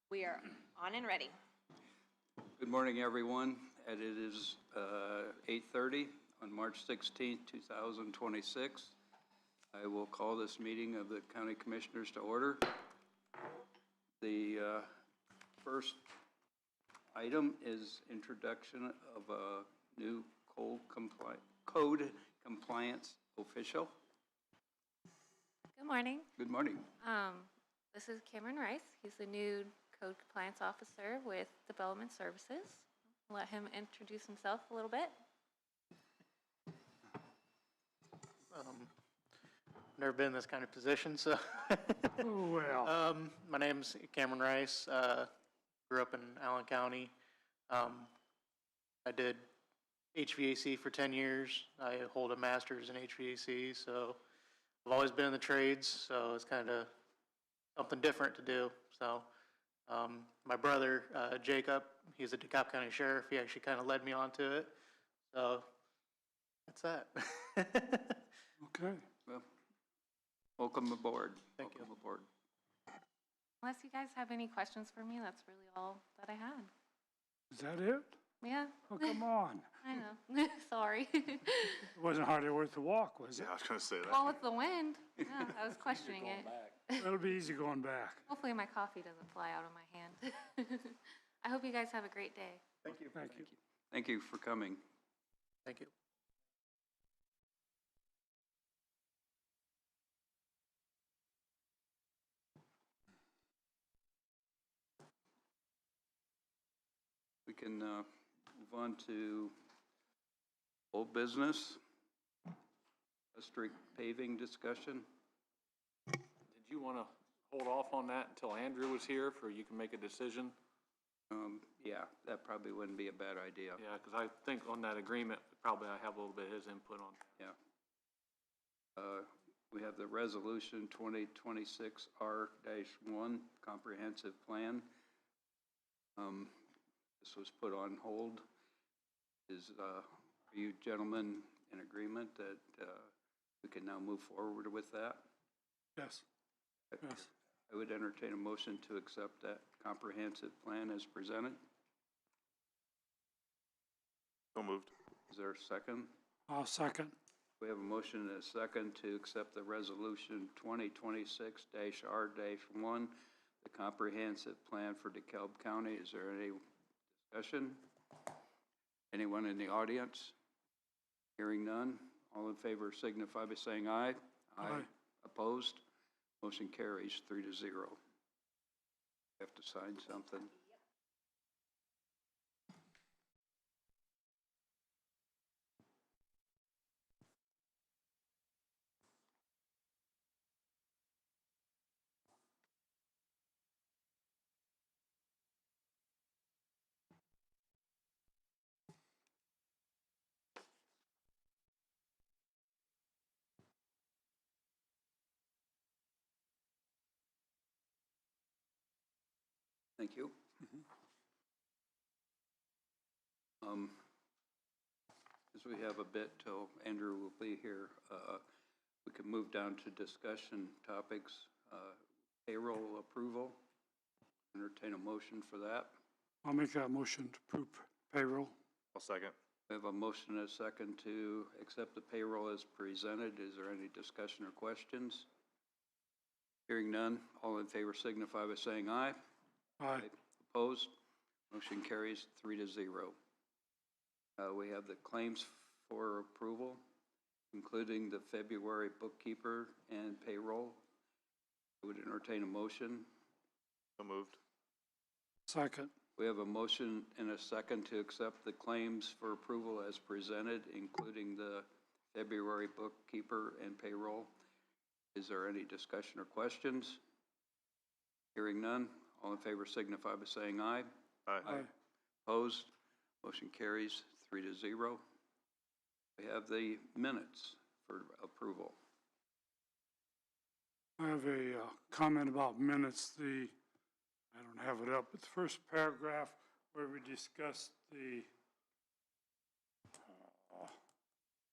We are on and ready. Good morning, everyone. And it is 8:30 on March 16th, 2026. I will call this meeting of the County Commissioners to order. The first item is introduction of a new code compliance official. Good morning. Good morning. This is Cameron Rice. He's the new Code Compliance Officer with Development Services. Let him introduce himself a little bit. Never been in this kind of position, so. Oh, well. My name's Cameron Rice. Grew up in Allen County. I did HVAC for 10 years. I hold a master's in HVAC, so I've always been in the trades, so it's kind of something different to do. So my brother, Jacob, he's a DeKalb County Sheriff. He actually kind of led me onto it. So that's that. Okay. Well, welcome aboard. Thank you. Welcome aboard. Unless you guys have any questions for me, that's really all that I had. Is that it? Yeah. Oh, come on. I know. Sorry. It wasn't hardly worth the walk, was it? Yeah, I was going to say that. Well, with the wind, yeah, I was questioning it. It'll be easy going back. Hopefully my coffee doesn't fly out of my hand. I hope you guys have a great day. Thank you. Thank you. Thank you for coming. Thank you. We can move on to old business, district paving discussion. Did you want to hold off on that until Andrew was here for you can make a decision? Yeah, that probably wouldn't be a bad idea. Yeah, because I think on that agreement, probably I have a little bit of his input on that. Yeah. We have the resolution 2026R-1 comprehensive plan. This was put on hold. Are you gentlemen in agreement that we can now move forward with that? Yes. Yes. I would entertain a motion to accept that comprehensive plan as presented. So moved. Is there a second? I'll second. We have a motion and a second to accept the resolution 2026-R-1, the comprehensive plan for DeKalb County. Is there any discussion? Anyone in the audience? Hearing none. All in favor signify by saying aye. Aye. Opposed? Motion carries 3-0. You have to sign something. Thank you. As we have a bit till Andrew will be here, we can move down to discussion topics. Payroll approval. Entertain a motion for that. I'll make that motion to approve payroll. I'll second. We have a motion and a second to accept the payroll as presented. Is there any discussion or questions? Hearing none, all in favor signify by saying aye. Aye. Opposed? Motion carries 3-0. We have the claims for approval, including the February bookkeeper and payroll. I would entertain a motion. So moved. Second. We have a motion and a second to accept the claims for approval as presented, including the February bookkeeper and payroll. Is there any discussion or questions? Hearing none, all in favor signify by saying aye. Aye. Aye. Opposed? Motion carries 3-0. We have the minutes for approval. I have a comment about minutes. I don't have it up, but the first paragraph where we discussed the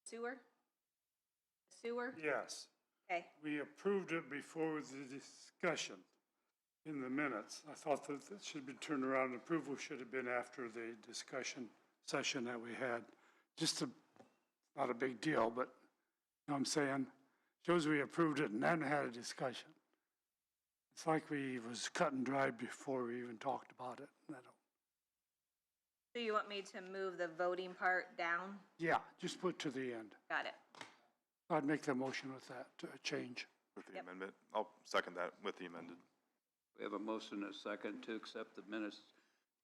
Sewer? Sewer? yes. Okay. We approved it before the discussion. in the minutes. I thought that it should be turned around, approval should have been after the discussion session that we had. Just a, not a big deal, but, you know what I'm saying? Shows we approved it and then had a discussion. It's like we was cut and dried before we even talked about it. I don't, So you want me to move the voting part down? yeah, just put to the end. Got it. I'd make the motion with that change. With the Yep. amendment. I'll second that with the amended. We have a motion and a second to accept the minutes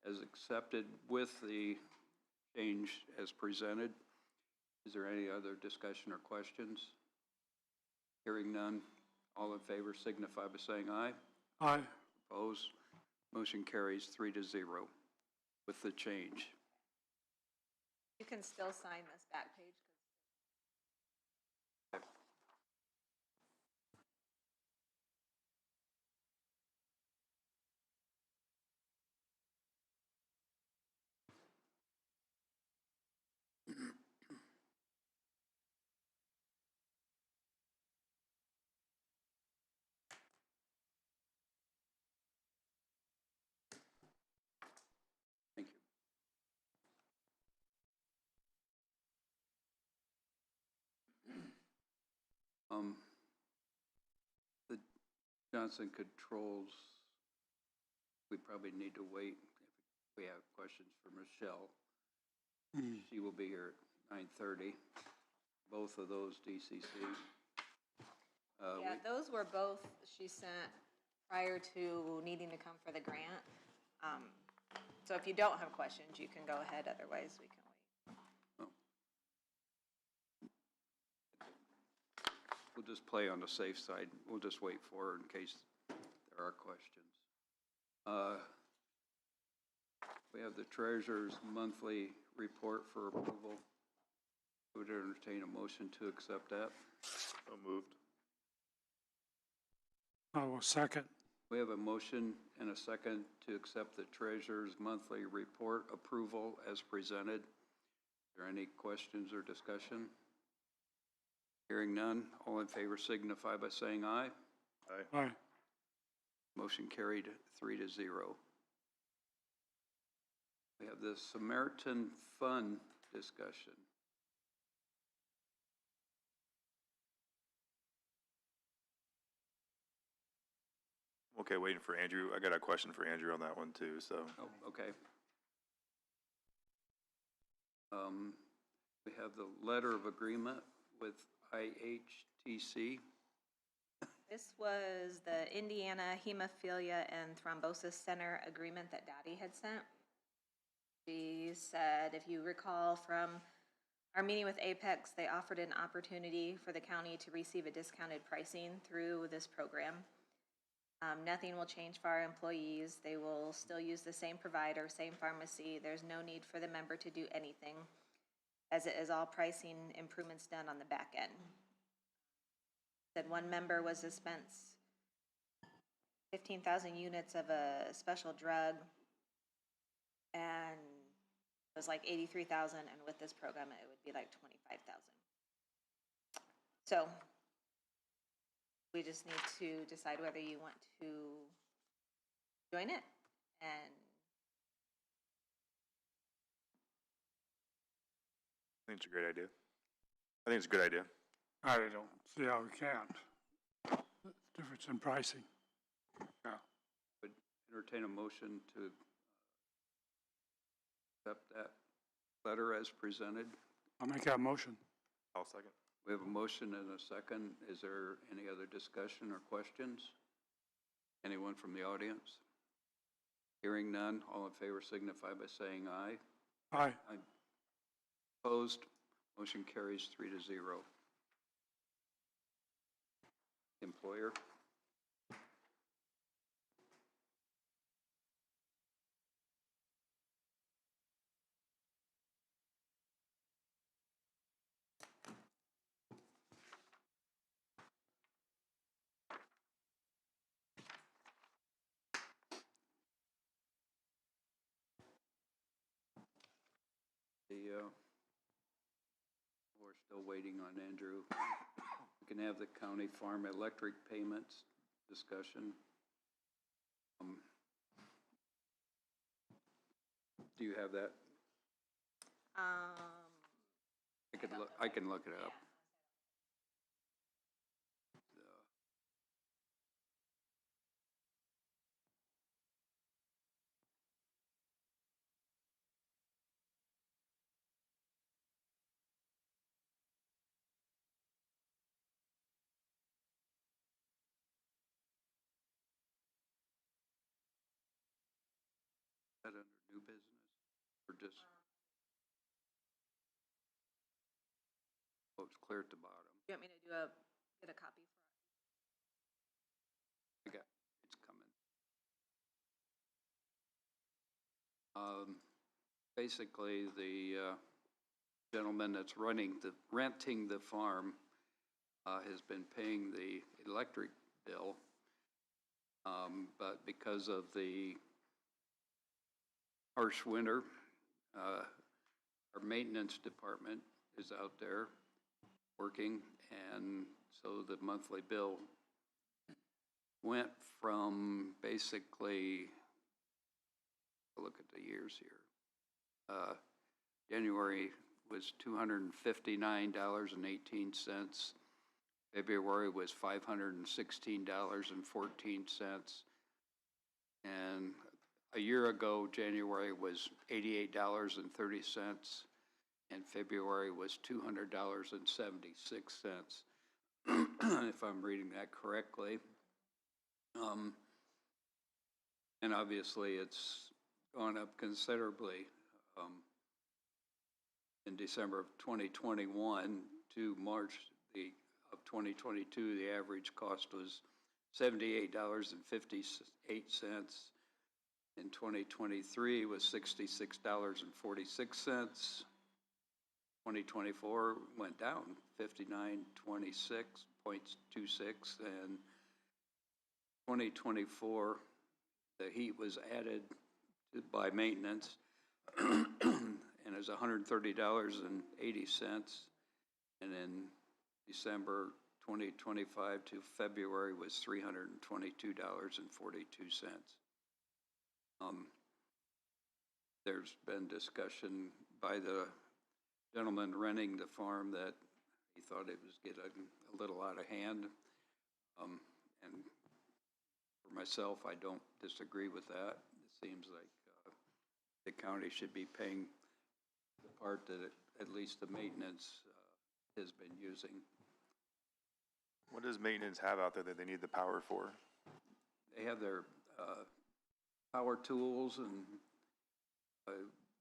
as accepted with the change as presented. Is there any other discussion or questions? Hearing none, all in favor signify by saying aye. Aye. Opposed? Motion carries 3-0 with the change. You can still sign this back page. Thank you. The Johnson Controls, we probably need to wait if we have questions for Michelle. She will be here at 9:30. Both of those DCC. Yeah, those were both she sent prior to needing to come for the grant. So if you don't have questions, you can go ahead, otherwise we can wait. We'll just play on the safe side. We'll just wait for her in case there are questions. We have the treasurer's monthly report for approval. Would entertain a motion to accept that. So moved. I will second. We have a motion and a second to accept the treasurer's monthly report approval as presented. Is there any questions or discussion? Hearing none, all in favor signify by saying aye. Aye. Aye. Motion carried 3-0. We have the Samaritan Fund discussion. Okay, waiting for Andrew. I got a question for Andrew on that one too, so. Oh, okay. We have the letter of agreement with IHTC. This was the Indiana Hemophilia and Thrombosis Center agreement that Dottie had sent. She said, if you recall from our meeting with Apex, they offered an opportunity for the county to receive a discounted pricing through this program. Nothing will change for our employees. They will still use the same provider, same pharmacy. There's no need for the member to do anything, as it is all pricing improvements done on the back end. Said one member was dispensed 15,000 units of a special drug, and it was like 83,000, and with this program it would be like 25,000. So we just need to decide whether you want to join it, and I think it's a great idea. I think it's a good idea. I don't see how we can't. Difference in pricing. Yeah. Would entertain a motion to accept that letter as presented. I'll make that motion. I'll second. We have a motion and a second. Is there any other discussion or questions? Anyone from the audience? Hearing none, all in favor signify by saying aye. Aye. Opposed? Motion carries 3-0. Employer? We're still waiting on Andrew. We can have the county farm electric payments discussion. Do you have that? I can look it up. Is that under new business or just? Oh, it's clear at the bottom. You want me to get a copy for it? I got, it's coming. Basically, the gentleman that's renting the farm has been paying the electric bill, but because of the harsh winter, our maintenance department is out there working, and so the monthly bill went from basically, look at the years here. January was $259.18. February was $516.14. And a year ago, January was $88.30. And February was $200.76, if I'm reading that correctly. And obviously, it's gone up considerably. In December of 2021 to March of 2022, the average cost was $78.58. In 2023 was $66.46. 2024 went down 59.26, and 2024 the heat was added by maintenance and is $130.80, and in December 2025 to February was $322.42. There's been discussion by the gentleman renting the farm that he thought it was getting a little out of hand. And for myself, I don't disagree with that. It seems like the county should be paying the part that at least the maintenance has been using. What does maintenance have out there that they need the power for? They have their power tools and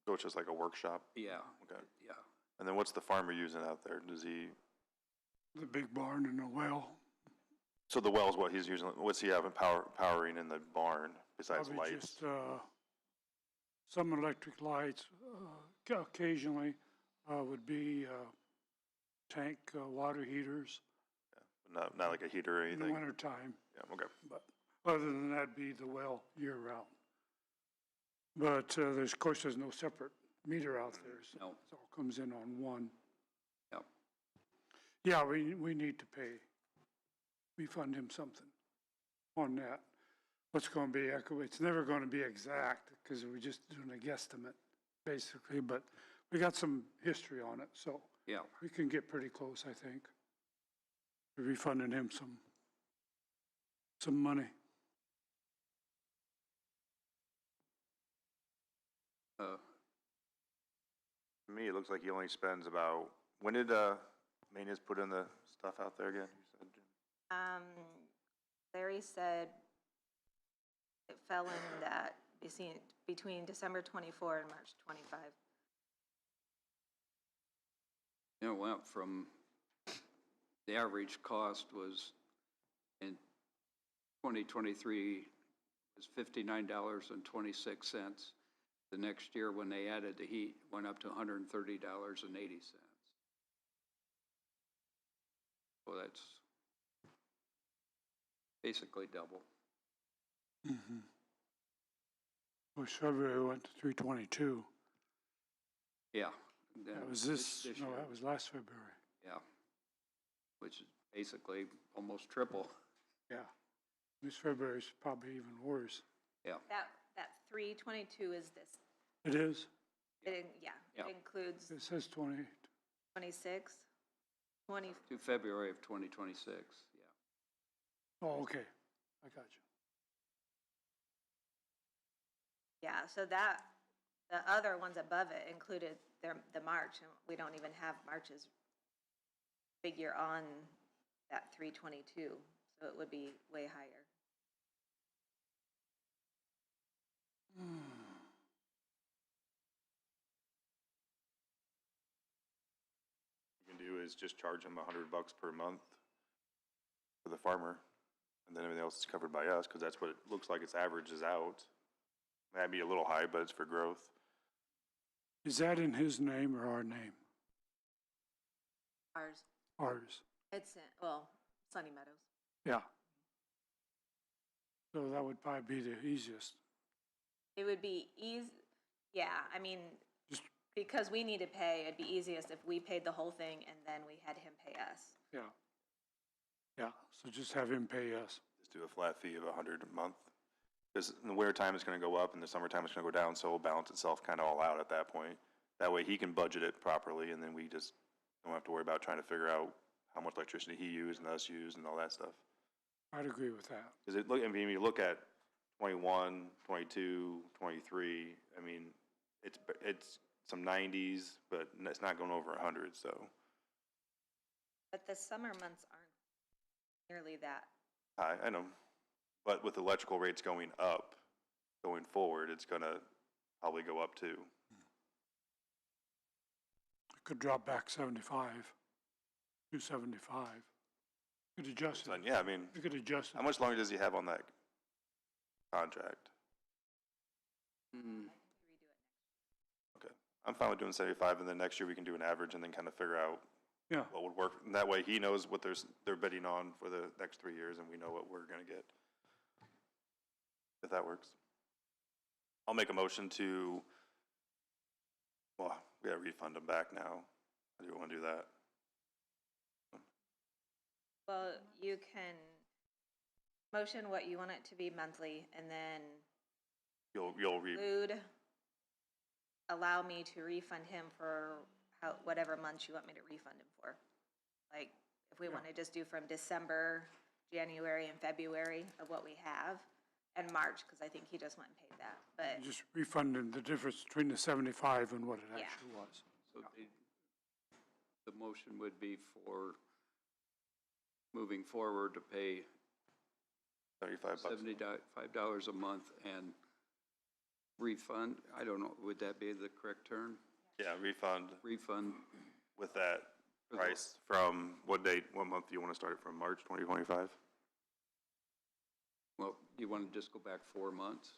So it's just like a workshop? yeah. Okay. Yeah. And then what's the farmer using out there? Does he, The big barn and the well. so the well's what he's using, what's he having powering in the barn besides Probably lights? just some electric lights, occasionally would be tank water heaters Not like a heater or in the anything? wintertime. Yeah, okay. But other than that, be the well year-round. But there's, of course, there's no separate meter out there, so No. it all comes in on one. Yep. Yeah, we need to refund him something on that. What's going to be, it's never going to be exact, because we're just doing a guesstimate, basically, but we got some history on it, so Yeah. we can get pretty close, I think, to refunding him some money. To me, it looks like he only spends about, when did maintenance put in the stuff out there again? You said, Jim? Larry said it fell in that between December 24 and March 25. It went from, the average cost was in 2023 was $59.26. The next year, when they added the heat, went up to $130.80. So that's basically double. Mm-hmm. Which February went to 322. Yeah. That was this year. no, that was last February. Yeah. Which is basically almost triple. Yeah. This February's probably even worse. Yeah, That 322 is this, It is? yeah, Yeah. it includes It says 20. 26, 20, to February of 2026, yeah. Oh, okay. I got you. yeah, so that, the other ones above it included the March, and we don't even have March's figure on that 322, so it would be way higher. You can do is just charge him $100 per month for the farmer, and then everything else is covered by us, because that's what it looks like its averages out. That'd be a little high, but it's for growth. Is that in his name or our name? Ours, Ours. it's, well, Sunny Meadows. Yeah. So that would probably be the easiest. It would be yeah, I mean, Just, because we need to pay, it'd be easiest if we paid the whole thing and then we had him pay us. yeah. Yeah, so just have him pay us. Just do a flat fee of $100 a month. Because in the winter time, it's gonna go up, and the summertime, it's gonna go down, so it'll balance itself kind of all out at that point. That way, he can budget it properly, and then we just don't have to worry about trying to figure out how much electricity he used and us used and all that stuff. I'd agree with that. Because I mean, you look at 21, 22, 23, I mean, it's some 90s, but it's not going over 100, so. But the summer months aren't nearly that. I know, but with electrical rates going up, going forward, it's gonna probably go up too. It could drop back 75, 275. Could adjust So, it. yeah, I mean, You could adjust how it. much longer does he have on that contract? Okay, I'm fine with doing 75, and then next year we can do an average and then kind of figure out Yeah, what would work. And that way he knows what they're bidding on for the next 3 years, and we know what we're gonna get. If that works. I'll make a motion to, well, we gotta refund them back now. I do wanna do that. Well, you can motion what you want it to be monthly and then You'll allow me to refund him for whatever months you want me to refund him for. Like, if we want to just do from December, January, and February of what we have, and March, because I think he just went and paid that, but, just refunding the difference between the 75 and what it Yeah. actually was. So the motion would be for moving forward to pay $75. $75 a month and refund, I don't know, would that be the correct term? Yeah, refund Refund, with that price from what date, what month do you wanna start it from? March 2025? well, you want to just go back 4 months?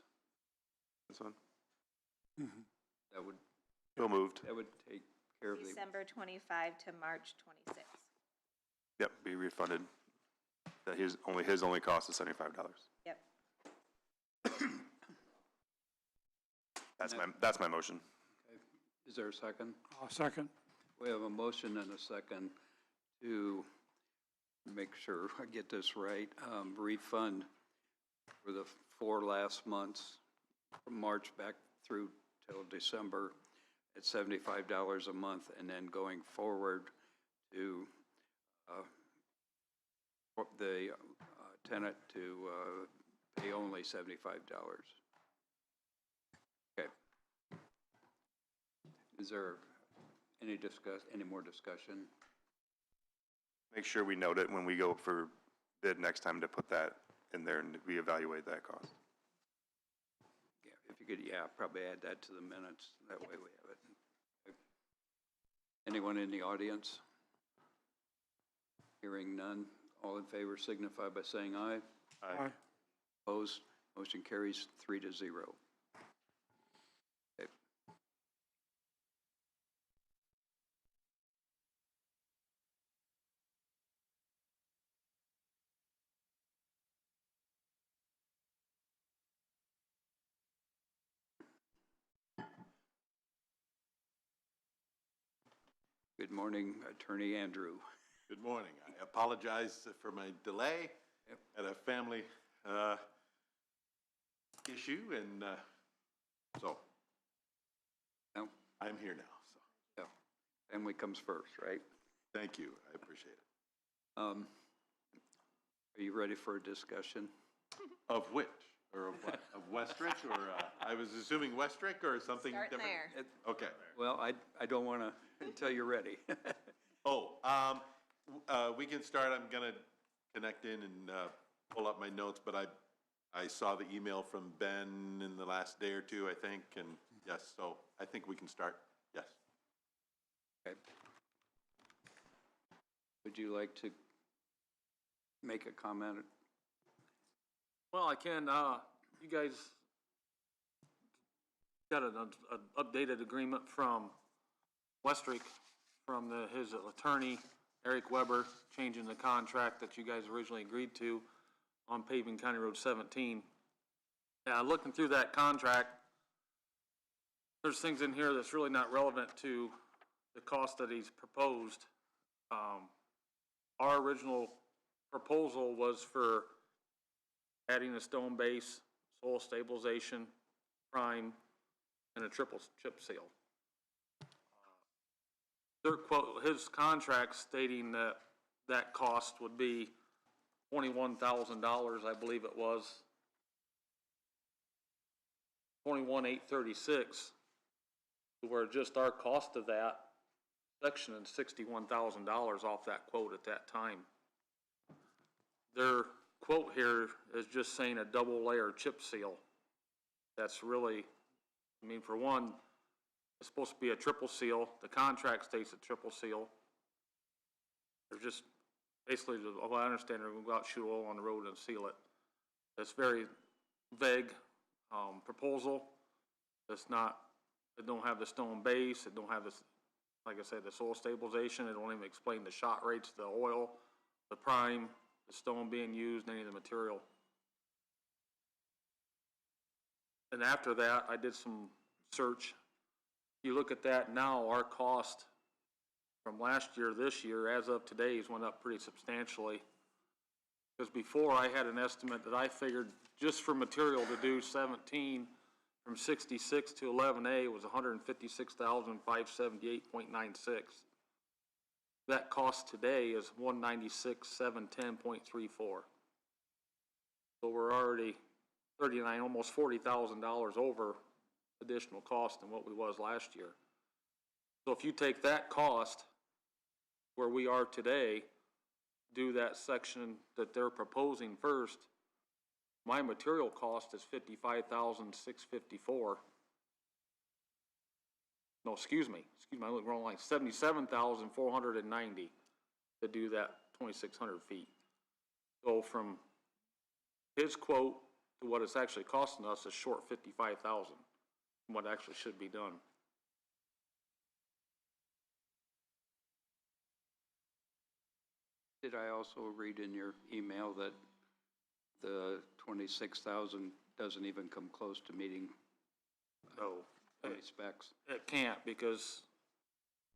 This one? That would, So moved. that would take care of the, December 25 to March 26. Yep, be refunded. That his only cost is $75. Yep. That's my motion. is there a second? Second, We have a motion and a second to make sure I get this right, refund for the 4 last months, from March back through till December at $75 a month, and then going forward to the tenant to pay only $75. Okay. Is there any more discussion? Make sure we note it when we go for bid next time to put that in there and reevaluate that cost. Yeah, if you could, yeah, probably add that to the minutes, that way we have it. Okay. Anyone in the audience? Hearing none, all in favor signify by saying aye. aye. Opposed, motion carries 3-0. Okay. Good morning, Attorney Andrew. Good morning. I apologize for my delay. Yep. Had a family issue, and so No? I'm here now. So Yeah. Family comes first, right? thank you. I appreciate it. Are you ready for a discussion? Of which, or of what? Of Westrick, or I was assuming Westrick or something Starting different? there. Okay. Well, I don't want to, until you're ready. Oh, we can start. I'm gonna connect in and pull up my notes, but I saw the email from Ben in the last day or two, I think, and yes, so I think we can start. Yes. Okay. Would you like to make a comment? Well, I can, you guys got an updated agreement from Westrick, from his attorney, Eric Weber, changing the contract that you guys originally agreed to on paving County Road 17. Yeah, looking through that contract, there's things in here that's really not relevant to the cost that he's proposed. Our original proposal was for adding a stone base, soil stabilization, prime, and a triple chip seal. Their quote, his contract stating that that cost would be $21,000, I believe it was. $21,836, where just our cost of that section is $61,000 off that quote at that time. Their quote here is just saying a double layer chip seal. That's really, I mean, for one, it's supposed to be a triple seal. The contract states a triple seal. They're just, basically, well, I understand they're going to go out, shoot oil on the road and seal it. It's very vague proposal. It's not, it don't have the stone base, it don't have this, like I said, the soil stabilization, it don't even explain the shot rates, the oil, the prime, the stone being used, any of the material. And after that, I did some search. You look at that now, our cost from last year, this year, as of today, has went up pretty substantially. Because before I had an estimate that I figured just for material to do 17 from 66 to 11A was $156,578.96. That cost today is $196,710.34. So we're already 39, almost $40,000 over additional cost than what we was last year. So if you take that cost where we are today, do that section that they're proposing first, my material cost is $55,654. No, excuse me, I looked wrong line, $77,490 to do that 2,600 feet. So from his quote to what it's actually costing us is short $55,000 from what actually should be done. Did I also read in your email that the 26,000 doesn't even come close to meeting No, any specs? it can't, because,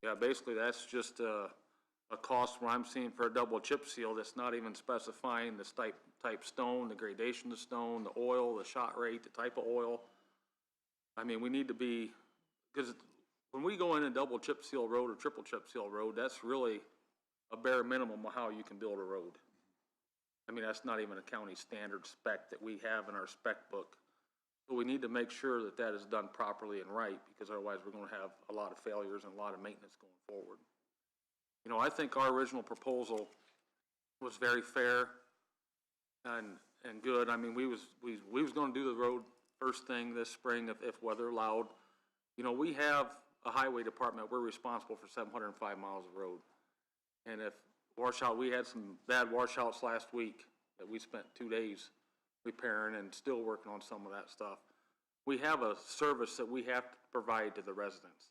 yeah, basically that's just a cost where I'm seeing for a double chip seal that's not even specifying the type stone, the gradation of stone, the oil, the shot rate, the type of oil. I mean, we need to be, because when we go in a double chip seal road or triple chip seal road, that's really a bare minimum of how you can build a road. I mean, that's not even a county standard spec that we have in our spec book. So we need to make sure that that is done properly and right, because otherwise we're going to have a lot of failures and a lot of maintenance going forward. You know, I think our original proposal was very fair and good. I mean, we was going to do the road first thing this spring if weather allowed. You know, we have a highway department. We're responsible for 705 miles of road. And if washout, we had some bad washouts last week that we spent 2 days repairing and still working on some of that stuff. We have a service that we have to provide to the residents.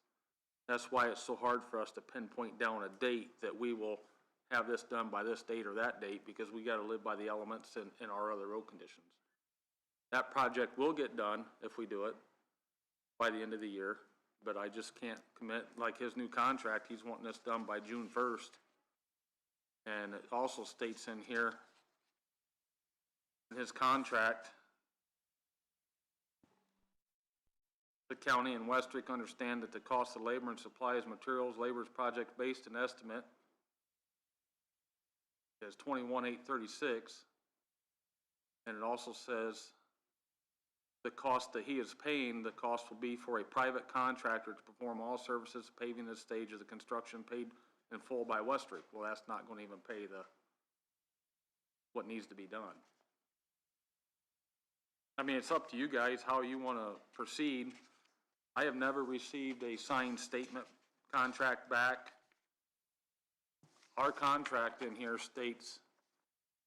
That's why it's so hard for us to pinpoint down a date that we will have this done by this date or that date, because we got to live by the elements in our other road conditions. That project will get done if we do it by the end of the year, but I just can't commit. Like his new contract, he's wanting this done by June 1st. And it also states in here, in his contract, The county and Westrick understand that the cost of labor and supplies, materials, labor is project-based and estimate is $21,836. And it also says the cost that he is paying, the cost will be for a private contractor to perform all services paving this stage of the construction paid in full by Westrick. Well, that's not going to even pay what needs to be done. I mean, it's up to you guys how you want to proceed. I have never received a signed statement contract back. Our contract in here states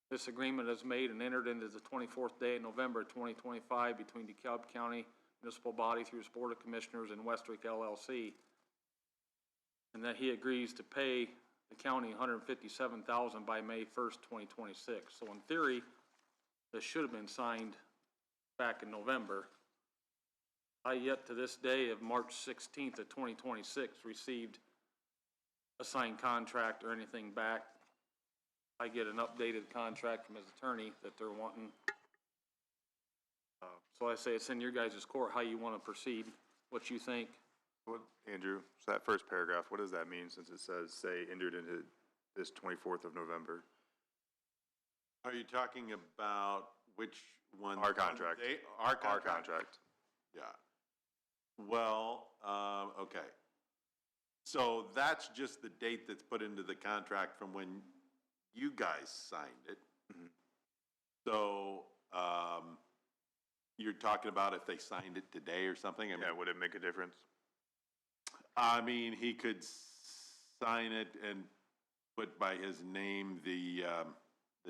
this agreement is made and entered into the 24th day of November 2025 between DeKalb County Municipal Body through its Board of Commissioners and Westrick LLC. And that he agrees to pay the county $157,000 by May 1st, 2026. So in theory, this should have been signed back in November. I yet to this day of March 16th of 2026 received a signed contract or anything back. I get an updated contract from his attorney that they're wanting. So I say it's in your guys' court how you want to proceed, what you think. What, Andrew, so that first paragraph, what does that mean since it says, say, entered into this 24th of November? Are you talking about which one? Our contract. Our contract? Our contract. Yeah. Well, okay. So that's just the date that's put into the contract from when you guys signed it. Mhm. So, you're talking about if they signed it today or something? I mean, Yeah, would it make a difference? I mean, he could sign it and put by his name the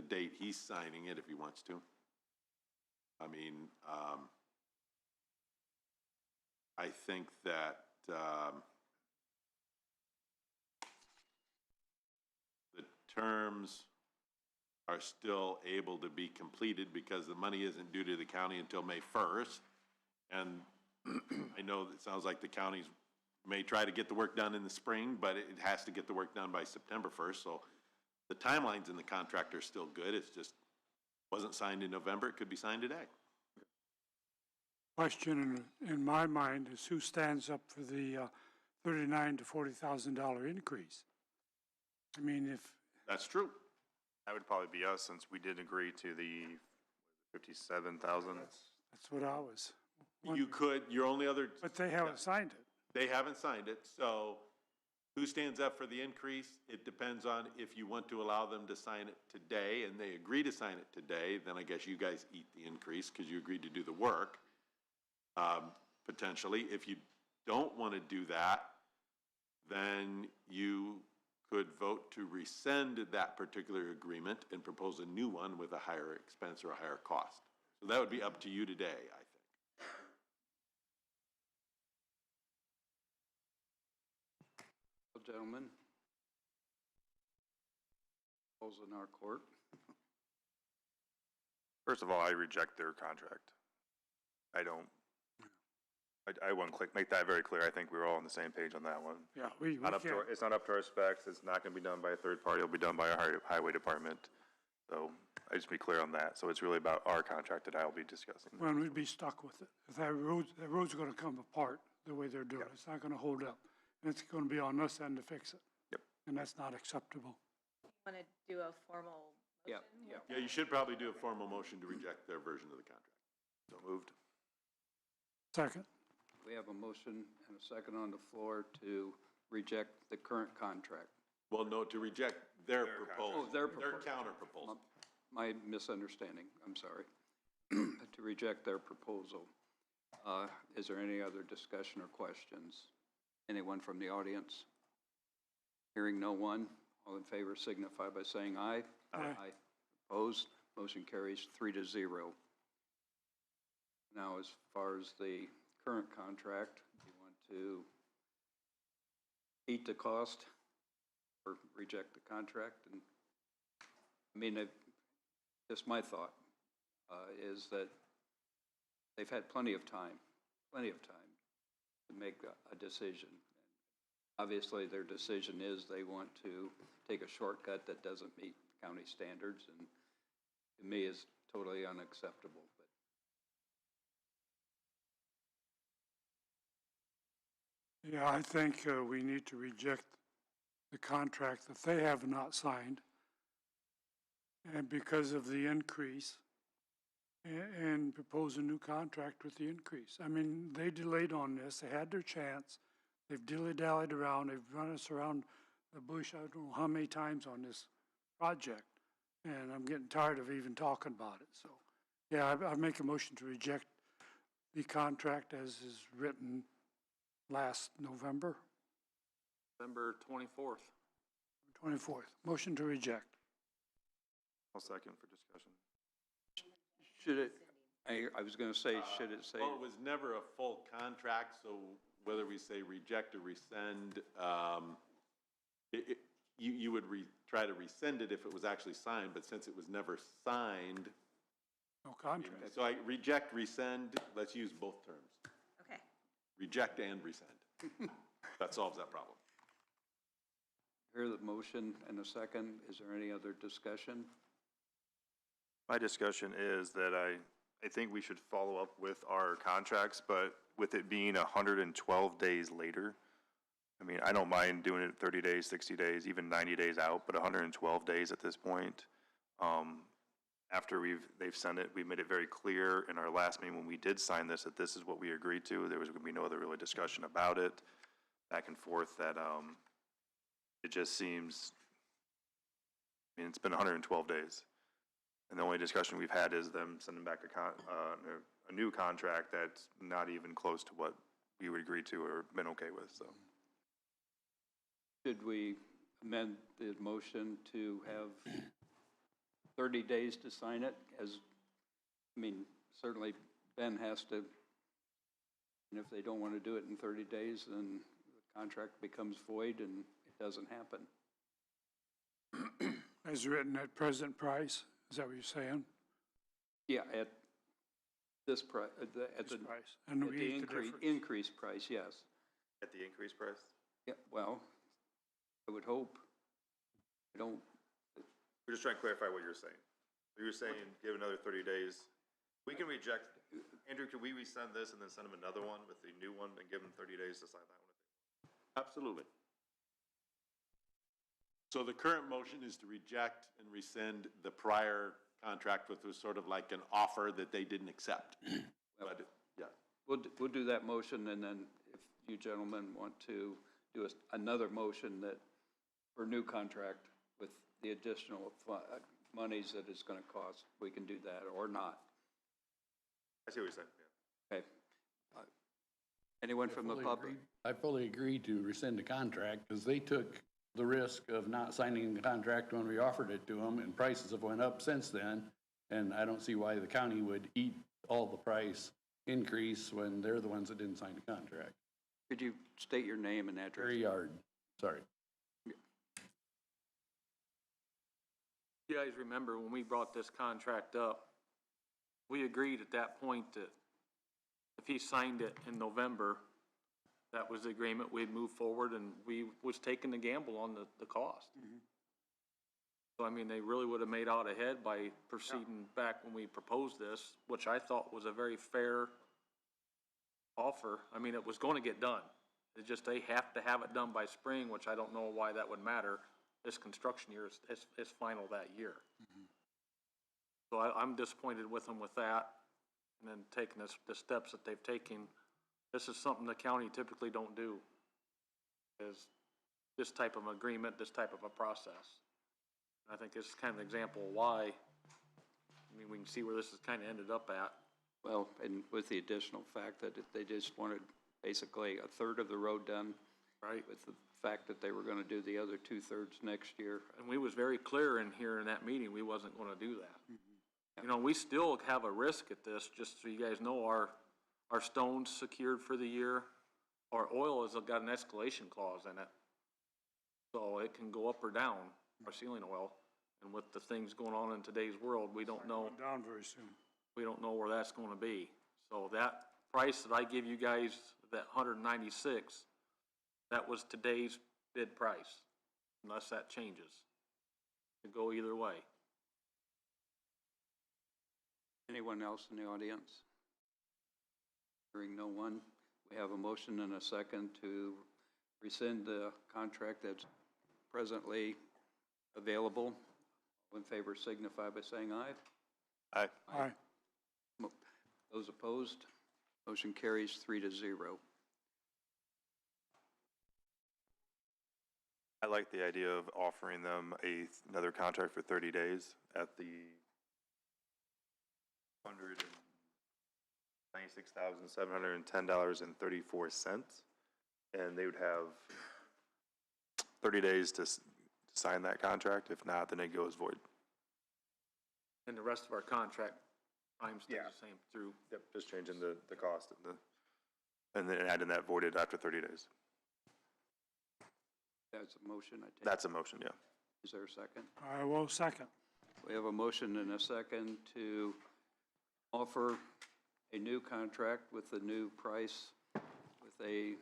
date he's signing it if he wants to. I mean, I think that, the terms are still able to be completed because the money isn't due to the county until May 1st. And I know that it sounds like the counties may try to get the work done in the spring, but it has to get the work done by September 1st. So the timelines in the contract are still good. It's just wasn't signed in November. It could be signed today. Question in my mind is who stands up for the $39,000 to $40,000 increase? I mean, if, That's true. That would probably be us since we did agree to the 57,000. that's what I was You wondering. could, your only other. But they haven't signed it. They haven't signed it, so who stands up for the increase? It depends on if you want to allow them to sign it today, and they agree to sign it today, then I guess you guys eat the increase because you agreed to do the work, potentially. If you don't want to do that, then you could vote to rescind that particular agreement and propose a new one with a higher expense or a higher cost. So that would be up to you today, I think. Well, gentlemen, all's in our court. First of all, I reject their contract. I don't. I want to make that very clear. I think we were all on the same page on that one. Yeah, we Not up to can't. it's not up to our specs. It's not going to be done by a third party. It'll be done by our highway department. So I just be clear on that. So it's really about our contract that I'll be discussing. Well, we'd be stuck with it. If that road's gonna come apart the way they're doing it. It's not gonna hold up. And it's gonna be on us end to fix it. Yep. And that's not acceptable. Want to do a formal Yeah, motion? yeah. Yeah, you should probably do a formal motion to reject their version of the contract. So moved. Second, We have a motion and a second on the floor to reject the current contract. Well, no, to reject their proposal. Oh, their Their proposal. counter proposal. My misunderstanding, I'm sorry. To reject their proposal. Is there any other discussion or questions? Anyone from the audience? Hearing no one, all in favor signify by saying aye. Aye. Opposed? Motion carries 3-0. Now, as far as the current contract, do you want to eat the cost or reject the contract? And I mean, just my thought is that they've had plenty of time to make a decision. Obviously, their decision is they want to take a shortcut that doesn't meet county standards, and to me is totally unacceptable. Yeah, I think we need to reject the contract that they have not signed, and because of the increase, and propose a new contract with the increase. I mean, they delayed on this, they had their chance, they've dilly-dallied around, they've run us around the bush, I don't know how many times on this project, and I'm getting tired of even talking about it, so. Yeah, I make a motion to reject the contract as is written last November November 24th. 24th. Motion to reject. I'll second for discussion. Should it, I was gonna say, should it say, Well, it was never a full contract, so whether we say reject or rescind, you would try to rescind it if it was actually signed, but since it was never signed, No contract. so I reject, rescind, let's use both terms. Okay. Reject and rescind. That solves that problem. hear the motion and a second, is there any other discussion? My discussion is that I think we should follow up with our contracts, but with it being 112 days later, I mean, I don't mind doing it 30 days, 60 days, even 90 days out, but 112 days at this point. After they've sent it, we made it very clear in our last meeting when we did sign this, that this is what we agreed to. There was gonna be no other really discussion about it, back and forth, that, it just seems, I mean, it's been 112 days. And the only discussion we've had is them sending back a new contract that's not even close to what we would agree to or been okay with, so. Should we amend the motion to have 30 days to sign it? As, I mean, certainly Ben has to, and if they don't want to do it in 30 days, then the contract becomes void and it doesn't happen. As written at present price, is that what you're saying? Yeah, at this price, at the Price. And we eat the difference. increased price, yes. At the increased price? Yeah, well, I would hope. I don't, We're just trying to clarify what you're saying. You're saying give another 30 days. We can reject, Andrew, could we resend this and then send them another one with the new one and give them 30 days to sign that one? Absolutely. So the current motion is to reject and rescind the prior contract, which was sort of like an offer that they didn't accept. But, yeah. we'll do that motion, and then if you gentlemen want to do another motion that, for new contract with the additional monies that it's gonna cost, we can do that, or not. I see what you're saying, yeah. Okay. Anyone from the public? I fully agree to rescind the contract because they took the risk of not signing the contract when we offered it to them, and prices have went up since then. And I don't see why the county would eat all the price increase when they're the ones that didn't sign the contract. Could you state your name and address? Prairie Yard, sorry. You guys remember when we brought this contract up, we agreed at that point that if he signed it in November, that was the agreement, we'd move forward, and we was taking the gamble on the cost. So, I mean, they really would have made out ahead by proceeding back when we proposed this, which I thought was a very fair offer. I mean, it was going to get done. It's just they have to have it done by spring, which I don't know why that would matter. This construction year is final that year. So I'm disappointed with them with that, and then taking the steps that they've taken. This is something the county typically don't do, is this type of agreement, this type of a process. And I think this is kind of an example of why. I mean, we can see where this has kind of ended up at. Well, and with the additional fact that they just wanted basically a third of the road done. Right. With the fact that they were gonna do the other 2/3 next year. And we was very clear in here in that meeting, we wasn't gonna do that. You know, we still have a risk at this, just so you guys know, our stone's secured for the year. Our oil has got an escalation clause in it. So it can go up or down, our ceiling oil. And with the things going on in today's world, we don't know. Down very soon. We don't know where that's gonna be. So that price that I give you guys, that 196, that was today's bid price, unless that changes. It could go either way. Anyone else in the audience? Hearing no one, We have a motion and a second to rescind the contract that's presently available. All in favor signify by saying aye. Aye. Aye. Those opposed, motion carries 3-0. I like the idea of offering them another contract for 30 days at the $196,710.34. And they would have 30 days to sign that contract. If not, then it goes void. And the rest of our contract time stays Yeah. the same through. Yep, just changing the cost and then adding that voided after 30 days. That's a motion, I take. That's a motion, yeah. Is there a second? I will second. We have a motion and a second to offer a new contract with the new price with a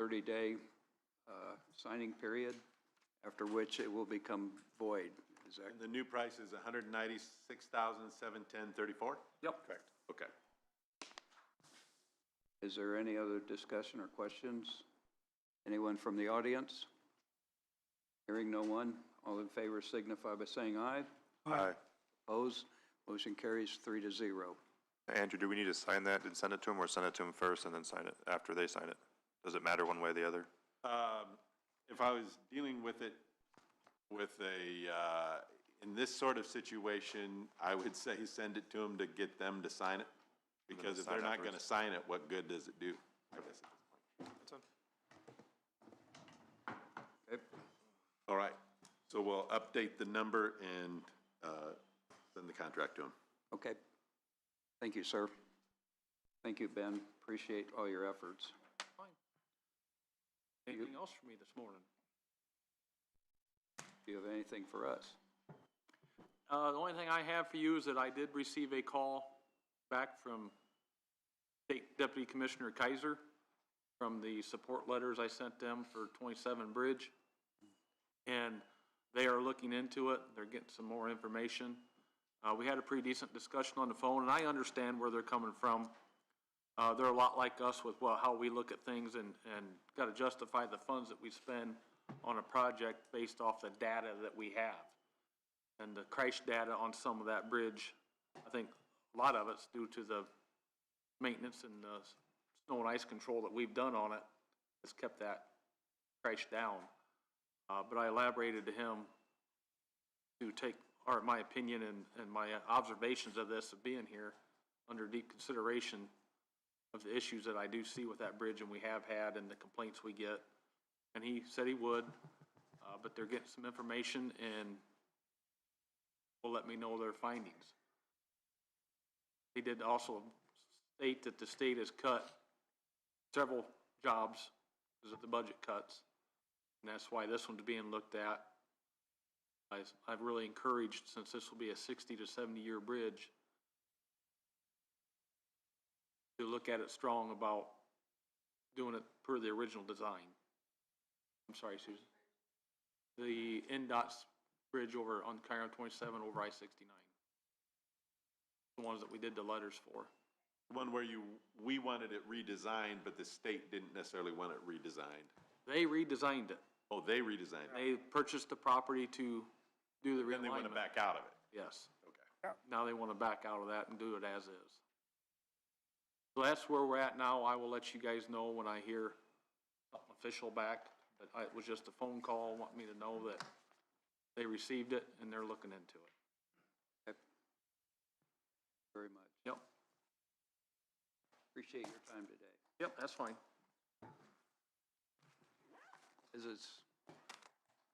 30-day signing period, after which it will become void. Is that And the new price is $196,710.34? Yep. Correct. Okay. Is there any other discussion or questions? Anyone from the audience? Hearing no one, all in favor signify by saying aye. Aye. Opposed? Motion carries 3-0. Andrew, do we need to sign that and send it to them, or send it to them first and then sign it after they sign it? Does it matter one way or the other? If I was dealing with it with in this sort of situation, I would say send it to them to get them to sign it. Because if they're not going to sign it, what good does it do? I guess at this point. Okay. All right, so we'll update the number and send the contract to them. Okay. Thank you, sir. Thank you, Ben. Appreciate all your efforts. Fine. Anything else for me this morning? Do you have anything for us? The only thing I have for you is that I did receive a call back from State Deputy Commissioner Kaiser from the support letters I sent them for 27 Bridge. And they are looking into it. They're getting some more information. We had a pretty decent discussion on the phone, and I understand where they're coming from. They're a lot like us with, well, how we look at things and got to justify the funds that we spend on a project based off the data that we have. And the crash data on some of that bridge, I think a lot of it's due to the maintenance and the snow and ice control that we've done on it has kept that crash down. But I elaborated to him to take my opinion and my observations of this, of being here, under deep consideration of the issues that I do see with that bridge and we have had and the complaints we get. And he said he would, but they're getting some information and will let me know their findings. He did also state that the state has cut several jobs because of the budget cuts, and that's why this one's being looked at. I've really encouraged, since this will be a 60 to 70-year bridge, to look at it strong about doing it per the original design. I'm sorry, Susan. The NDOT's bridge over on Cairo 27 over I-69. The ones that we did the letters for. The one where we wanted it redesigned, but the state didn't necessarily want it redesigned. They redesigned it. Oh, they redesigned it. They purchased the property to do the realignment. Then they want to back out of it. Yes. Okay. Now they want to back out of that and do it as is. So that's where we're at now. I will let you guys know when I hear something official back. But it was just a phone call, want me to know that they received it and they're looking into it. Okay. Very much. Yep. Appreciate your time today. Yep, that's fine. As it's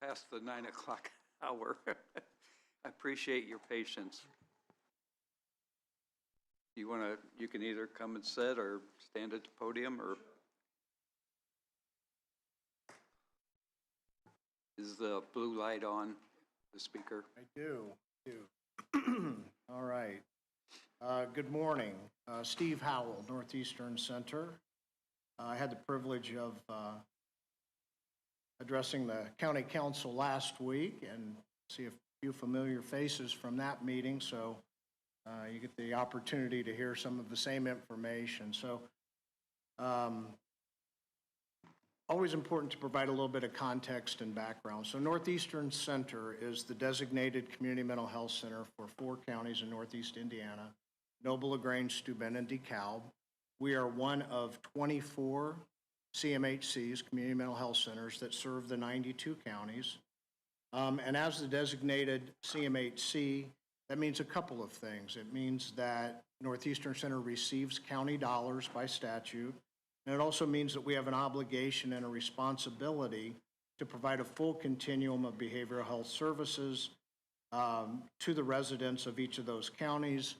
past the 9 o'clock hour, I appreciate your patience. You can either come and sit or stand at the podium, or is the blue light on, the speaker? I do. All right. Good morning. Steve Howell, Northeastern Center. I had the privilege of addressing the county council last week and see a few familiar faces from that meeting, so you get the opportunity to hear some of the same information. So Always important to provide a little bit of context and background. So Northeastern Center is the designated community mental health center for 4 counties in Northeast Indiana: Noble, LaGrange, Steuben, and DeKalb. We are one of 24 CMHCs, community mental health centers, that serve the 92 counties. And as the designated CMHC, that means a couple of things. It means that Northeastern Center receives county dollars by statute, and it also means that we have an obligation and a responsibility to provide a full continuum of behavioral health services to the residents of each of those counties.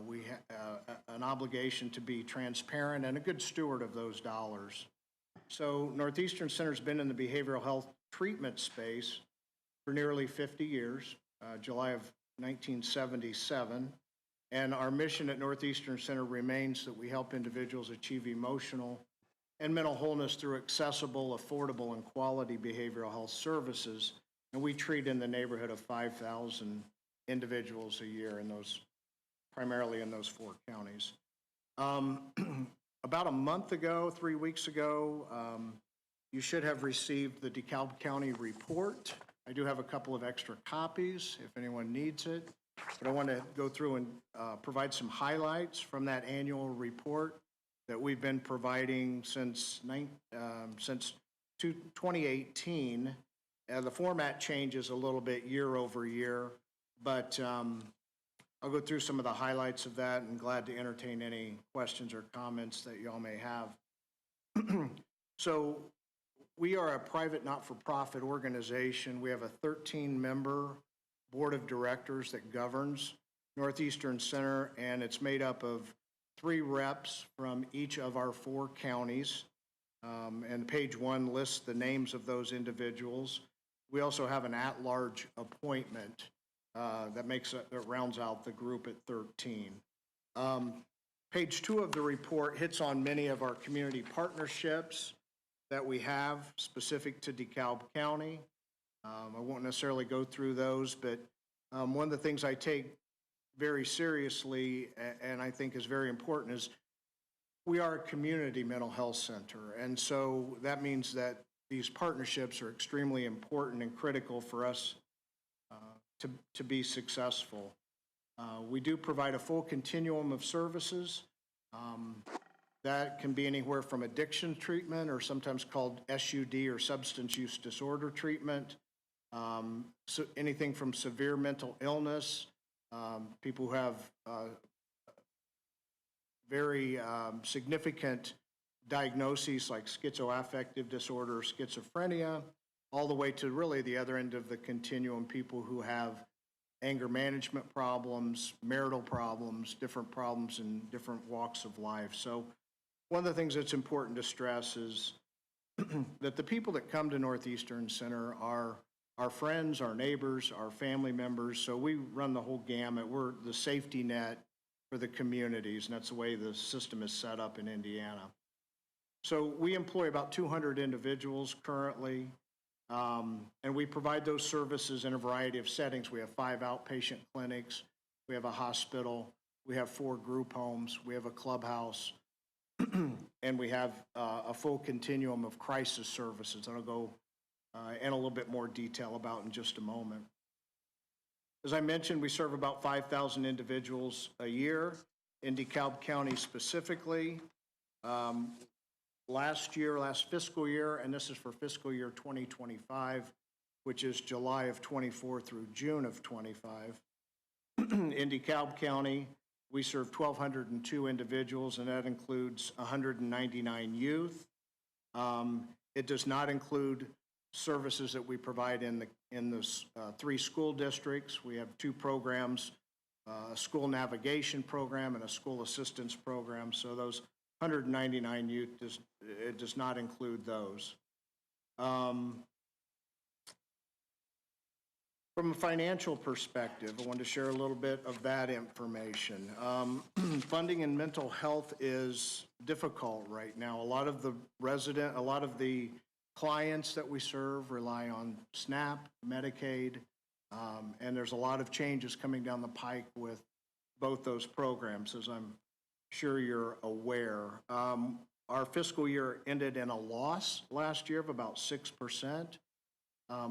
We have an obligation to be transparent and a good steward of those dollars. So Northeastern Center's been in the behavioral health treatment space for nearly 50 years, July of 1977. And our mission at Northeastern Center remains that we help individuals achieve emotional and mental wholeness through accessible, affordable, and quality behavioral health services. And we treat in the neighborhood of 5,000 individuals a year in those, primarily in those 4 counties. About a month ago, 3 weeks ago, you should have received the DeKalb County report. I do have a couple of extra copies if anyone needs it, but I want to go through and provide some highlights from that annual report that we've been providing since 2018. The format changes a little bit year over year, but I'll go through some of the highlights of that, and glad to entertain any questions or comments that y'all may have. So we are a private not-for-profit organization. We have a 13-member board of directors that governs Northeastern Center, and it's made up of 3 reps from each of our 4 counties. And page 1 lists the names of those individuals. We also have an at-large appointment that rounds out the group at 13. Page 2 of the report hits on many of our community partnerships that we have specific to DeKalb County. I won't necessarily go through those, but one of the things I take very seriously and I think is very important is we are a community mental health center. And so that means that these partnerships are extremely important and critical for us to be successful. We do provide a full continuum of services. That can be anywhere from addiction treatment, or sometimes called SUD or substance use disorder treatment, so anything from severe mental illness, people who have very significant diagnoses like schizoaffective disorder, schizophrenia, all the way to really the other end of the continuum, people who have anger management problems, marital problems, different problems in different walks of life. So one of the things that's important to stress is that the people that come to Northeastern Center are our friends, our neighbors, our family members. So we run the whole gamut. We're the safety net for the communities, and that's the way the system is set up in Indiana. So we employ about 200 individuals currently, and we provide those services in a variety of settings. We have 5 outpatient clinics, we have a hospital, we have 4 group homes, we have a clubhouse, and we have a full continuum of crisis services that I'll go in a little bit more detail about in just a moment. As I mentioned, we serve about 5,000 individuals a year in DeKalb County specifically. Last fiscal year, and this is for fiscal year 2025, which is July of 24 through June of 25. In DeKalb County, we serve 1,202 individuals, and that includes 199 youth. It does not include services that we provide in the 3 school districts. We have 2 programs, a school navigation program and a school assistance program. So those 199 youth, it does not include those. From a financial perspective, I wanted to share a little bit of that information. Funding in mental health is difficult right now. A lot of the clients that we serve rely on SNAP, Medicaid, and there's a lot of changes coming down the pike with both those programs, as I'm sure you're aware. Our fiscal year ended in a loss last year of about 6%.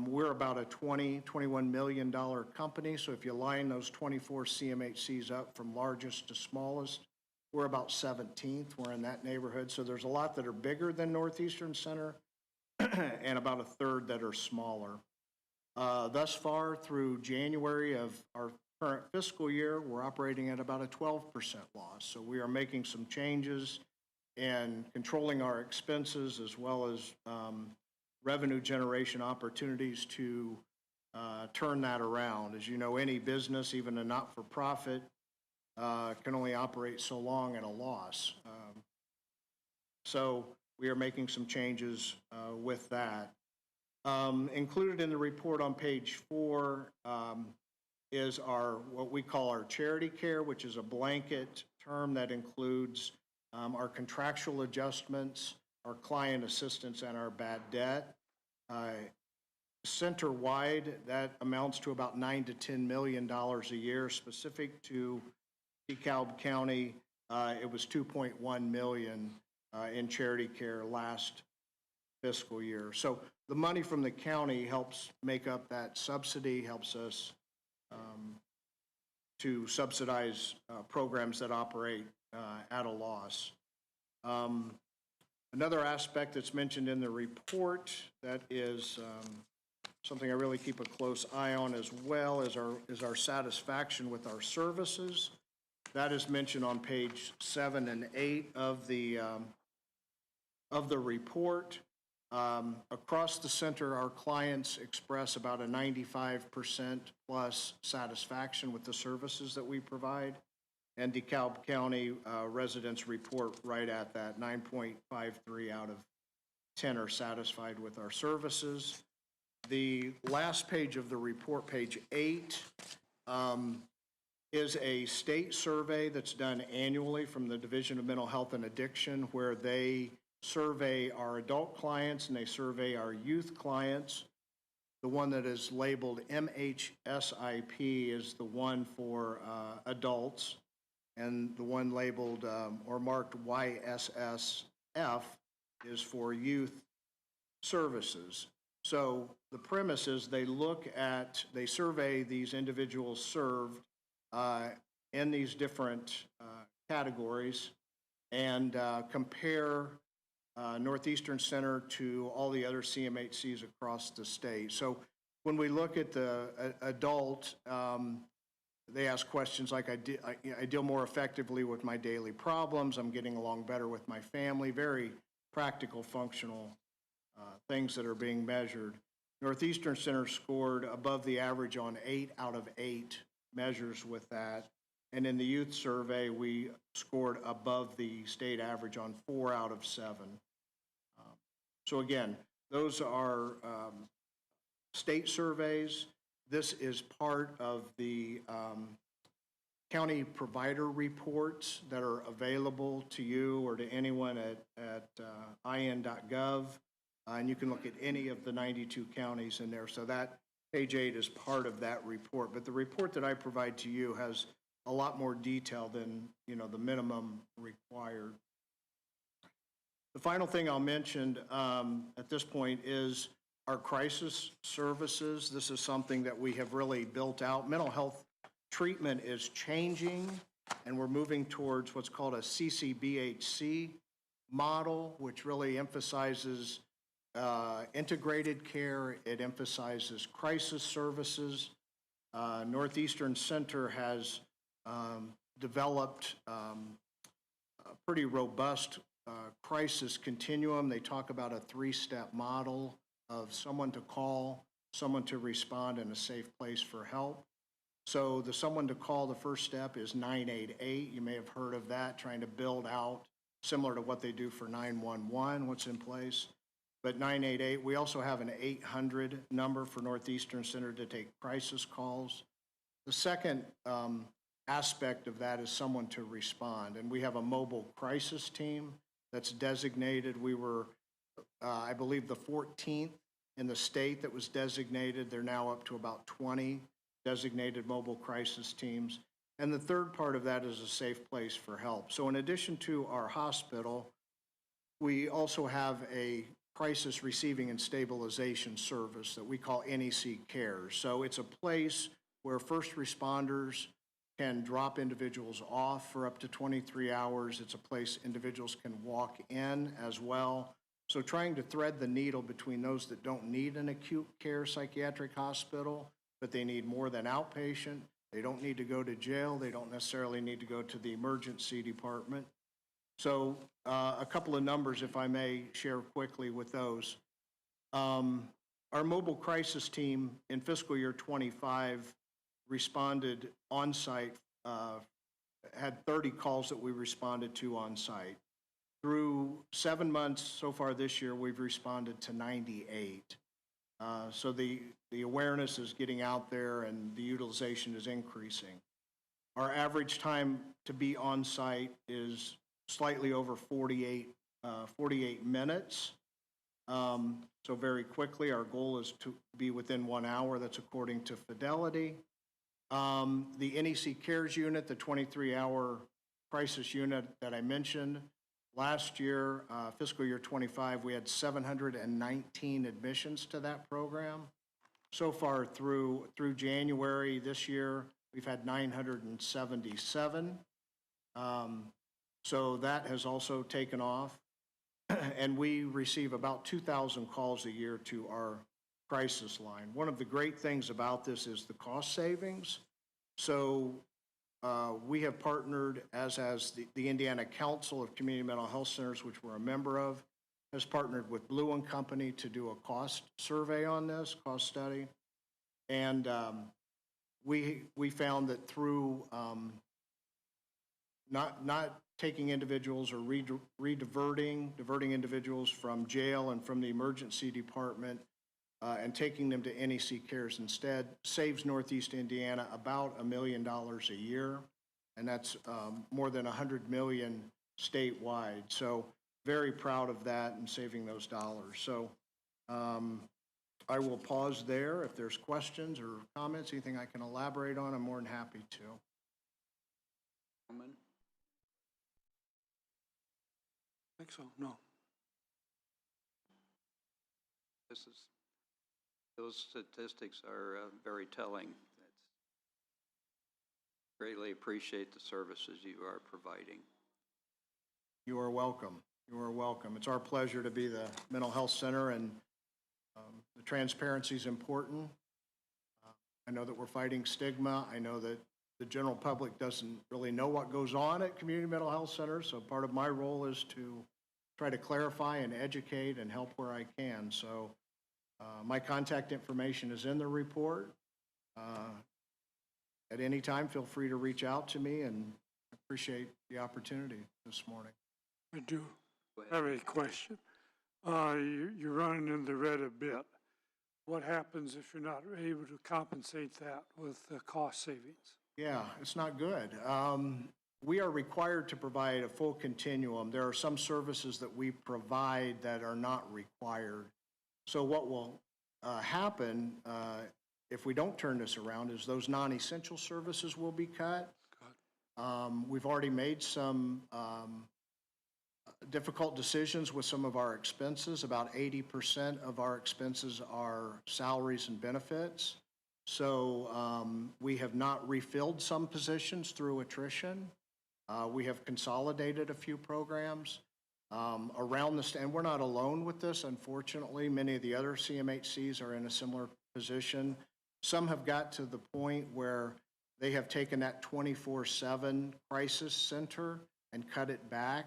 We're about a $21 million company, so if you line those 24 CMHCs up from largest to smallest, we're about 17th. We're in that neighborhood. So there's a lot that are bigger than Northeastern Center and about a third that are smaller. Thus far through January of our current fiscal year, we're operating at about a 12% loss. So we are making some changes and controlling our expenses as well as revenue generation opportunities to turn that around. As you know, any business, even a not-for-profit, can only operate so long at a loss. So we are making some changes with that. Included in the report on page 4 is what we call our charity care, which is a blanket term that includes our contractual adjustments, our client assistance, and our bad debt. Center-wide, that amounts to about $9 to $10 million a year. Specific to DeKalb County, it was $2.1 million in charity care last fiscal year. So the money from the county helps make up that subsidy, helps us to subsidize programs that operate at a loss. Another aspect that's mentioned in the report that is something I really keep a close eye on as well is our satisfaction with our services. That is mentioned on page 7 and 8 of the report. Across the center, our clients express about a 95% plus satisfaction with the services that we provide. And DeKalb County residents report right at that. 9.53 out of 10 are satisfied with our services. The last page of the report, page 8, is a state survey that's done annually from the Division of Mental Health and Addiction, where they survey our adult clients and they survey our youth clients. The one that is labeled MHSIP is the one for adults, and the one labeled or marked YSSF is for youth services. So the premise is they survey these individuals served in these different categories and compare Northeastern Center to all the other CMHCs across the state. So when we look at the adult, they ask questions like, I deal more effectively with my daily problems, I'm getting along better with my family, very practical, functional things that are being measured. Northeastern Center scored above the average on 8 out of 8 measures with that. And in the youth survey, we scored above the state average on 4 out of 7. So again, those are state surveys. This is part of the county provider reports that are available to you or to anyone at in.gov. And you can look at any of the 92 counties in there. So that page 8 is part of that report. But the report that I provide to you has a lot more detail than, the minimum required. The final thing I'll mention at this point is our crisis services. This is something that we have really built out. Mental health treatment is changing, and we're moving towards what's called a CCBHC model, which really emphasizes integrated care. It emphasizes crisis services. Northeastern Center has developed a pretty robust crisis continuum. They talk about a 3-step model of someone to call, someone to respond, and a safe place for help. So the someone to call, the first step is 988. You may have heard of that, trying to build out similar to what they do for 911, what's in place. But 988, we also have an 800 number for Northeastern Center to take crisis calls. The second aspect of that is someone to respond, and we have a mobile crisis team that's designated. We were, I believe, the 14th in the state that was designated. They're now up to about 20 designated mobile crisis teams. And the third part of that is a safe place for help. So in addition to our hospital, we also have a crisis receiving and stabilization service that we call NEC Cares. So it's a place where first responders can drop individuals off for up to 23 hours. It's a place individuals can walk in as well. So trying to thread the needle between those that don't need an acute care psychiatric hospital, but they need more than outpatient. They don't need to go to jail. They don't necessarily need to go to the emergency department. So a couple of numbers, if I may share quickly with those. Our mobile crisis team in fiscal year '25 responded on-site, had 30 calls that we responded to on-site. Through 7 months so far this year, we've responded to 98. So the awareness is getting out there and the utilization is increasing. Our average time to be on-site is slightly over 48 minutes. So very quickly, our goal is to be within 1 hour. That's according to Fidelity. The NEC Cares unit, the 23-hour crisis unit that I mentioned, last year, fiscal year '25, we had 719 admissions to that program. So far through January this year, we've had 977. So that has also taken off. And we receive about 2,000 calls a year to our crisis line. One of the great things about this is the cost savings. So we have partnered, as has the Indiana Council of Community Mental Health Centers, which we're a member of, has partnered with Blue and Company to do a cost survey on this, cost study. And we found that through not taking individuals or diverting individuals from jail and from the emergency department and taking them to NEC Cares instead saves Northeast Indiana about $1 million a year, and that's more than $100 million statewide. So very proud of that and saving those dollars. So I will pause there. If there's questions or comments, anything I can elaborate on, I'm more than happy to. I think so, no. Those statistics are very telling. Greatly appreciate the services you are providing. You are welcome. You are welcome. It's our pleasure to be the mental health center, and the transparency is important. I know that we're fighting stigma. I know that the general public doesn't really know what goes on at community mental health centers, so part of my role is to try to clarify and educate and help where I can. So my contact information is in the report. At any time, feel free to reach out to me, and I appreciate the opportunity this morning. I do have a question. You're running in the red a bit. What happens if you're not able to compensate that with cost savings? Yeah, it's not good. We are required to provide a full continuum. There are some services that we provide that are not required. So what will happen if we don't turn this around is those non-essential services will be cut. We've already made some difficult decisions with some of our expenses. About 80% of our expenses are salaries and benefits. So we have not refilled some positions through attrition. We have consolidated a few programs around the state, and we're not alone with this, unfortunately. Many of the other CMHCs are in a similar position. Some have got to the point where they have taken that 24/7 crisis center and cut it back.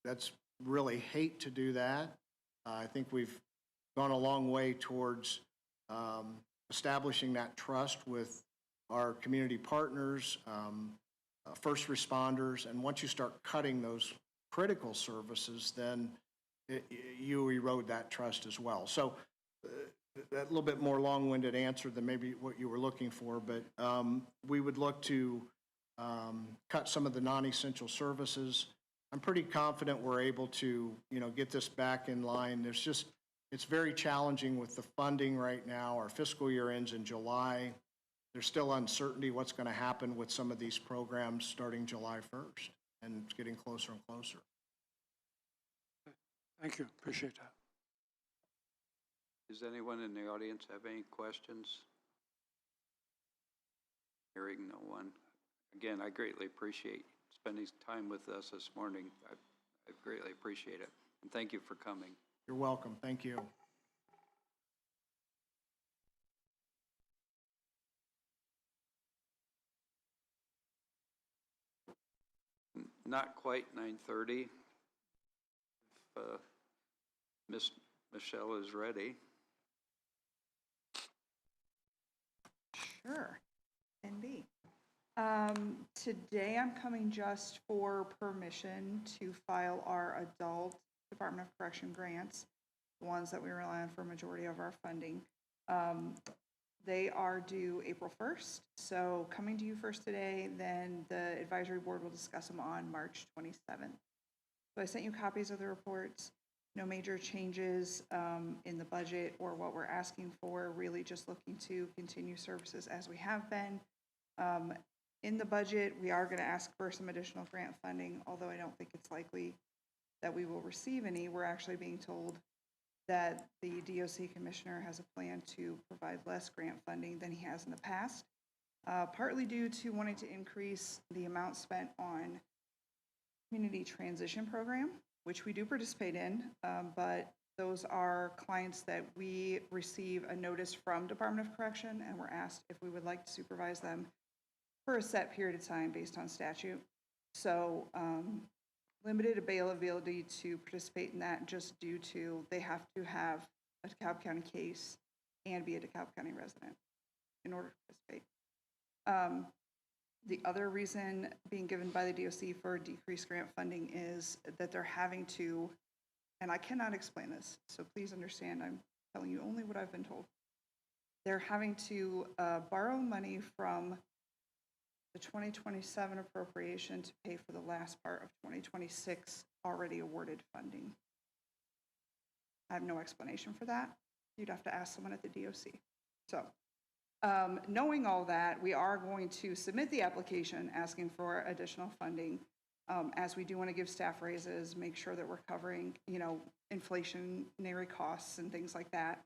That's really hate to do that. I think we've gone a long way towards establishing that trust with our community partners, first responders, and once you start cutting those critical services, then you erode that trust as well. So that little bit more long-winded answer than maybe what you were looking for, but we would look to cut some of the non-essential services. I'm pretty confident we're able to, get this back in line. It's very challenging with the funding right now. Our fiscal year ends in July. There's still uncertainty what's going to happen with some of these programs starting July 1st, and it's getting closer and closer. Thank you, appreciate that. Does anyone in the audience have any questions? Hearing no one. Again, I greatly appreciate spending time with us this morning. I greatly appreciate it. And thank you for coming. You're welcome. Thank you. Not quite 9:30. If Miss Michelle is ready. Sure, can be. Today I'm coming just for permission to file our adult Department of Correction grants, the ones that we rely on for a majority of our funding. They are due April 1st, so coming to you first today, then the advisory board will discuss them on March 27th. So I sent you copies of the reports. No major changes in the budget or what we're asking for, really just looking to continue services as we have been. In the budget, we are going to ask for some additional grant funding, although I don't think it's likely that we will receive any. We're actually being told that the DOC commissioner has a plan to provide less grant funding than he has in the past, partly due to wanting to increase the amount spent on community transition program, which we do participate in, but those are clients that we receive a notice from Department of Correction, and we're asked if we would like to supervise them for a set period of time based on statute. So limited availability to participate in that just due to they have to have a DeKalb County case and be a DeKalb County resident in order to participate. The other reason being given by the DOC for decreased grant funding is that they're having to, and I cannot explain this, so please understand, I'm telling you only what I've been told. They're having to borrow money from the 2027 appropriation to pay for the last part of 2026 already awarded funding. I have no explanation for that. You'd have to ask someone at the DOC. So, knowing all that, we are going to submit the application asking for additional funding, as we do want to give staff raises, make sure that we're covering, inflationary costs and things like that,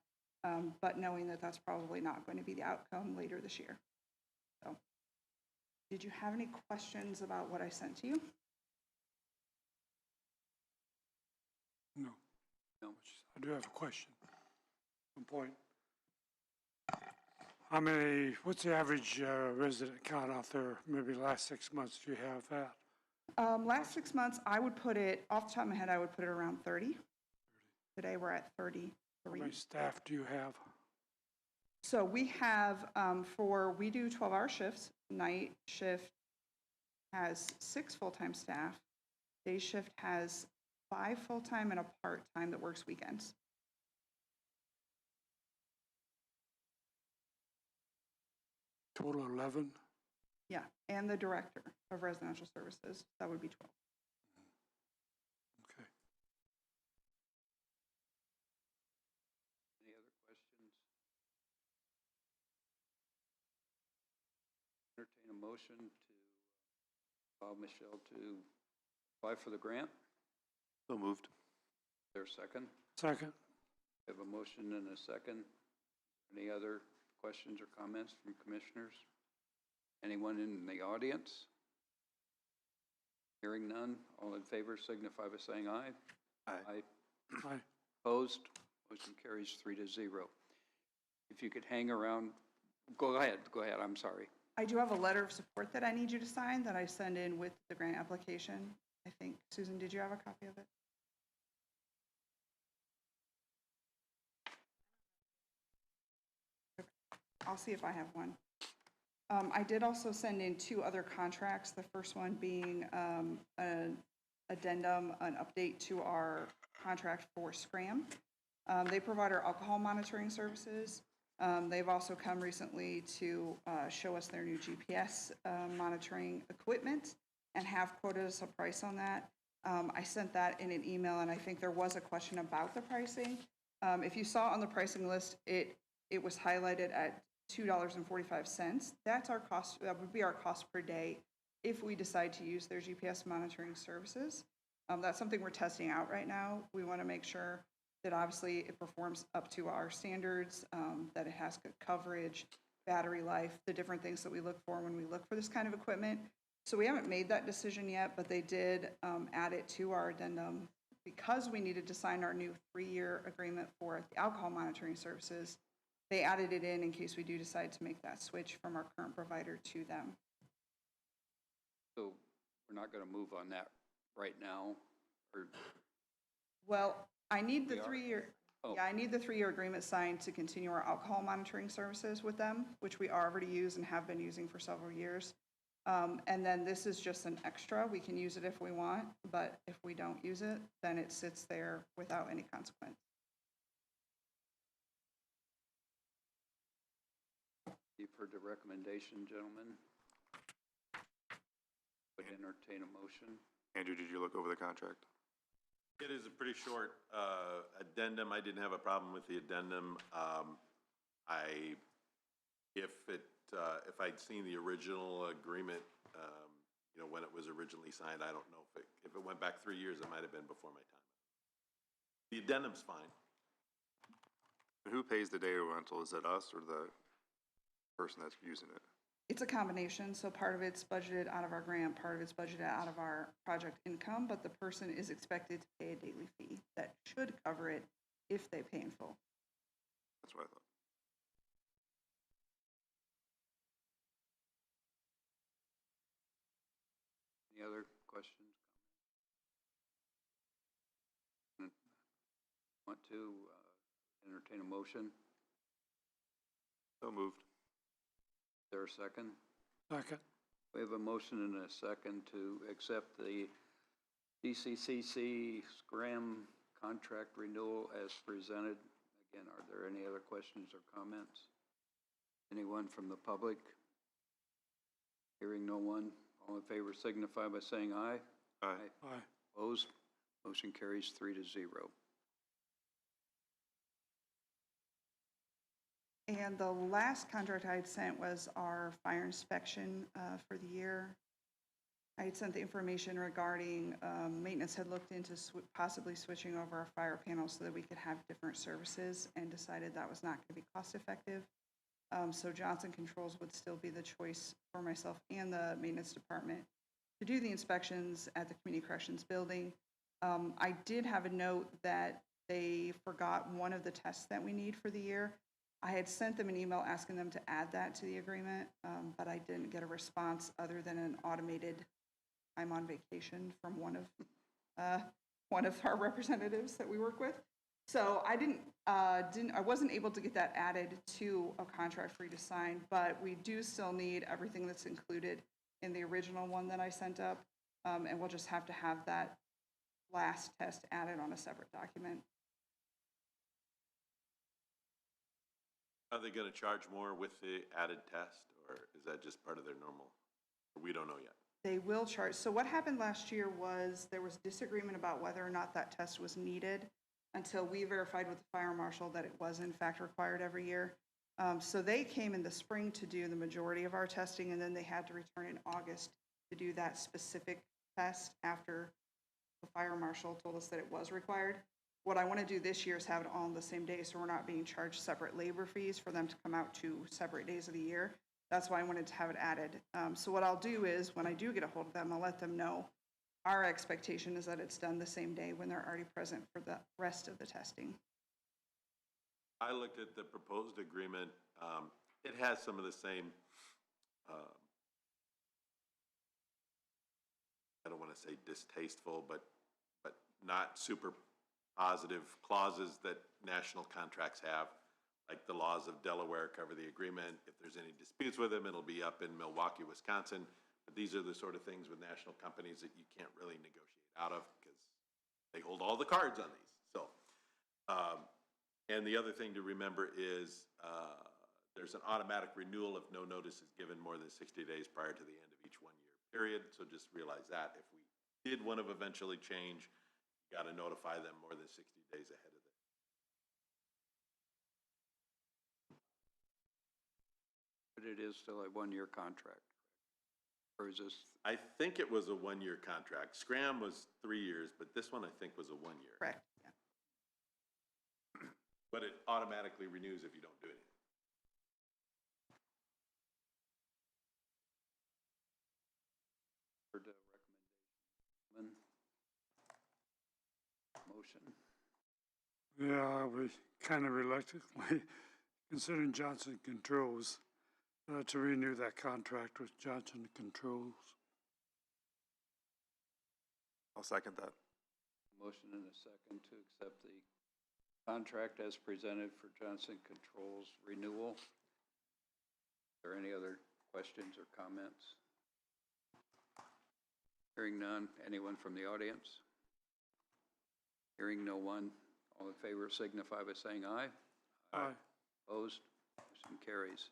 but knowing that that's probably not going to be the outcome later this year. So, did you have any questions about what I sent to you? No. No. I do have a question. One point. What's the average resident count out there, maybe the last 6 months, if you have that? Last 6 months, I would put it, off the top of my head, I would put it around 30. Today, we're at 33. How many staff do you have? So we have, we do 12-hour shifts. Night shift has 6 full-time staff. Day shift has 5 full-time and a part-time that works weekends. Total 11? Yeah, and the director of residential services, that would be 12. Okay. Any other questions? Entertain a motion to allow Michelle to apply for the grant. So moved. Is there a second? Second. We have a motion and a second. Any other questions or comments from commissioners? Anyone in the audience? Hearing none, all in favor signify by saying aye. Aye. Aye. Opposed? Motion carries 3-0. If you could hang around, go ahead, I'm sorry. I do have a letter of support that I need you to sign that I send in with the grant application. I think, Susan, did you have a copy of it? I'll see if I have one. I did also send in 2 other contracts, the first one being an addendum, an update to our contract for Scram. They provide our alcohol monitoring services. They've also come recently to show us their new GPS monitoring equipment and have quoted us a price on that. I sent that in an email, and I think there was a question about the pricing. If you saw on the pricing list, it was highlighted at $2.45. That's our cost. That would be our cost per day if we decide to use their GPS monitoring services. That's something we're testing out right now. We want to make sure that obviously it performs up to our standards, that it has good coverage, battery life, the different things that we look for when we look for this kind of equipment. So we haven't made that decision yet, but they did add it to our addendum because we needed to sign our new 3-year agreement for the alcohol monitoring services. They added it in case we do decide to make that switch from our current provider to them. So we're not going to move on that right now, or, Well, I need the We are? 3-year, Oh. yeah, I need the 3-year agreement signed to continue our alcohol monitoring services with them, which we already use and have been using for several years. And then this is just an extra. We can use it if we want, but if we don't use it, then it sits there without any consequence. you've heard the recommendation, gentlemen. Would entertain a motion. Andrew, did you look over the contract? It is a pretty short addendum. I didn't have a problem with the addendum. If I'd seen the original agreement, you know, when it was originally signed, I don't know if it went back 3 years, it might have been before my time. The addendum's fine. Who pays the data rental? Is it us or the person that's using it? It's a combination, so part of it's budgeted out of our grant, part of it's budgeted out of our project income, but the person is expected to pay a daily fee that should cover it if they pay in full. That's what I thought. Any other questions? Want to entertain a motion? So moved. Is there a second? Second. We have a motion and a second to accept the DCCC Scram contract renewal as presented. Again, are there any other questions or comments? Anyone from the public? Hearing no one, all in favor signify by saying aye. Aye. Aye. Opposed? Motion carries 3-0. And the last contract I had sent was our fire inspection for the year. I had sent the information regarding maintenance had looked into possibly switching over our fire panels so that we could have different services and decided that was not going to be cost effective. So Johnson Controls would still be the choice for myself and the maintenance department to do the inspections at the Community Corrections building. I did have a note that they forgot one of the tests that we need for the year. I had sent them an email asking them to add that to the agreement, but I didn't get a response other than an automated "I'm on vacation" from one of our representatives that we work with. So I wasn't able to get that added to a contract for you to sign, but we do still need everything that's included in the original one that I sent up, and we'll just have to have that last test added on a separate document. Are they gonna charge more with the added test, or is that just part of their normal? We don't know yet. They will charge. So what happened last year was there was disagreement about whether or not that test was needed until we verified with the fire marshal that it was in fact required every year. So they came in the spring to do the majority of our testing, and then they had to return in August to do that specific test after the fire marshal told us that it was required. What I want to do this year is have it all on the same day, so we're not being charged separate labor fees for them to come out 2 separate days of the year. That's why I wanted to have it added. So what I'll do is, when I do get a hold of them, I'll let them know our expectation is that it's done the same day when they're already present for the rest of the testing. I looked at the proposed agreement. It has some of the same, I don't want to say distasteful, but not super positive clauses that national contracts have, like the laws of Delaware cover the agreement. If there's any disputes with them, it'll be up in Milwaukee, Wisconsin. But these are the sort of things with national companies that you can't really negotiate out of because they hold all the cards on these. So, and the other thing to remember is there's an automatic renewal if no notice is given more than 60 days prior to the end of each 1-year period. So just realize that if we did want to eventually change, you got to notify them more than 60 days ahead of it. But it is still a 1-year contract. Or is this, I think it was a one-year contract. Scram was 3 years, but this one I think was a 1 year. Correct, yeah. But it automatically renews if you don't do anything. for the recommendation? Motion? Yeah, we kind of reluctantly, considering Johnson Controls, to renew that contract with Johnson Controls. I'll second that. Motion and a second to accept the contract as presented for Johnson Controls renewal. Are there any other questions or comments? Hearing none. Anyone from the audience? Hearing no one. All in favor signify by saying aye. Aye. Opposed? Motion carries.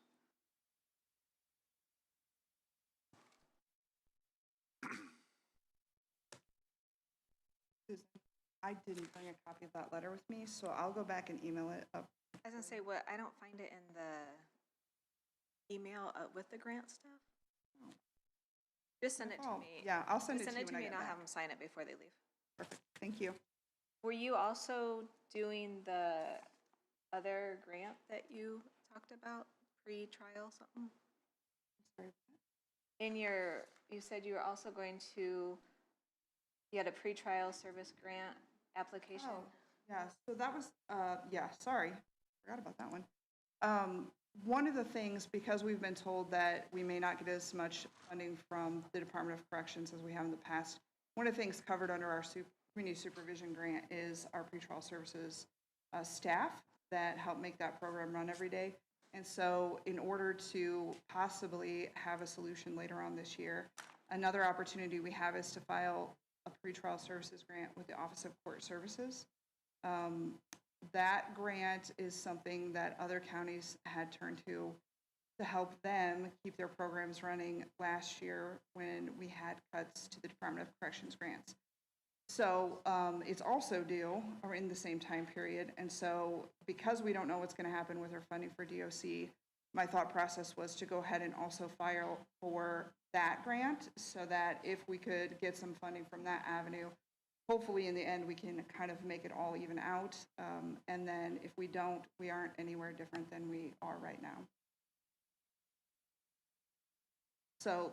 Susan, I didn't bring a copy of that letter with me, so I'll go back and email it up. I was gonna say, what, I don't find it in the email with the grant stuff. Just send it to Oh, me. yeah, I'll send it Just to you send it to when I me get and I'll back. have them sign it before they leave. Perfect, thank you. Were you also doing the other grant that you talked about, pre-trial something? Sorry. In your, you said you were also going to, you had a pre-trial service grant application? Oh, yeah, so that was, yeah, sorry, forgot about that one. One of the things, because we've been told that we may not get as much funding from the Department of Corrections as we have in the past, one of the things covered under our community supervision grant is our pretrial services staff that help make that program run every day. And so in order to possibly have a solution later on this year, another opportunity we have is to file a pretrial services grant with the Office of Court Services. That grant is something that other counties had turned to help them keep their programs running last year when we had cuts to the Department of Corrections grants. So it's also due, or in the same time period, and so because we don't know what's going to happen with our funding for DOC, my thought process was to go ahead and also file for that grant so that if we could get some funding from that avenue, hopefully in the end we can kind of make it all even out. And then if we don't, we aren't anywhere different than we are right now. So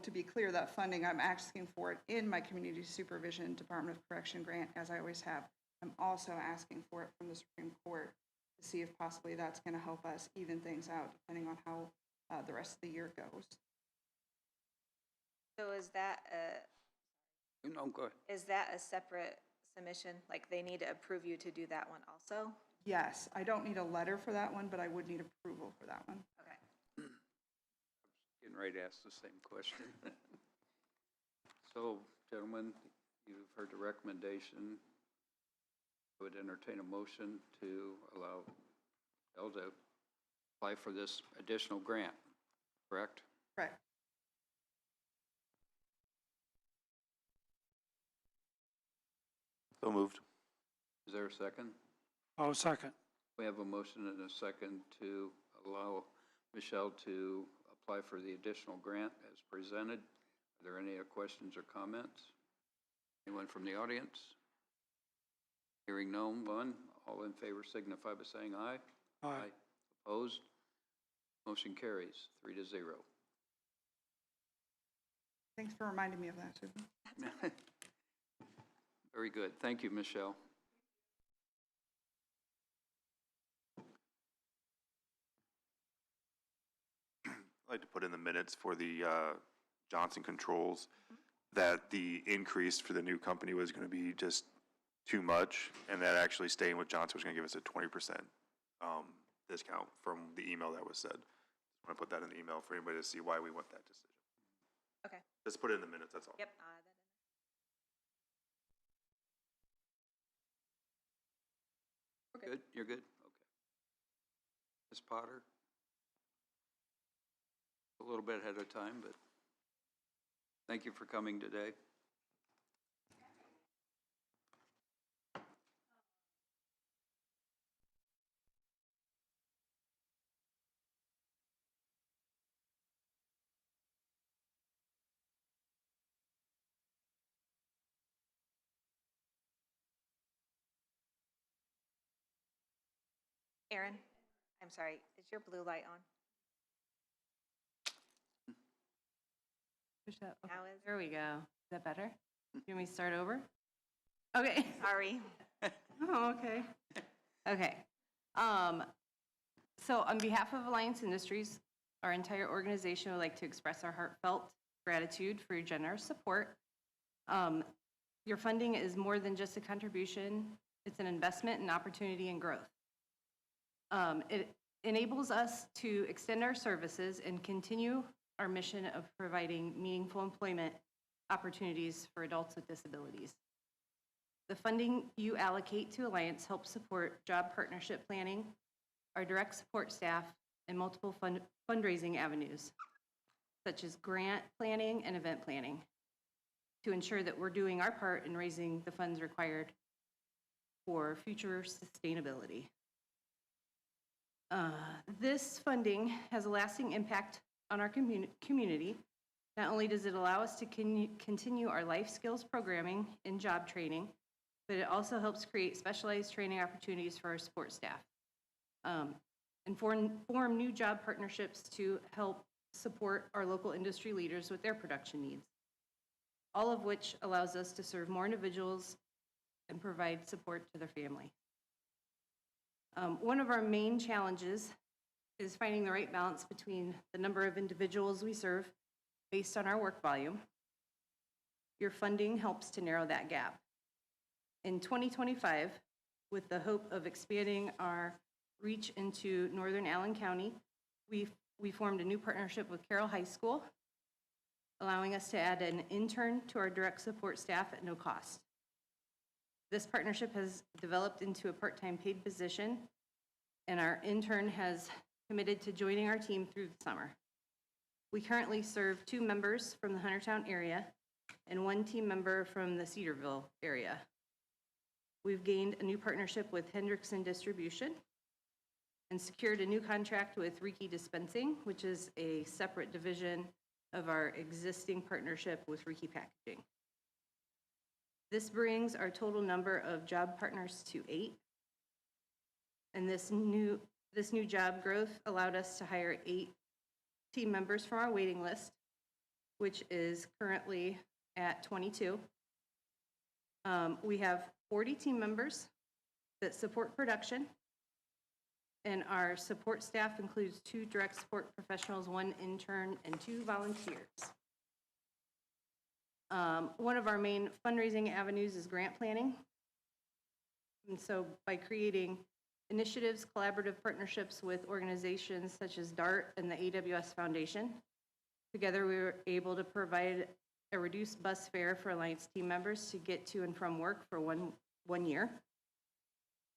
to be clear, that funding, I'm asking for it in my Community Supervision Department of Correction grant, as I always have. I'm also asking for it from the Supreme Court to see if possibly that's going to help us even things out, depending on how the rest of the year goes. So is that No, go ahead. is that a separate submission? Like they need to approve you to do that one also? Yes, I don't need a letter for that one, but I would need approval for that one. Okay. Getting ready to ask the same question. So, gentlemen, you've heard the recommendation. I would entertain a motion to allow Elle to apply for this additional grant, correct? Correct. So moved. Is there a second? Oh, second. We have a motion and a second to allow Michelle to apply for the additional grant as presented. Are there any questions or comments? Anyone from the audience? Hearing no one, all in favor signify by saying aye. Aye. Opposed? Motion carries 3-0. Thanks for reminding me of that, Susan. Very good. Thank you, Michelle. I'd like to put in the minutes for the Johnson Controls that the increase for the new company was going to be just too much, and that actually staying with Johnson was going to give us a 20% discount from the email that was said. I want to put that in the email for anybody to see why we want that decision. Okay. Just put it in the minutes, that's all. Yep. We're Good? You're good? Okay. Ms. Potter? A little bit ahead of time, but thank you for coming today. Aaron, I'm sorry, is your blue light on? Push that. Okay, Now is? there we go. Is that better? Do you want me to start over? Okay. Sorry. Oh, okay. Okay. So on behalf of Alliance Industries, our entire organization would like to express our heartfelt gratitude for your generous support. Your funding is more than just a contribution. It's an investment in opportunity and growth. It enables us to extend our services and continue our mission of providing meaningful employment opportunities for adults with disabilities. The funding you allocate to Alliance helps support job partnership planning, our direct support staff, and multiple fundraising avenues, such as grant planning and event planning, to ensure that we're doing our part in raising the funds required for future sustainability. This funding has a lasting impact on our community. Not only does it allow us to continue our life skills programming and job training, but it also helps create specialized training opportunities for our support staff, and form new job partnerships to help support our local industry leaders with their production needs, all of which allows us to serve more individuals and provide support to their family. One of our main challenges is finding the right balance between the number of individuals we serve based on our work volume. Your funding helps to narrow that gap. In 2025, with the hope of expanding our reach into Northern Allen County, we formed a new partnership with Carroll High School, allowing us to add an intern to our direct support staff at no cost. This partnership has developed into a part-time paid position, and our intern has committed to joining our team through the summer. We currently serve 2 members from the Huntertown area and 1 team member from the Cedarville area. We've gained a new partnership with Hendrickson Distribution and secured a new contract with Riki Dispensing, which is a separate division of our existing partnership with Riki Packaging. This brings our total number of job partners to 8. And this new job growth allowed us to hire 8 team members from our waiting list, which is currently at 22. We have 40 team members that support production, and our support staff includes 2 direct support professionals, 1 intern, and 2 volunteers. One of our main fundraising avenues is grant planning. And so by creating initiatives, collaborative partnerships with organizations such as DART and the AWS Foundation, together we were able to provide a reduced bus fare for Alliance team members to get to and from work for one year.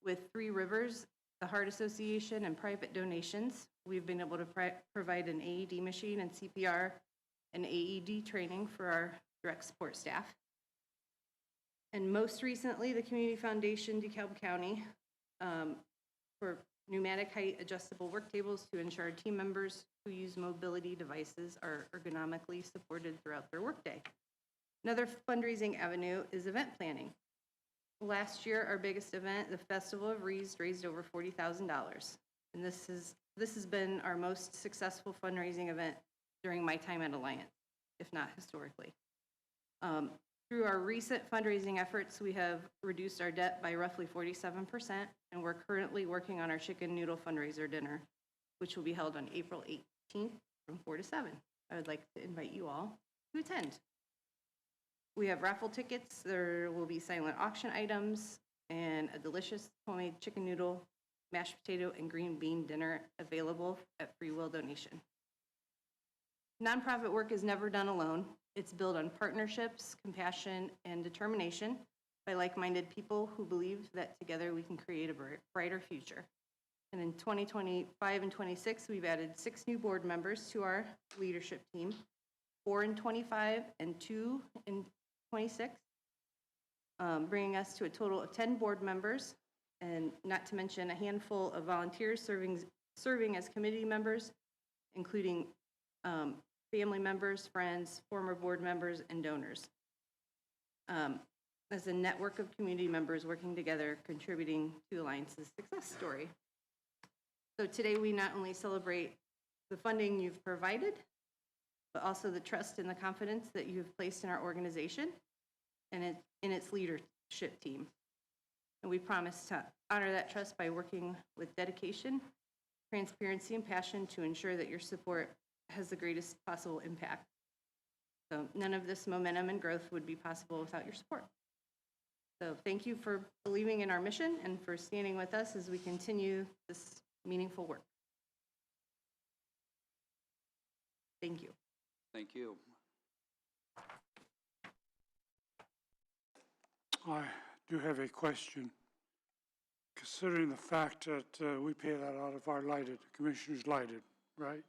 With Three Rivers, the Heart Association, and private donations, we've been able to provide an AED machine and CPR and AED training for our direct support staff. And most recently, the Community Foundation, DeKalb County, for pneumatic height adjustable work tables to ensure team members who use mobility devices are ergonomically supported throughout their workday. Another fundraising avenue is event planning. Last year, our biggest event, the Festival of Wreaths, raised over $40,000. And this has been our most successful fundraising event during my time at Alliance, if not historically. Through our recent fundraising efforts, we have reduced our debt by roughly 47%, and we're currently working on our chicken noodle fundraiser dinner, which will be held on April 18th from 4 to 7. I would like to invite you all to attend. We have raffle tickets. There will be silent auction items and a delicious homemade chicken noodle, mashed potato, and green bean dinner available at free will donation. Nonprofit work is never done alone. It's built on partnerships, compassion, and determination by like-minded people who believe that together we can create a brighter future. And in 2025 and 26, we've added 6 new board members to our leadership team, 4 in 25 and 2 in 26, bringing us to a total of 10 board members, and not to mention a handful of volunteers serving as committee members, including family members, friends, former board members, and donors. As a network of community members working together, contributing to Alliance's success story. So today, we not only celebrate the funding you've provided, but also the trust and the confidence that you have placed in our organization and in its leadership team. And we promise to honor that trust by working with dedication, transparency, and passion to ensure that your support has the greatest possible impact. So none of this momentum and growth would be possible without your support. So thank you for believing in our mission and for standing with us as we continue this meaningful work. Thank you. Thank you. I do have a question. Considering the fact that we pay that out of our lighted, Commissioner's lighted, right?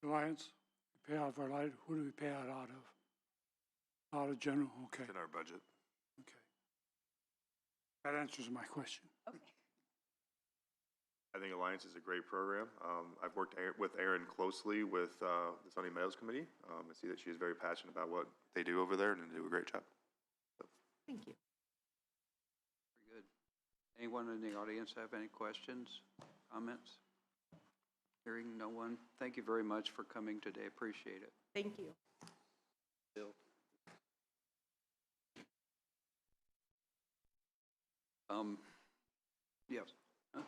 Alliance, we pay out of our lighted, who do we pay that out of? Out of general, okay, It's in our budget. okay. That answers my question. Okay. I think Alliance is a great program. I've worked with Erin closely with the Sunny Meadows Committee. I see that she is very passionate about what they do over there and they do a great job. Thank you. Very good. Anyone in the audience have any questions, comments? Hearing no one, thank you very much for coming today. Appreciate it. Thank you. Bill. Yes. Huh?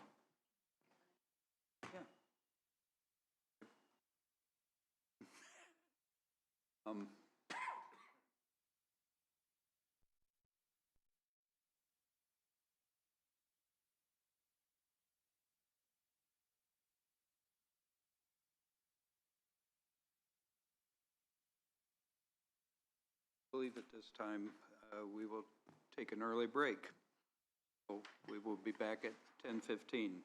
Yeah. I believe at this time we will take an early break. So we will be back at 10:15.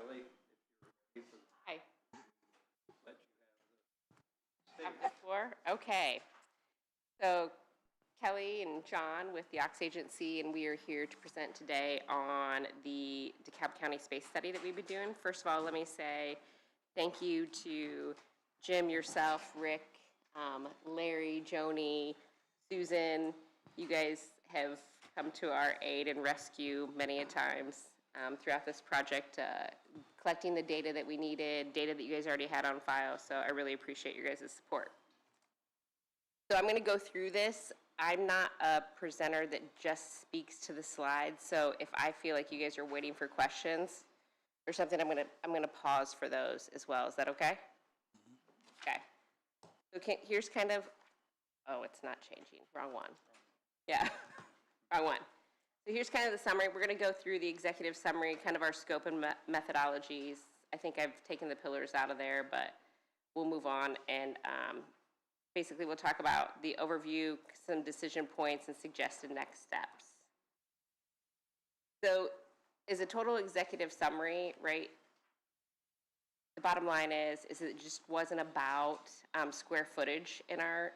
Hi. Have the floor? Okay. So Kelly and John with the Ox Agency, and we are here to present today on the DeKalb County Space Study that we've been doing. First of all, let me say thank you to Jim, yourself, Rick, Larry, Joni, Susan. You guys have come to our aid and rescue many a times throughout this project, collecting the data that we needed, data that you guys already had on file, so I really appreciate your guys' support. So I'm going to go through this. I'm not a presenter that just speaks to the slides, so if I feel like you guys are waiting for questions or something, I'm going to pause for those as well. Is that okay? Okay. So here's kind of, oh, it's not changing. Wrong one. Yeah, wrong one. So here's kind of the summary. We're going to go through the executive summary, kind of our scope and methodologies. I think I've taken the pillars out of there, but we'll move on. And basically, we'll talk about the overview, some decision points, and suggested next steps. So as a total executive summary, right, the bottom line is it just wasn't about square footage in our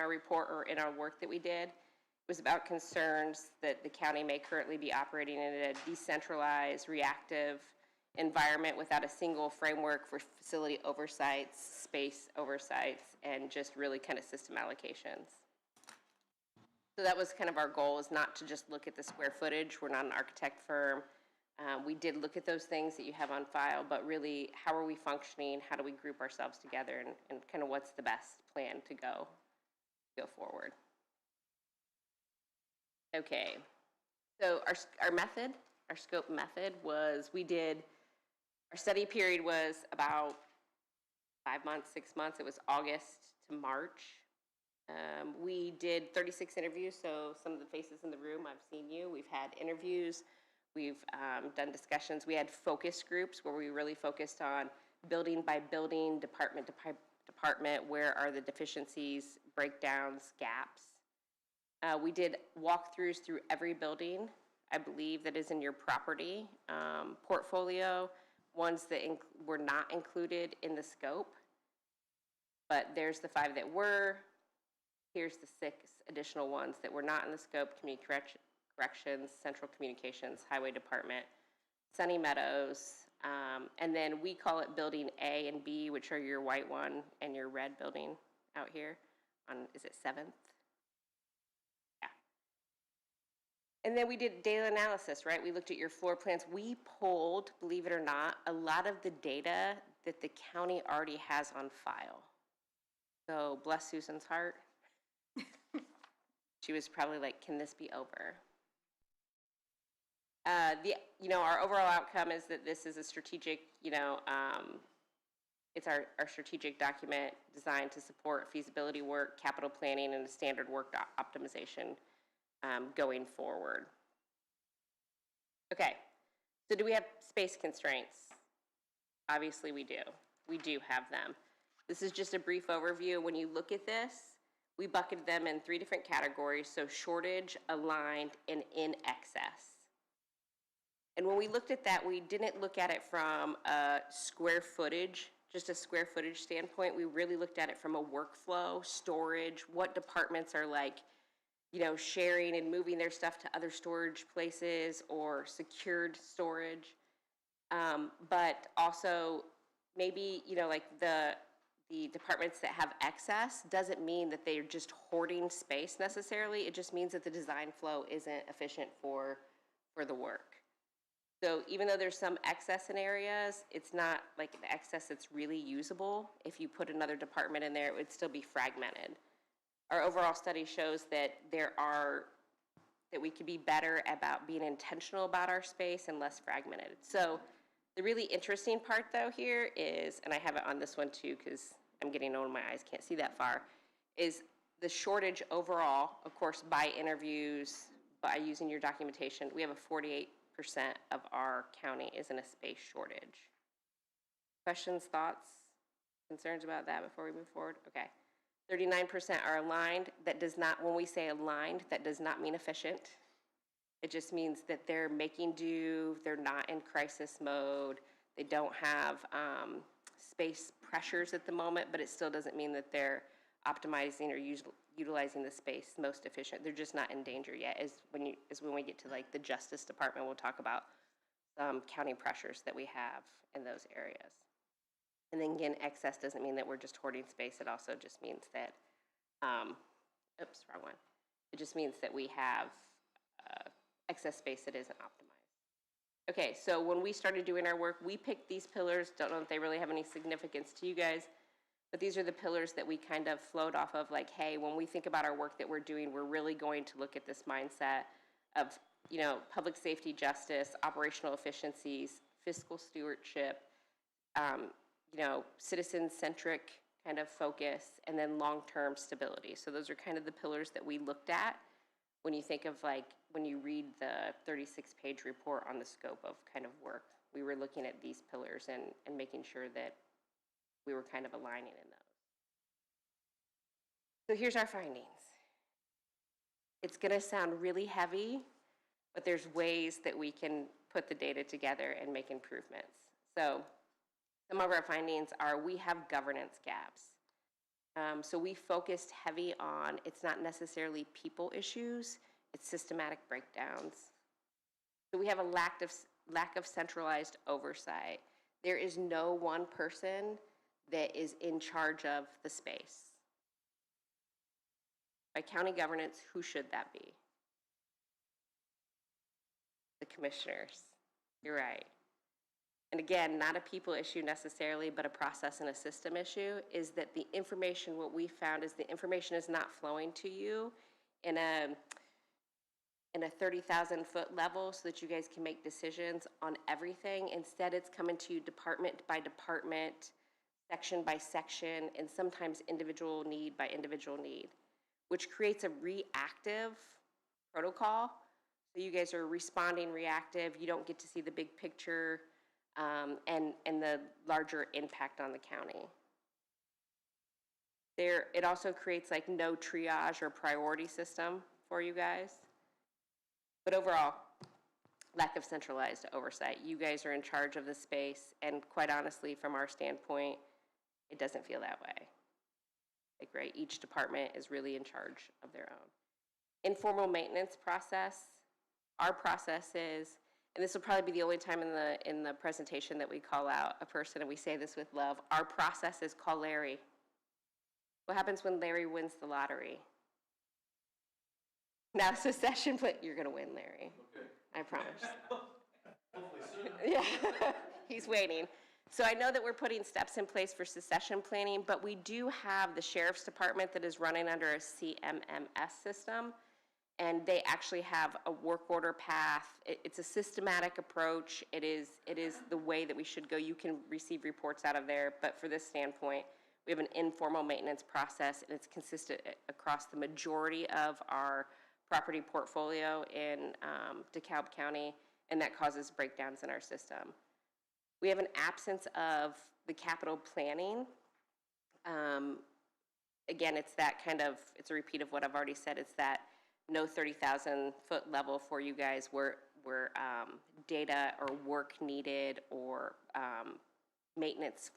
report or in our work that we did. It was about concerns that the county may currently be operating in a decentralized, reactive environment without a single framework for facility oversights, space oversights, and just really kind of system allocations. So that was kind of our goal, is not to just look at the square footage. We're not an architect firm. We did look at those things that you have on file, but really, how are we functioning? How do we group ourselves together, and kind of what's the best plan to go forward? Okay, so our method, our scope method was, our study period was about 5 months, 6 months. It was August to March. We did 36 interviews, so some of the faces in the room, I've seen you. We've had interviews. We've done discussions. We had focus groups where we really focused on building by building, department to department, where are the deficiencies, breakdowns, gaps. We did walkthroughs through every building, I believe, that is in your property portfolio, ones that were not included in the scope. But there's the 5 that were. Here's the 6 additional ones that were not in the scope: community corrections, central communications, highway department, Sunny Meadows, and then we call it building A and B, which are your white one and your red building out here on, is it 7th? And then we did data analysis, right? We looked at your floor plans. We pulled, believe it or not, a lot of the data that the county already has on file. So bless Susan's heart. She was probably like, can this be over? Our overall outcome is that this is a strategic, it's our strategic document designed to support feasibility work, capital planning, and standard work optimization going forward. Okay, so do we have space constraints? Obviously we do. We do have them. This is just a brief overview. When you look at this, we bucketed them in 3 different categories, so shortage, aligned, and in excess. And when we looked at that, we didn't look at it from a square footage, just a square footage standpoint. We really looked at it from a workflow, storage, what departments are like, sharing and moving their stuff to other storage places or secured storage. But also maybe, like the departments that have excess doesn't mean that they're just hoarding space necessarily. It just means that the design flow isn't efficient for the work. So even though there's some excess in areas, it's not like an excess that's really usable. If you put another department in there, it would still be fragmented. Our overall study shows that that we could be better about being intentional about our space and less fragmented. So the really interesting part though here is, and I have it on this one too because I'm getting old and my eyes can't see that far, is the shortage overall, of course, by interviews, by using your documentation. We have a 48% of our county is in a space shortage. Questions, thoughts, concerns about that before we move forward? Okay. 39% are aligned. That does not, when we say aligned, that does not mean efficient. It just means that they're making do, they're not in crisis mode, They don't have space pressures at the moment, but it still doesn't mean that they're optimizing or utilizing the space most efficient. They're just not in danger yet. Is when we get to like the Justice Department, we'll talk about county pressures that we have in those areas. And then again, excess doesn't mean that we're just hoarding space. It also just means that, oops, wrong one. It just means that we have excess space that isn't optimized. Okay, so when we started doing our work, we picked these pillars. Don't know if they really have any significance to you guys, but these are the pillars that we kind of flowed off of, like, hey, when we think about our work that we're doing, we're really going to look at this mindset of, you know, public safety, justice, operational efficiencies, fiscal stewardship, you know, citizen-centric kind of focus, and then long-term stability. So those are kind of the pillars that we looked at when you think of, like, when you read the 36-page report on the scope of kind of work. We were looking at these pillars and making sure that we were kind of aligning in those. So here's our findings. It's going to sound really heavy, but there's ways that we can put the data together and make improvements. So some of our findings are we have governance gaps. So we focused heavy on, it's not necessarily people issues, it's systematic breakdowns. So we have a lack of centralized oversight. There is no one person that is in charge of the space. By county governance, who should that be? The commissioners. You're right. And again, not a people issue necessarily, but a process and a system issue, is that the information, what we found is the information is not flowing to you in a 30,000-foot level so that you guys can make decisions on everything. Instead, it's coming to you department by department, section by section, and sometimes individual need by individual need, which creates a reactive protocol. So you guys are responding reactive. You don't get to see the big picture and the larger impact on the county. It also creates like no triage or priority system for you guys. But overall, lack of centralized oversight. You guys are in charge of the space, and quite honestly, from our standpoint, it doesn't feel that way. Like, right, each department is really in charge of their own. Informal maintenance process. Our process is, and this will probably be the only time in the presentation that we call out a person, and we say this with love. Our process is call Larry. What happens when Larry wins the lottery? Now, secession, you're going to win, Larry. Okay. I promise. Hopefully soon. Yeah, he's waiting. So I know that we're putting steps in place for succession planning, but we do have the Sheriff's Department that is running under a CMMS system, and they actually have a work order path. It's a systematic approach. It is the way that we should go. You can receive reports out of there, but for this standpoint, we have an informal maintenance process, and it's consistent across the majority of our property portfolio in DeKalb County, and that causes breakdowns in our system. We have an absence of the capital planning. Again, it's that kind of, it's a repeat of what I've already said. It's that no 30,000-foot level for you guys where data or work needed or maintenance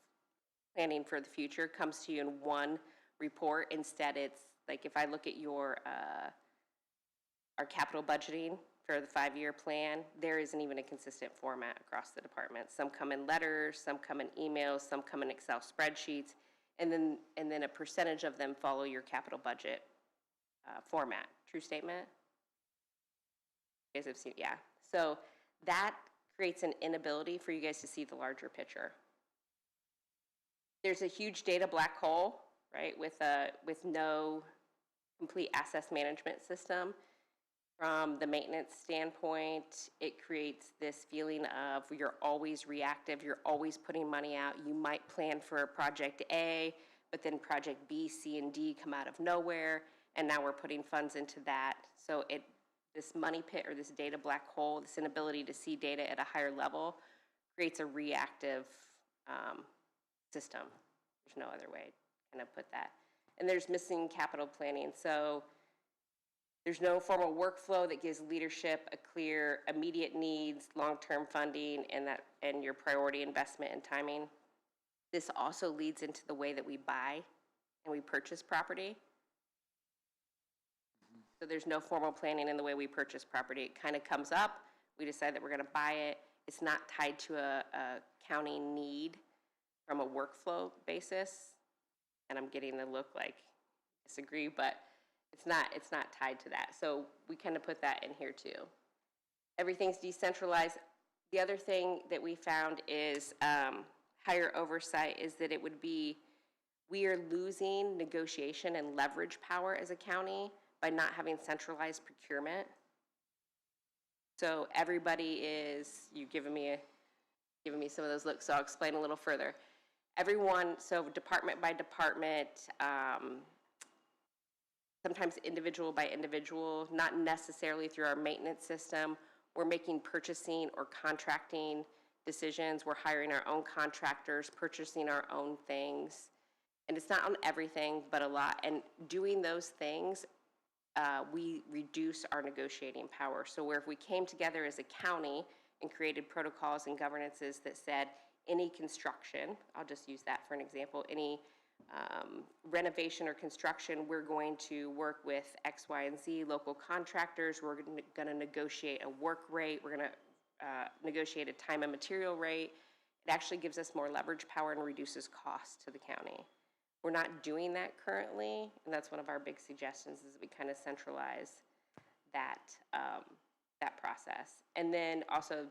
planning for the future comes to you in one report. Instead, it's like if I look at your our capital budgeting for the 5-year plan, there isn't even a consistent format across the department. Some come in letters, some come in emails, some come in Excel spreadsheets, and then a percentage of them follow your capital budget format. True statement? You guys have seen, yeah. So that creates an inability for you guys to see the larger picture. There's a huge data black hole, right, with no complete asset management system. From the maintenance standpoint, it creates this feeling of you're always reactive, you're always putting money out. You might plan for project A, but then project B, C, and D come out of nowhere, and now we're putting funds into that. So this money pit or this data black hole, this inability to see data at a higher level, creates a reactive system. There's no other way to kind of put that. And there's missing capital planning. So There's no formal workflow that gives leadership a clear immediate needs, long-term funding, and your priority investment and timing. This also leads into the way that we buy and we purchase property. So there's no formal planning in the way we purchase property. It kind of comes up, we decide that we're going to buy it. It's not tied to a county need from a workflow basis. And I'm getting the look like disagree, but it's not tied to that. So we kind of put that in here too. Everything's decentralized. The other thing that we found is higher oversight is that it would be, we are losing negotiation and leverage power as a county by not having centralized procurement. So everybody is, you've given me some of those looks, so I'll explain a little further. Everyone, so department by department, sometimes individual by individual, not necessarily through our maintenance system. We're making purchasing or contracting decisions. We're hiring our own contractors, purchasing our own things. And it's not on everything, but a lot. And doing those things, we reduce our negotiating power. So where if we came together as a county and created protocols and governances that said any construction, I'll just use that for an example, any renovation or construction, we're going to work with X, Y, and Z local contractors. We're going to negotiate a work rate. We're going to negotiate a time and material rate. It actually gives us more leverage power and reduces costs to the county. We're not doing that currently, and that's one of our big suggestions is that we kind of centralize that, that process. And then also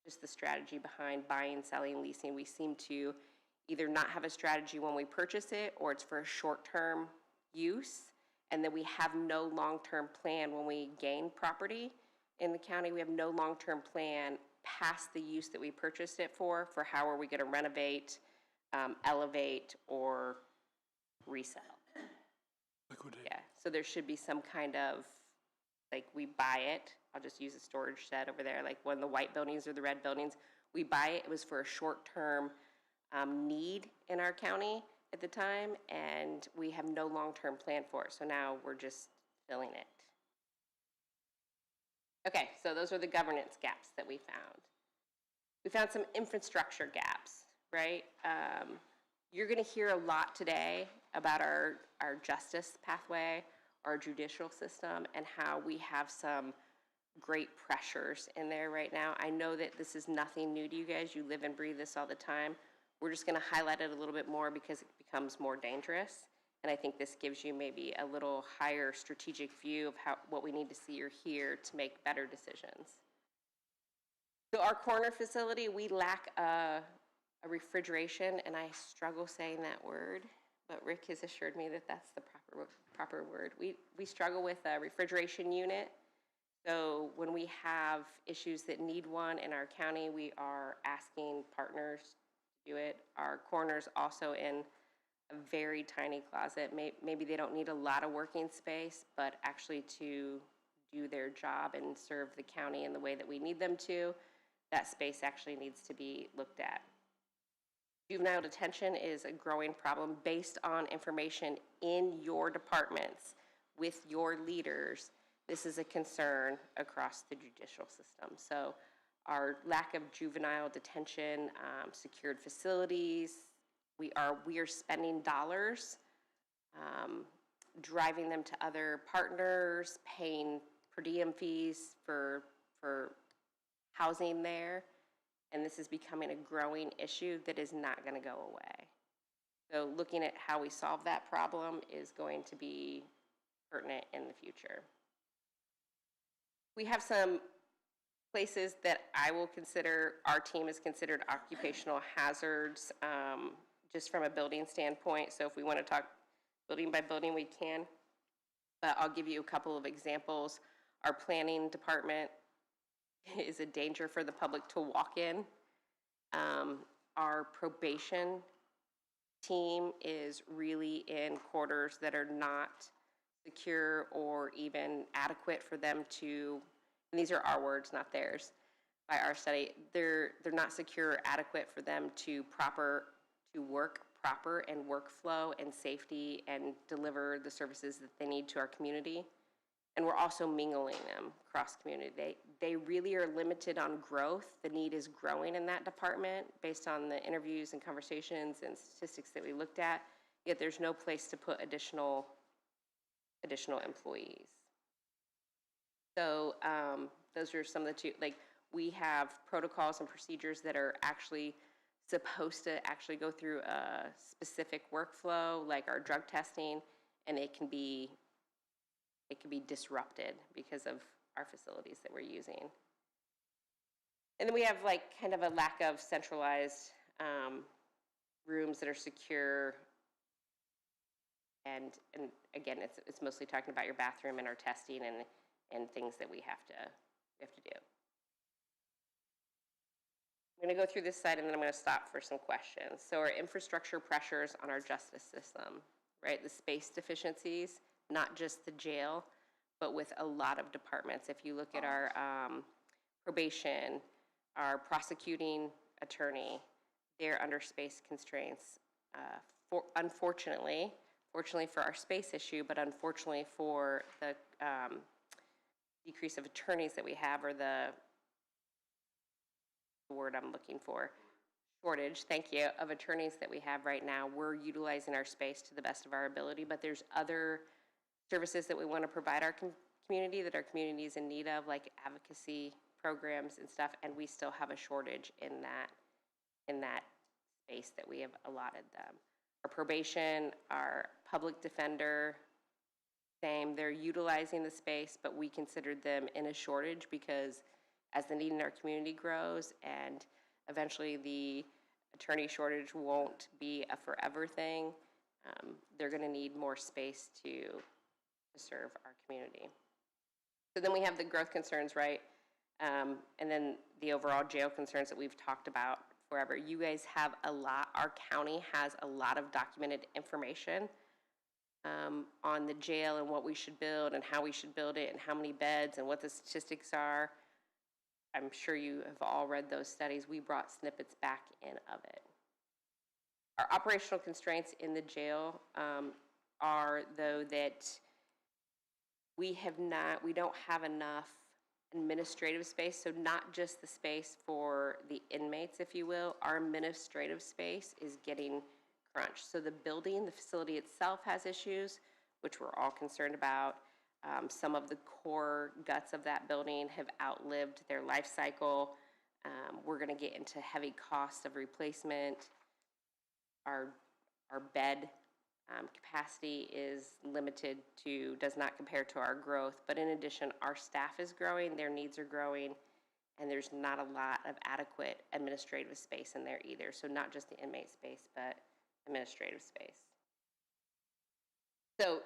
just the strategy behind buying, selling, leasing. We seem to either not have a strategy when we purchase it, or it's for a short-term use, and then we have no long-term plan when we gain property in the county. We have no long-term plan past the use that we purchased it for how are we going to renovate, elevate, or resell. Liquidate. Yeah, so there should be some kind of, like, we buy it. I'll just use a storage shed over there, like one of the white buildings or the red buildings. We buy it. It was for a short-term need in our county at the time, and we have no long-term plan for it. So now we're just filling it. Okay, so those are the governance gaps that we found. We found some infrastructure gaps, right? You're going to hear a lot today about our justice pathway, our judicial system, and how we have some great pressures in there right now. I know that this is nothing new to you guys. You live and breathe this all the time. We're just going to highlight it a little bit more because it becomes more dangerous. And I think this gives you maybe a little higher strategic view of what we need to see or hear to make better decisions. So our corner facility, we lack a refrigeration, and I struggle saying that word, but Rick has assured me that that's the proper word. We struggle with a refrigeration unit. So when we have issues that need one in our county, we are asking partners to do it. Our corner's also in a very tiny closet. Maybe they don't need a lot of working space, but actually to do their job and serve the county in the way that we need them to, that space actually needs to be looked at. Juvenile detention is a growing problem based on information in your departments with your leaders. This is a concern across the judicial system. So our lack of juvenile detention, secured facilities, we are spending dollars, driving them to other partners, paying per diem fees for housing there, and this is becoming a growing issue that is not going to go away. So looking at how we solve that problem is going to be pertinent in the future. We have some places that I will consider, our team has considered occupational hazards, just from a building standpoint. So if we want to talk building by building, we can. But I'll give you a couple of examples. Our planning department is a danger for the public to walk in. Our probation team is really in quarters that are not secure or even adequate for them to, and these are our words, not theirs, by our study, they're not secure or adequate for them to work proper and workflow and safety and deliver the services that they need to our community. and we're also mingling them across community. They really are limited on growth. The need is growing in that department based on the interviews and conversations and statistics that we looked at, yet there's no place to put additional employees. So those are some of the two, like, we have protocols and procedures that are actually supposed to actually go through a specific workflow, like our drug testing, and it can be disrupted because of our facilities that we're using. And then we have like kind of a lack of centralized rooms that are secure. And again, it's mostly talking about your bathroom and our testing and things that we have to do. I'm going to go through this slide and then I'm going to stop for some questions. So our infrastructure pressures on our justice system, right? The space deficiencies, not just the jail, but with a lot of departments. If you look at our probation, our prosecuting attorney, they're under space constraints. Fortunately for our space issue, but unfortunately for the decrease of attorneys that we have, or the word I'm looking for, shortage, thank you, of attorneys that we have right now, we're utilizing our space to the best of our ability, but there's other services that we want to provide our community that our community is in need of, like advocacy programs and stuff, and we still have a shortage in that space that we have allotted them. Our probation, our public defender, same, they're utilizing the space, but we considered them in a shortage because as the need in our community grows and eventually the attorney shortage won't be a forever thing, they're going to need more space to serve our community. So then we have the growth concerns, right? And then the overall jail concerns that we've talked about forever. You guys have a lot, our county has a lot of documented information on the jail and what we should build and how we should build it and how many beds and what the statistics are. I'm sure you have all read those studies. We brought snippets back in of it. Our operational constraints in the jail are, though, that we don't have enough administrative space, so not just the space for the inmates, if you will, our administrative space is getting crunched. So the building, the facility itself has issues, which we're all concerned about. Some of the core guts of that building have outlived their life cycle. We're going to get into heavy costs of replacement. Our bed capacity is limited to, does not compare to our growth. But in addition, our staff is growing, their needs are growing, and there's not a lot of adequate administrative space in there either. So not just the inmate space, but administrative space. So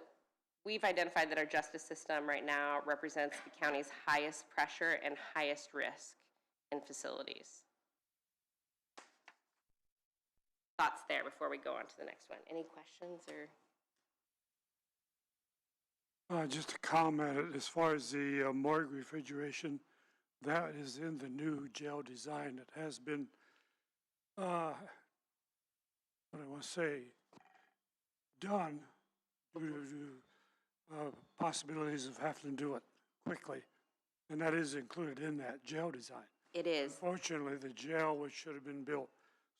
we've identified that our justice system right now represents the county's highest pressure and highest risk in facilities. Thoughts there before we go on to the next one? Any questions or? Just a comment, as far as the morgue refrigeration, that is in the new jail design. It has been, what I want to say, done due to possibilities of having to do it quickly. And that is included in that jail design. It is. Unfortunately, the jail, which should have been built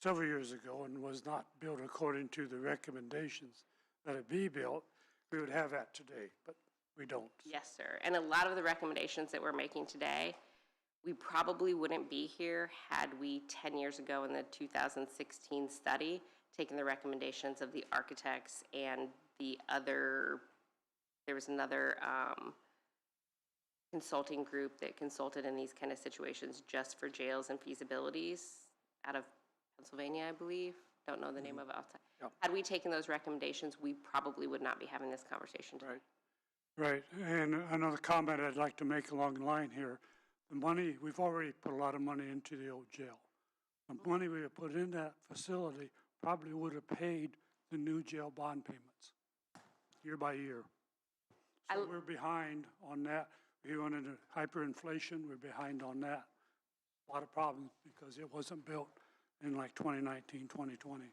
several years ago and was not built according to the recommendations that it be built, we would have that today, but we don't. Yes, sir. And a lot of the recommendations that we're making today, we probably wouldn't be here had we 10 years ago in the 2016 study taken the recommendations of the architects and the other, there was another consulting group that consulted in these kind of situations just for jails and feasibilities out of Pennsylvania, I believe. Don't know the name of it outside. Yep. Had we taken those recommendations, we probably would not be having this conversation today. Right. And another comment I'd like to make along the line here, the money, we've already put a lot of money into the old jail. The money we have put in that facility probably would have paid the new jail bond payments year by year. So we're behind on that. We went into hyperinflation, we're behind on that. A lot of problems because it wasn't built in like 2019, 2020.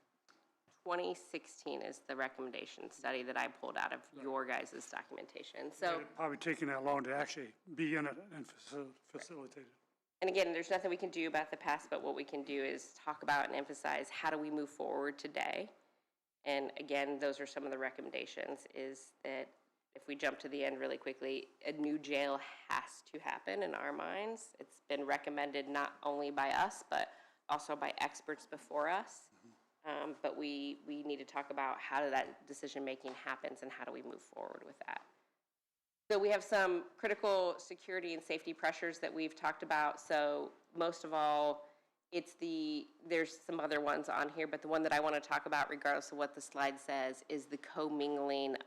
2016 is the recommendation study that I pulled out of your guys' documentation. So, It'd probably taking that long to actually be in it and facilitate it. and again, there's nothing we can do about the past, but what we can do is talk about and emphasize how do we move forward today. And again, those are some of the recommendations, is that if we jump to the end really quickly, a new jail has to happen in our minds. It's been recommended not only by us, but also by experts before us. But we need to talk about how that decision-making happens and how do we move forward with that. So we have some critical security and safety pressures that we've talked about. So most of all, there's some other ones on here, but the one that I want to talk about, regardless of what the slide says, is the commingling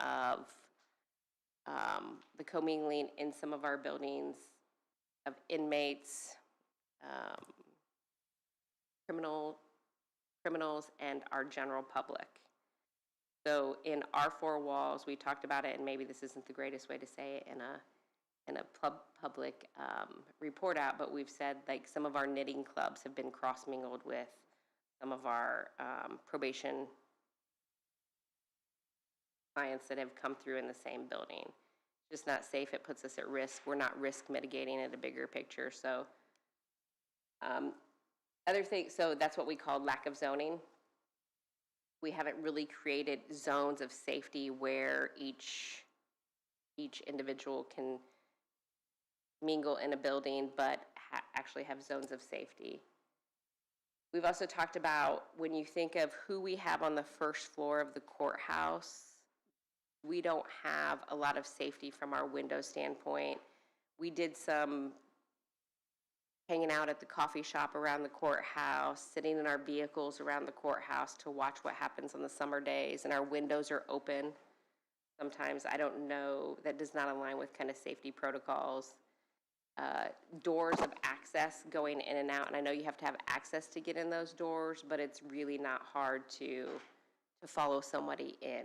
in some of our buildings of inmates, criminals, and our general public. So in our four walls, we talked about it, and maybe this isn't the greatest way to say it in a public report out, but we've said like some of our knitting clubs have been cross-mingled with some of our probation clients that have come through in the same building. Just not safe. It puts us at risk. We're not risk mitigating at a bigger picture. So other things, so that's what we call lack of zoning. We haven't really created zones of safety where each individual can mingle in a building, but actually have zones of safety. We've also talked about when you think of who we have on the first floor of the courthouse, we don't have a lot of safety from our window standpoint. We did some hanging out at the coffee shop around the courthouse, sitting in our vehicles around the courthouse to watch what happens on the summer days, and our windows are open. Sometimes, I don't know, that does not align with kind of safety protocols. Doors of access going in and out, and I know you have to have access to get in those doors, but it's really not hard to follow somebody in.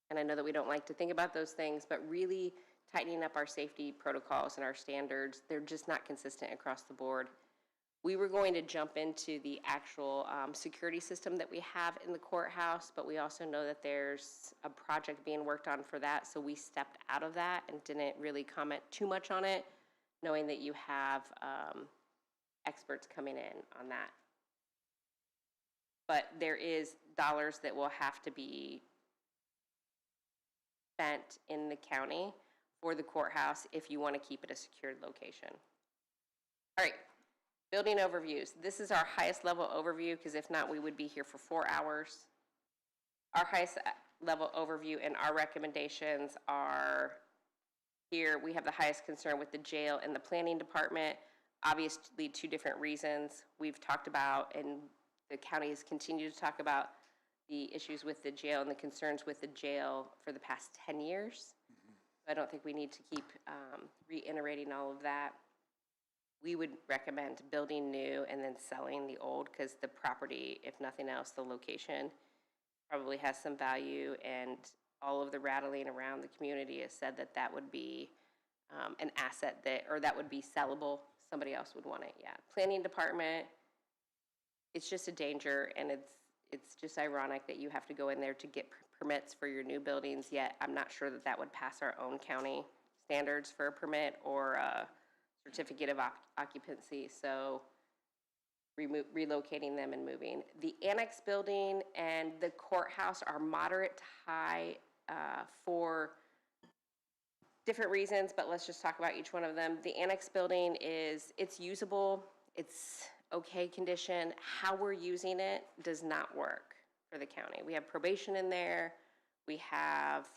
And I know that we don't like to think about those things, but really tightening up our safety protocols and our standards, they're just not consistent across the board. We were going to jump into the actual security system that we have in the courthouse, but we also know that there's a project being worked on for that, so we stepped out of that and didn't really comment too much on it, knowing that you have experts coming in on that. But there is dollars that will have to be spent in the county for the courthouse if you want to keep it a secured location. All right, building overviews. This is our highest level overview, because if not, we would be here for 4 hours. Our highest level overview and our recommendations are here. We have the highest concern with the jail and the planning department. Obviously, 2 different reasons we've talked about, and the county has continued to talk about the issues with the jail and the concerns with the jail for the past 10 years. I don't think we need to keep reiterating all of that. We would recommend building new and then selling the old, because the property, if nothing else, the location probably has some value, and all of the rattling around the community has said that that would be an asset that would be sellable. Somebody else would want it, yeah. Planning department, it's just a danger, and it's just ironic that you have to go in there to get permits for your new buildings, yet I'm not sure that that would pass our own county standards for a permit or a certificate of occupancy, so relocating them and moving. The annex building and the courthouse are moderate to high for different reasons, but let's just talk about each one of them. The annex building it's usable, it's okay condition. How we're using it does not work for the county. We have probation in there. We have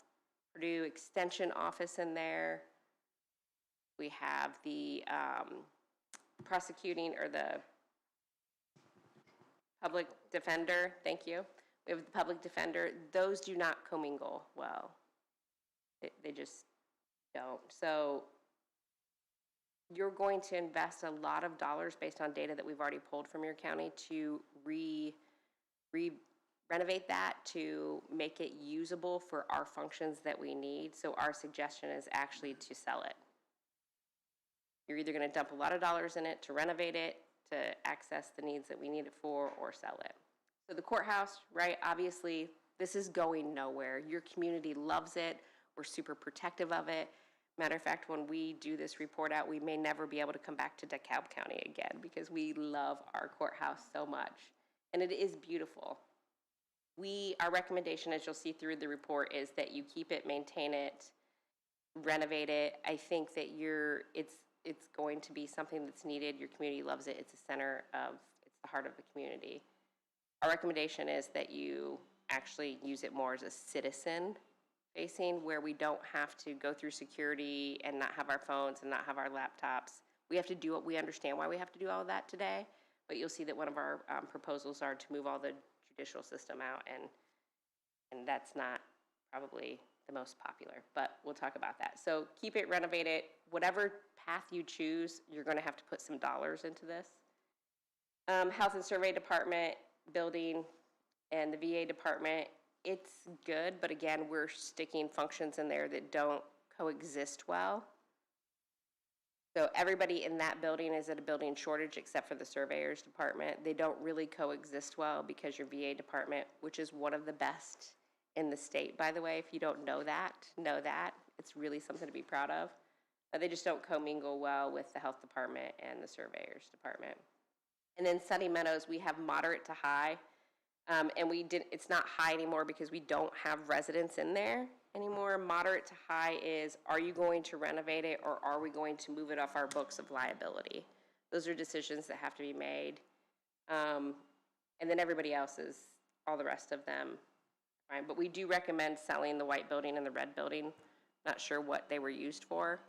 Purdue Extension Office in there. We have the prosecuting, or the public defender, thank you. We have the public defender. Those do not commingle well. They just don't. So you're going to invest a lot of dollars based on data that we've already pulled from your county to renovate that, to make it usable for our functions that we need. So our suggestion is actually to sell it. You're either going to dump a lot of dollars in it to renovate it, to access the needs that we need it for, or sell it. So the courthouse, right, obviously, this is going nowhere. Your community loves it. We're super protective of it. Matter of fact, when we do this report out, we may never be able to come back to DeKalb County again because we love our courthouse so much. And it is beautiful. Our recommendation, as you'll see through the report, is that you keep it, maintain it, renovate it. I think that it's going to be something that's needed. Your community loves it. It's the heart of the community. Our recommendation is that you actually use it more as a citizen facing, where we don't have to go through security and not have our phones and not have our laptops. We have to do it. We understand why we have to do all of that today, but you'll see that one of our proposals are to move all the judicial system out, and that's not probably the most popular, but we'll talk about that. So keep it, renovate it. Whatever path you choose, you're going to have to put some dollars into this. Health and Survey Department building and the VA department, it's good, but again, we're sticking functions in there that don't coexist well. So everybody in that building is at a building shortage except for the surveyor's department. They don't really coexist well because your VA department, which is one of the best in the state, by the way, if you don't know that, know that. It's really something to be proud of. They just don't commingle well with the health department and the surveyor's department. And then Sunny Meadows, we have moderate to high. And it's not high anymore because we don't have residents in there anymore. Moderate to high is, are you going to renovate it or are we going to move it off our books of liability? Those are decisions that have to be made. And then everybody else is, all the rest of them, fine. But we do recommend selling the white building and the red building. Not sure what they were used for.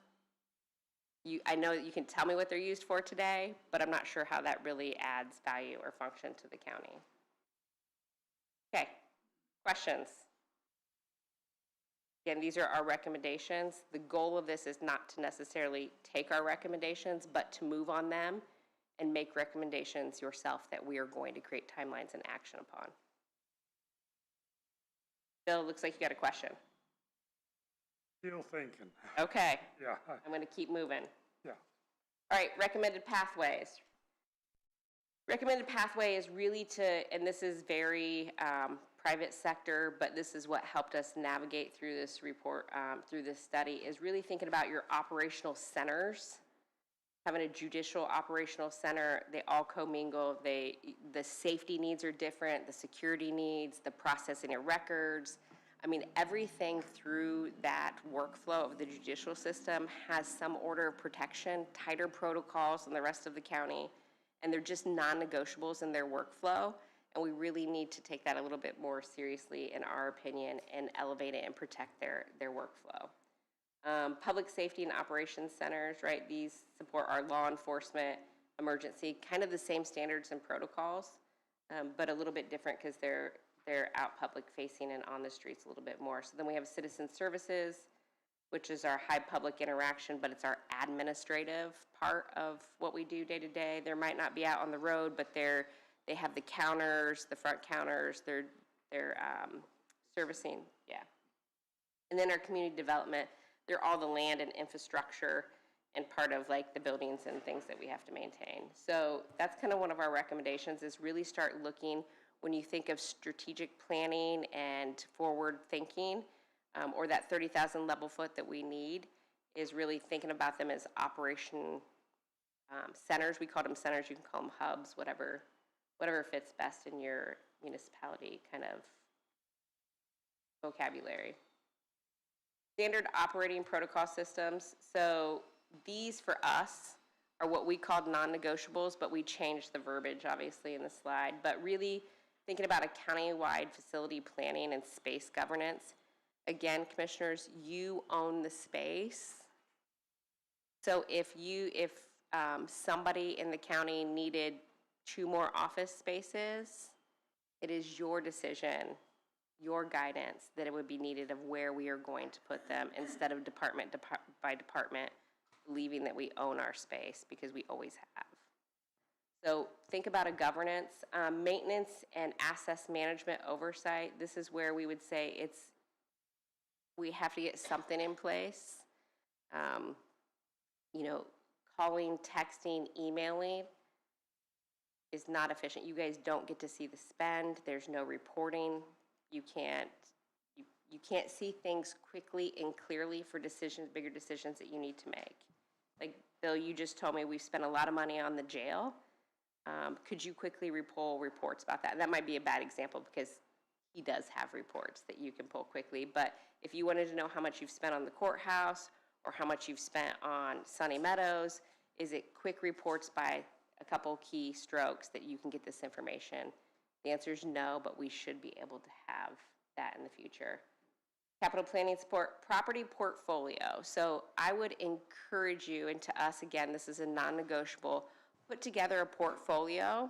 I know that you can tell me what they're used for today, but I'm not sure how that really adds value or function to the county. Okay, questions? Again, these are our recommendations. The goal of this is not to necessarily take our recommendations, but to move on them and make recommendations yourself that we are going to create timelines and action upon. Bill, looks like you got a question. Still thinking. Okay. Yeah. I'm going to keep moving. Yeah. All right, recommended pathways. Recommended pathway is really and this is very private sector, but this is what helped us navigate through this report, through this study, is really thinking about your operational centers. Having a judicial operational center, they all commingle. The safety needs are different, the security needs, the processing of records. I mean, everything through that workflow of the judicial system has some order of protection, tighter protocols than the rest of the county, and they're just non-negotiables in their workflow, and we really need to take that a little bit more seriously, in our opinion, and elevate it and protect their workflow. Public safety and operations centers, right? These support our law enforcement, emergency, kind of the same standards and protocols, but a little bit different because they're out public facing and on the streets a little bit more. So then we have citizen services, which is our high public interaction, but it's our administrative part of what we do day to day. They might not be out on the road, but they have the counters, the front counters, they're servicing, yeah. And then our community development, they're all the land and infrastructure and part of like the buildings and things that we have to maintain. So that's kind of one of our recommendations, is really start looking, when you think of strategic planning and forward thinking, or that 30,000 level foot that we need, is really thinking about them as operation centers. We call them centers, you can call them hubs, whatever fits best in your municipality kind of vocabulary. Standard operating protocol systems. So these for us are what we called non-negotiables, but we changed the verbiage obviously in the slide. But really thinking about a county-wide facility planning and space governance. Again, commissioners, you own the space. So if somebody in the county needed 2 more office spaces, it is your decision, your guidance, that it would be needed of where we are going to put them, instead of department by department believing that we own our space, because we always have. So think about a governance, maintenance and assets management oversight. This is where we would say we have to get something in place. Calling, texting, emailing. is not efficient. You guys don't get to see the spend. There's no reporting. You can't see things quickly and clearly for decisions, bigger decisions that you need to make. Like, Bill, you just told me we've spent a lot of money on the jail. Could you quickly pull reports about that? That might be a bad example because he does have reports that you can pull quickly. But if you wanted to know how much you've spent on the courthouse or how much you've spent on Sunny Meadows, is it quick reports by a couple key strokes that you can get this information? The answer is no, but we should be able to have that in the future. Capital planning support, property portfolio. So I would encourage you, and to us, again, this is a non-negotiable, put together a portfolio,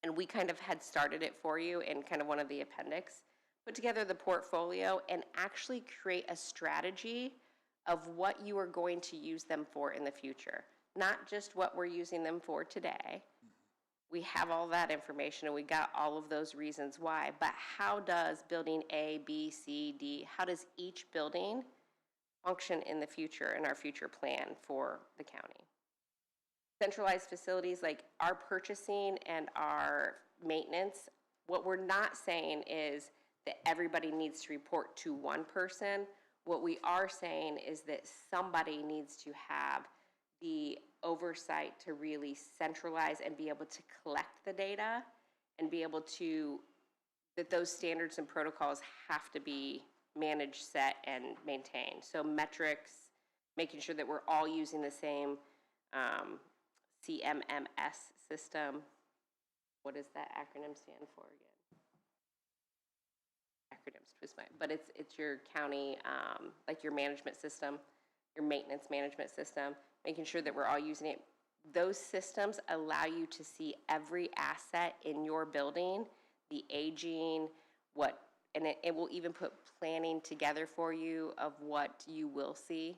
and we kind of had started it for you in kind of one of the appendix. Put together the portfolio and actually create a strategy of what you are going to use them for in the future. Not just what we're using them for today. We have all that information and we got all of those reasons why, but how does building A, B, C, D, how does each building function in the future, in our future plan for the county? Centralized facilities like our purchasing and our maintenance, what we're not saying is that everybody needs to report to one person. What we are saying is that somebody needs to have the oversight to really centralize and be able to collect the data and be able to, that those standards and protocols have to be managed, set, and maintained. So metrics, making sure that we're all using the same CMMS system. What does that acronym stand for again? Acronyms twist my, but it's your county, like your management system, your maintenance management system, making sure that we're all using it. Those systems allow you to see every asset in your building, the aging, and it will even put planning together for you of what you will see.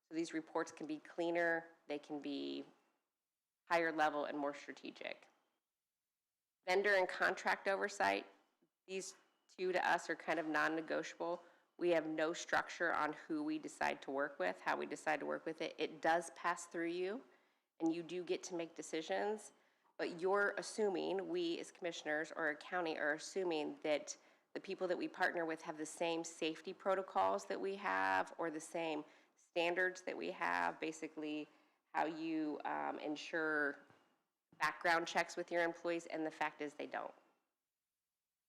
So these reports can be cleaner, they can be higher level and more strategic. Vendor and contract oversight, these two to us are kind of non-negotiable. We have no structure on who we decide to work with, how we decide to work with it. It does pass through you, and you do get to make decisions, but you're assuming, we as commissioners or a county are assuming that the people that we partner with have the same safety protocols that we have or the same standards that we have, basically how you ensure background checks with your employees, and the fact is they don't.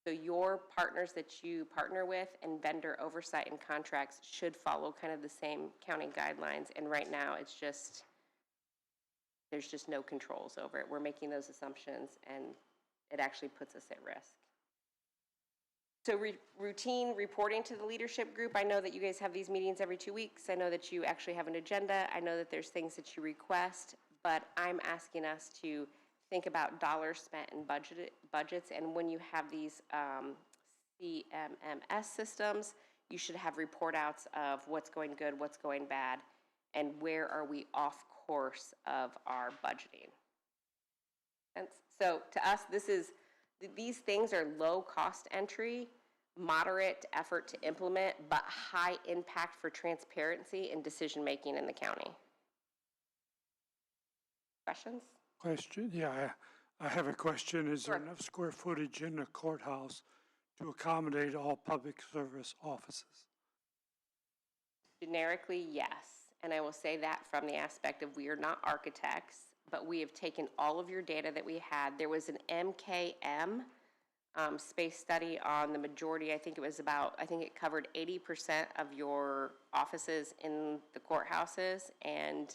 So your partners that you partner with and vendor oversight and contracts should follow kind of the same county guidelines, and right now it's just, there's just no controls over it. We're making those assumptions and it actually puts us at risk. So routine reporting to the leadership group. I know that you guys have these meetings every 2 weeks. I know that you actually have an agenda. I know that there's things that you request, but I'm asking us to think about dollars spent in budgets, and when you have these CMMS systems, you should have report outs of what's going good, what's going bad, and where are we off course of our budgeting. And so to us, these things are low cost entry, moderate effort to implement, but high impact for transparency and decision making in the county. Questions? Question, yeah, I have a question. Is there Sure. enough square footage in the courthouse to accommodate all public service offices? Generically, yes. And I will say that from the aspect of we are not architects, but we have taken all of your data that we had. There was an MKM space study on the majority. I think it covered 80% of your offices in the courthouses, and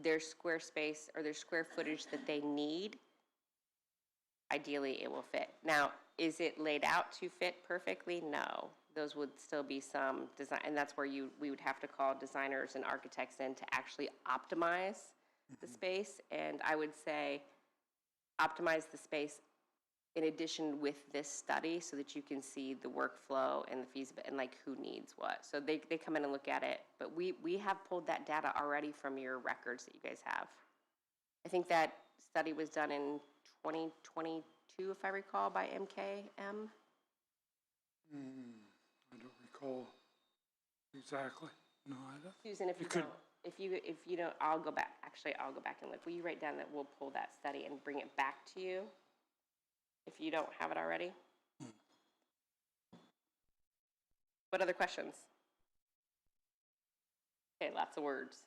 their square space or their square footage that they need, ideally it will fit. Now, is it laid out to fit perfectly? No. Those would still be some design, and that's where we would have to call designers and architects in to actually optimize the space. And I would say optimize the space in addition with this study so that you can see the workflow and the feasibility and like who needs what. So they come in and look at it, but we have pulled that data already from your records that you guys have. I think that study was done in 2022, if I recall, by MKM. I don't recall exactly. No, I don't. Susan, if you could- don't, if you don't, I'll go back, actually, I'll go back and look. Will you write down that we'll pull that study and bring it back to you? If you don't have it already? What other questions? Okay, lots of words.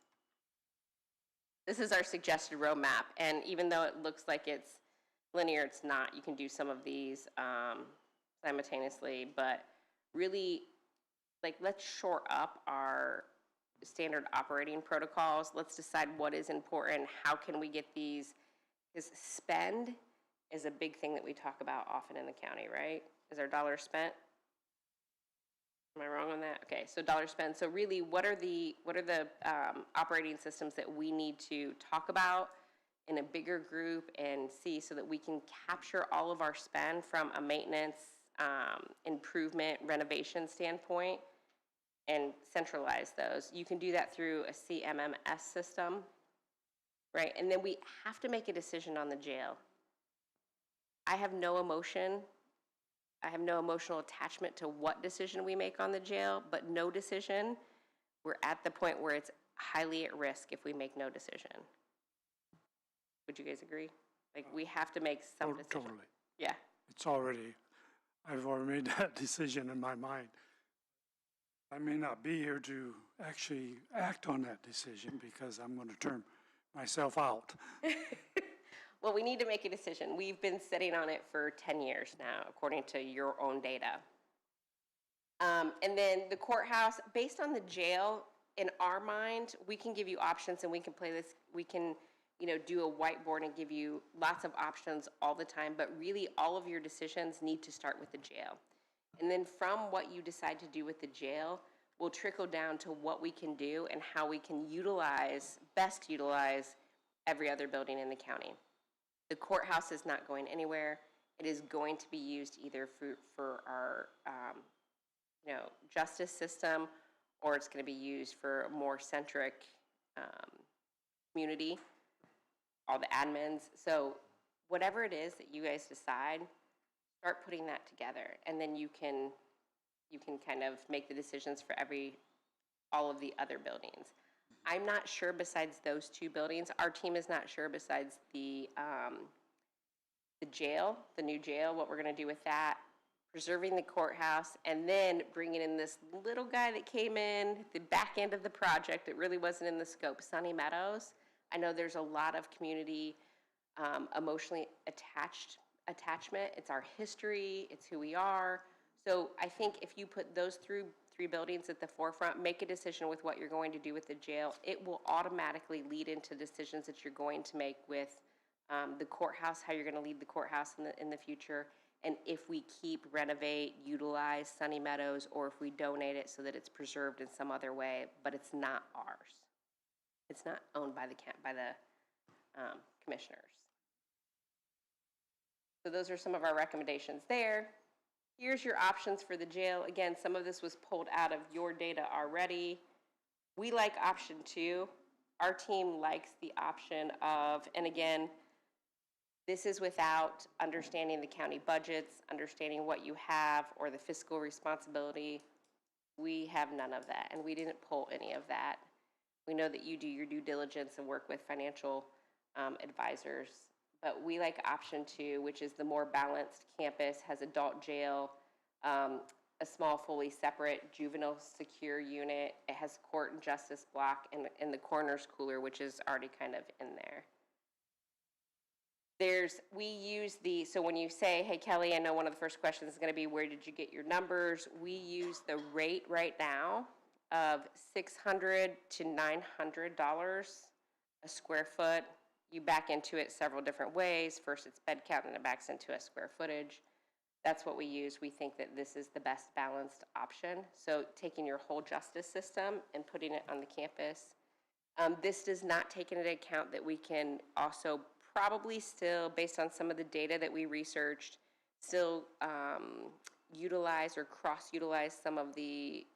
This is our suggested roadmap, and even though it looks like it's linear, it's not. You can do some of these simultaneously, but really, like, let's shore up our standard operating protocols. Let's decide what is important. How can we get these? Because spend is a big thing that we talk about often in the county, right? Is our dollars spent? Am I wrong on that? Okay, so dollars spent. So really, what are the operating systems that we need to talk about in a bigger group and see so that we can capture all of our spend from a maintenance, improvement, renovation standpoint and centralize those? You can do that through a CMMS system, right? And then we have to make a decision on the jail. I have no emotional attachment to what decision we make on the jail, but no decision, we're at the point where it's highly at risk if we make no decision. Would you guys agree? Like, we have to make some decision. Totally. Yeah. I've already made that decision in my mind. I may not be here to actually act on that decision because I'm going to turn myself out. Well, we need to make a decision. We've been sitting on it for 10 years now, according to your own data. And then the courthouse, based on the jail, in our mind, we can give you options and we can play this, we can, do a whiteboard and give you lots of options all the time, but really all of your decisions need to start with the jail. And then from what you decide to do with the jail, will trickle down to what we can do and how we can best utilize every other building in the county. The courthouse is not going anywhere. It is going to be used either for our, justice system, or it's going to be used for a more centric community, all the admins. So whatever it is that you guys decide, start putting that together, and then you can kind of make the decisions for all of the other buildings. I'm not sure besides those two buildings. Our team is not sure besides the jail, the new jail, what we're going to do with that, preserving the courthouse, and then bringing in this little guy that came in at the back end of the project. It really wasn't in the scope, Sunny Meadows. I know there's a lot of community emotionally attachment. It's our history. It's who we are. So I think if you put those three buildings at the forefront, make a decision with what you're going to do with the jail, it will automatically lead into decisions that you're going to make with the courthouse, how you're going to lead the courthouse in the future, and if we keep, renovate, utilize Sunny Meadows, or if we donate it so that it's preserved in some other way, but it's not ours. It's not owned by the commissioners. So those are some of our recommendations there. Here's your options for the jail. Again, some of this was pulled out of your data already. We like option 2. Our team likes the option of, and again, this is without understanding the county budgets, understanding what you have, or the fiscal responsibility. We have none of that, and we didn't pull any of that. We know that you do your due diligence and work with financial advisors. But we like option 2, which is the more balanced campus, has adult jail, a small, fully separate juvenile secure unit. It has court and justice block and the coroner's cooler, which is already kind of in there. So when you say, hey, Kelly, I know one of the first questions is going to be, where did you get your numbers? We use the rate right now of $600 to $900 a square foot. You back into it several different ways. First, it's bed count, and it backs into a square footage. That's what we use. We think that this is the best balanced option. So taking your whole justice system and putting it on the campus. This does not take into account that we can also probably still, based on some of the data that we researched, still utilize or cross-utilize some of the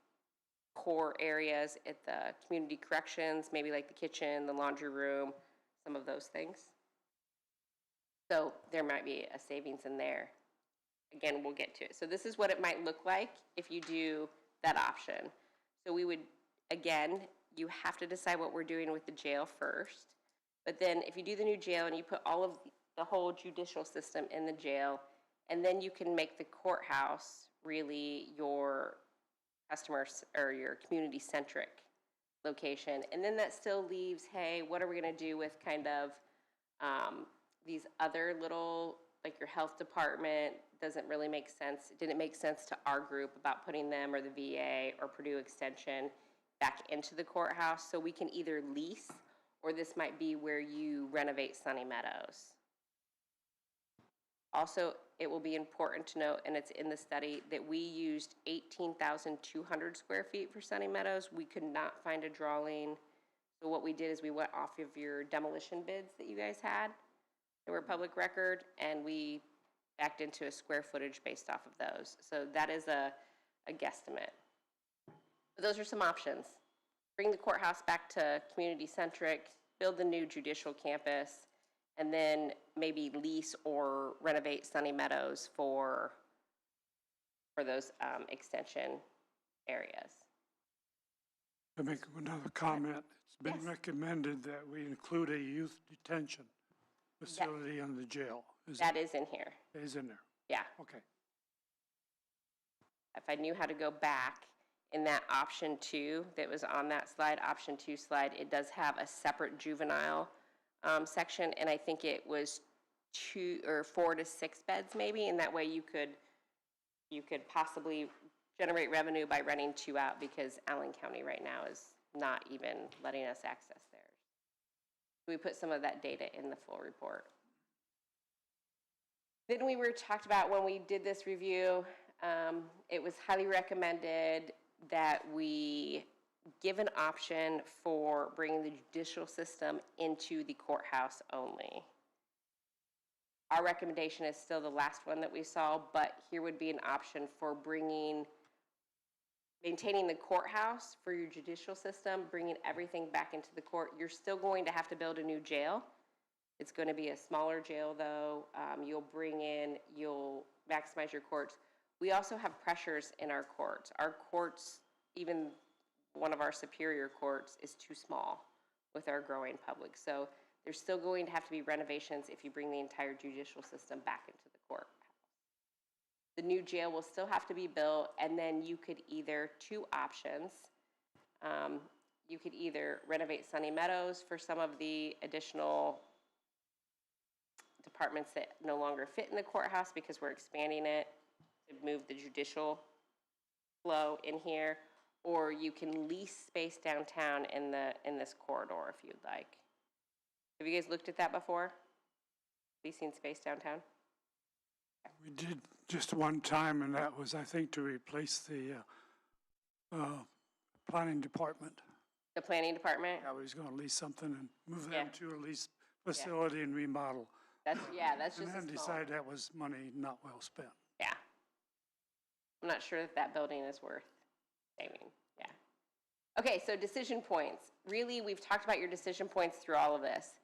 core areas at the community corrections, maybe like the kitchen, the laundry room, some of those things. So there might be a savings in there. Again, we'll get to it. So this is what it might look like if you do that option. So we would, again, you have to decide what we're doing with the jail first. But then if you do the new jail and you put all of the whole judicial system in the jail, and then you can make the courthouse really your customers or your community-centric location. And then that still leaves, hey, what are we going to do with kind of these other little, like your health department doesn't really make sense. It didn't make sense to our group about putting them or the VA or Purdue Extension back into the courthouse. So we can either lease, or this might be where you renovate Sunny Meadows. Also, it will be important to note, and it's in the study, that we used 18,200 square feet for Sunny Meadows. We could not find a drawing. So what we did is we went off of your demolition bids that you guys had. They were public record, and we backed into a square footage based off of those. So that is a guesstimate. But those are some options. Bring the courthouse back to community-centric, build the new judicial campus, and then maybe lease or renovate Sunny Meadows for those extension areas. To make another comment, it's been Yes. recommended that we include a youth detention facility in the jail. That is in here. Is in there? Yeah. Okay. If I knew how to go back in that option 2 that was on that slide, option 2 slide, it does have a separate juvenile section, and I think it was 4 to 6 beds maybe, and that way you could possibly generate revenue by renting 2 out, because Allen County right now is not even letting us access theirs. We put some of that data in the full report. Then we were talked about when we did this review, it was highly recommended that we give an option for bringing the judicial system into the courthouse only. Our recommendation is still the last one that we saw, but here would be an option for maintaining the courthouse for your judicial system, bringing everything back into the court. You're still going to have to build a new jail. It's going to be a smaller jail, though. You'll maximize your courts. We also have pressures in our courts. Our courts, even one of our superior courts, is too small with our growing public. So there's still going to have to be renovations if you bring the entire judicial system back into the courthouse. The new jail will still have to be built, and then you could either, 2 options, you could either renovate Sunny Meadows for some of the additional departments that no longer fit in the courthouse because we're expanding it to move the judicial flow in here, or you can lease space downtown in this corridor if you'd like. Have you guys looked at that before? Leasing space downtown? We did just one time, and that was, I think, to replace the planning department. The planning department? I was going to lease something and move Yeah. them to a lease facility and remodel. That's just And a then small. decide that was money not well spent. Yeah. I'm not sure that that building is worth saving. Yeah. Okay, so decision points. Really, we've talked about your decision points through all of this.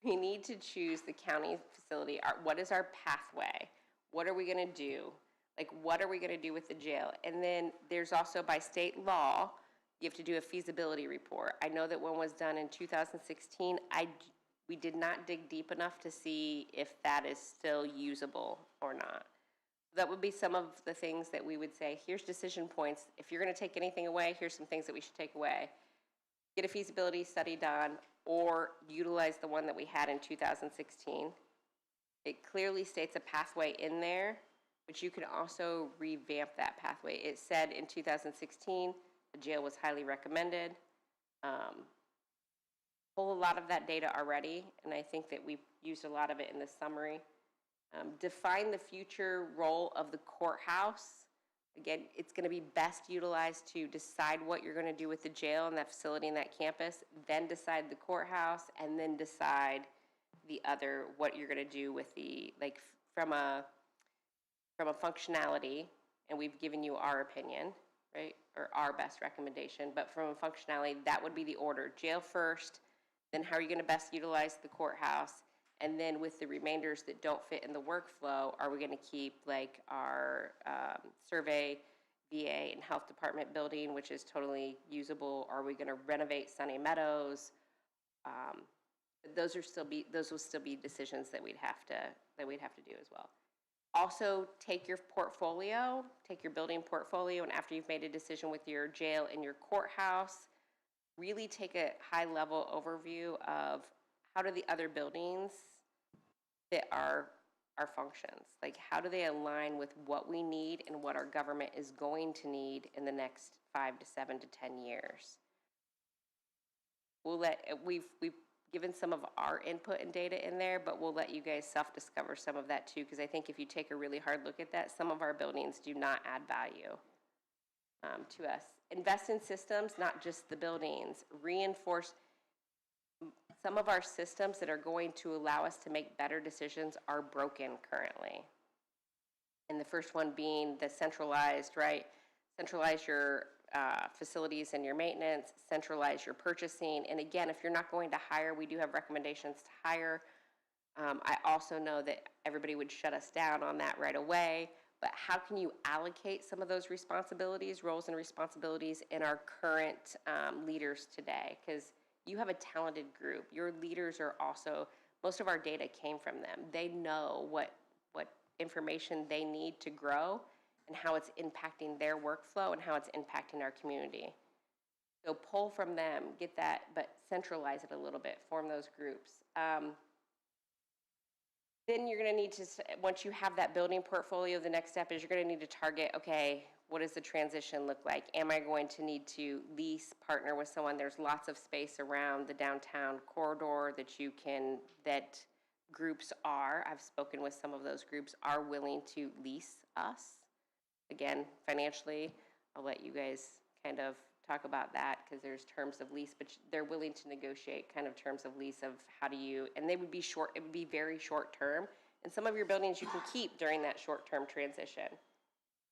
We need to choose the county facility. What is our pathway? What are we going to do? Like, what are we going to do with the jail? And then there's also, by state law, you have to do a feasibility report. I know that one was done in 2016. We did not dig deep enough to see if that is still usable or not. That would be some of the things that we would say, here's decision points. If you're going to take anything away, here's some things that we should take away. Get a feasibility study done, or utilize the one that we had in 2016. It clearly states a pathway in there, but you can also revamp that pathway. It said in 2016, the jail was highly recommended. Pull a lot of that data already, and I think that we used a lot of it in the summary. Define the future role of the courthouse. Again, it's going to be best utilized to decide what you're going to do with the jail and that facility and that campus, then decide the courthouse, and then decide what you're going to do with the, like, from a functionality, and we've given you our opinion, right, or our best recommendation, but from a functionality, that would be the order. Jail first, then how are you going to best utilize the courthouse, and then with the remainders that don't fit in the workflow, are we going to keep, like, our survey, VA and Health Department building, which is totally usable? Are we gonna renovate Sunny Meadows? Those will still be decisions that we'd have to do as well. Also, take your building portfolio, and after you've made a decision with your jail and your courthouse, really take a high-level overview of how do the other buildings fit our functions? Like, how do they align with what we need and what our government is going to need in the next 5 to 7 to 10 years? We've given some of our input and data in there, but we'll let you guys self-discover some of that too, because I think if you take a really hard look at that, some of our buildings do not add value to us. Invest in systems, not just the buildings. Reinforce some of our systems that are going to allow us to make better decisions are broken currently. And the first one being the centralized, right? Centralize your facilities and your maintenance, centralize your purchasing. And again, if you're not going to hire, we do have recommendations to hire. I also know that everybody would shut us down on that right away, but how can you allocate some of those responsibilities, roles and responsibilities in our current leaders today? Because you have a talented group. Your leaders are also, most of our data came from them. They know what information they need to grow and how it's impacting their workflow and how it's impacting our community. So pull from them, get that, but centralize it a little bit, form those groups. Then you're gonna need to, once you have that building portfolio, the next step is you're gonna need to target, okay, what does the transition look like? Am I going to need to lease, partner with someone? There's lots of space around the downtown corridor that groups I've spoken with some of those groups, are willing to lease us. Again, financially, I'll let you guys kind of talk about that because there's terms of lease, but they're willing to negotiate kind of terms of lease of how do you, and they would be short, it would be very short term. And some of your buildings you can keep during that short-term transition.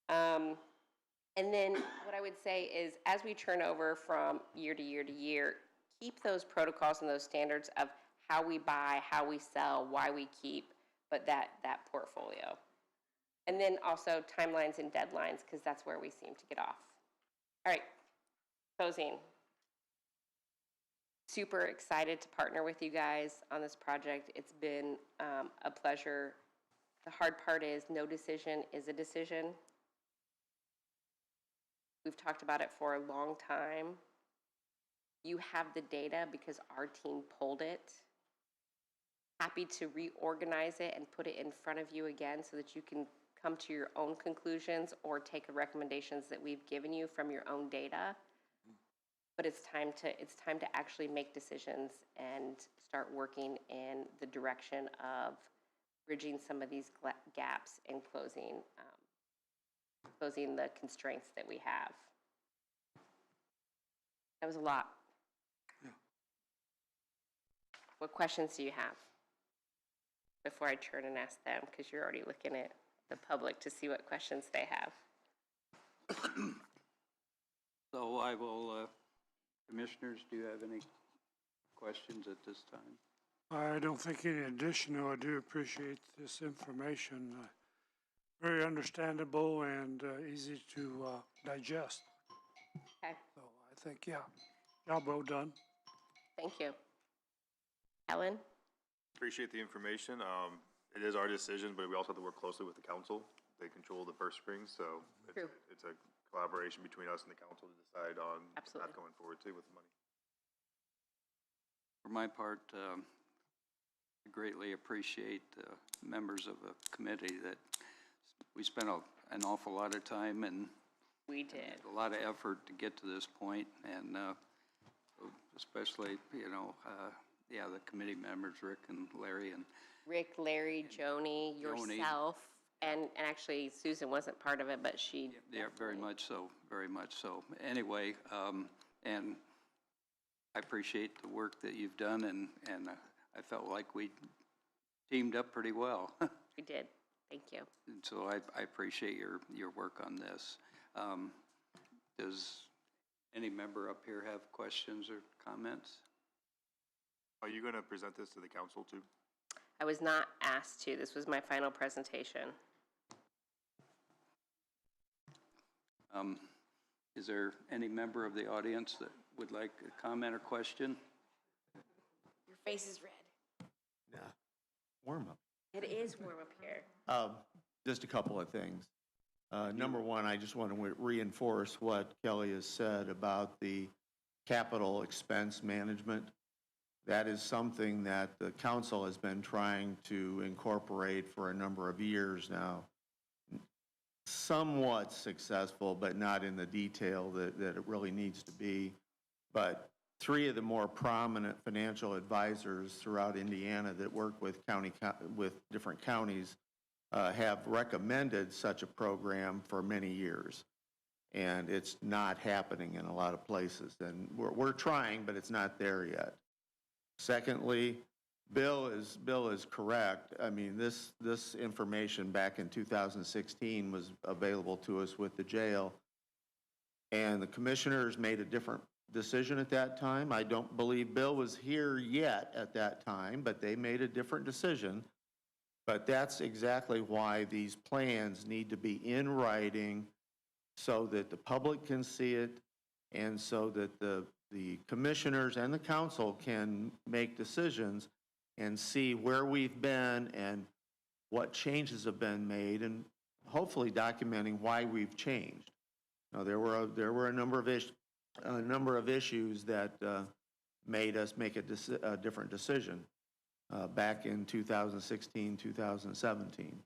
And then what I would say is as we turn over from year to year to year, keep those protocols and those standards of how we buy, how we sell, why we keep, but that portfolio. And then also timelines and deadlines, because that's where we seem to get off. All right, closing. Super excited to partner with you guys on this project. It's been a pleasure. The hard part is no decision is a decision. We've talked about it for a long time. You have the data because our team pulled it. Happy to reorganize it and put it in front of you again so that you can come to your own conclusions or take the recommendations that we've given you from your own data. But it's time to actually make decisions and start working in the direction of bridging some of these gaps and closing the constraints that we have. That was a lot. Yeah. What questions do you have before I turn and ask them? Because you're already looking at the public to see what questions they have. So I will, commissioners, do you have any questions at this time? I don't think any additional. I do appreciate this information. Very understandable and easy to digest. Okay. So I think, yeah, job well done. Thank you. Ellen? Appreciate the information. It is our decision, but we also have to work closely with the council. They control the purse strings, so it's a collaboration between us and the council to decide on Absolutely. not going forward too with the money. For my part, I greatly appreciate members of the committee that we spent an awful lot of time and We did. a lot of effort to get to this point, and especially, the committee members, Rick and Larry and Rick, Larry, Joni, yourself, and actually Susan wasn't part of it, but she. Yeah, very much so, very much so. Anyway, and I appreciate the work that you've done, and I felt like we teamed up pretty well. We did. Thank you. And so I appreciate your work on this. Does any member up here have questions or comments? Are you going to present this to the council too? I was not asked to. This was my final presentation. Is there any member of the audience that would like a comment or question? Your face is red. Yeah, warm up. It is warm up here. Just a couple of things. Number one, I just want to reinforce what Kelly has said about the capital expense management. That is something that the council has been trying to incorporate for a number of years now. Somewhat successful, but not in the detail that it really needs to be. But three of the more prominent financial advisors throughout Indiana that work with different counties have recommended such a program for many years. And it's not happening in a lot of places. And we're trying, but it's not there yet. Secondly, Bill is correct. I mean, this information back in 2016 was available to us with the jail. And the commissioners made a different decision at that time. I don't believe Bill was here yet at that time, but they made a different decision. But that's exactly why these plans need to be in writing so that the public can see it and so that the commissioners and the council can make decisions and see where we've been and what changes have been made, and hopefully documenting why we've changed. Now, there were a number of issues that made us make a different decision back in 2016, 2017.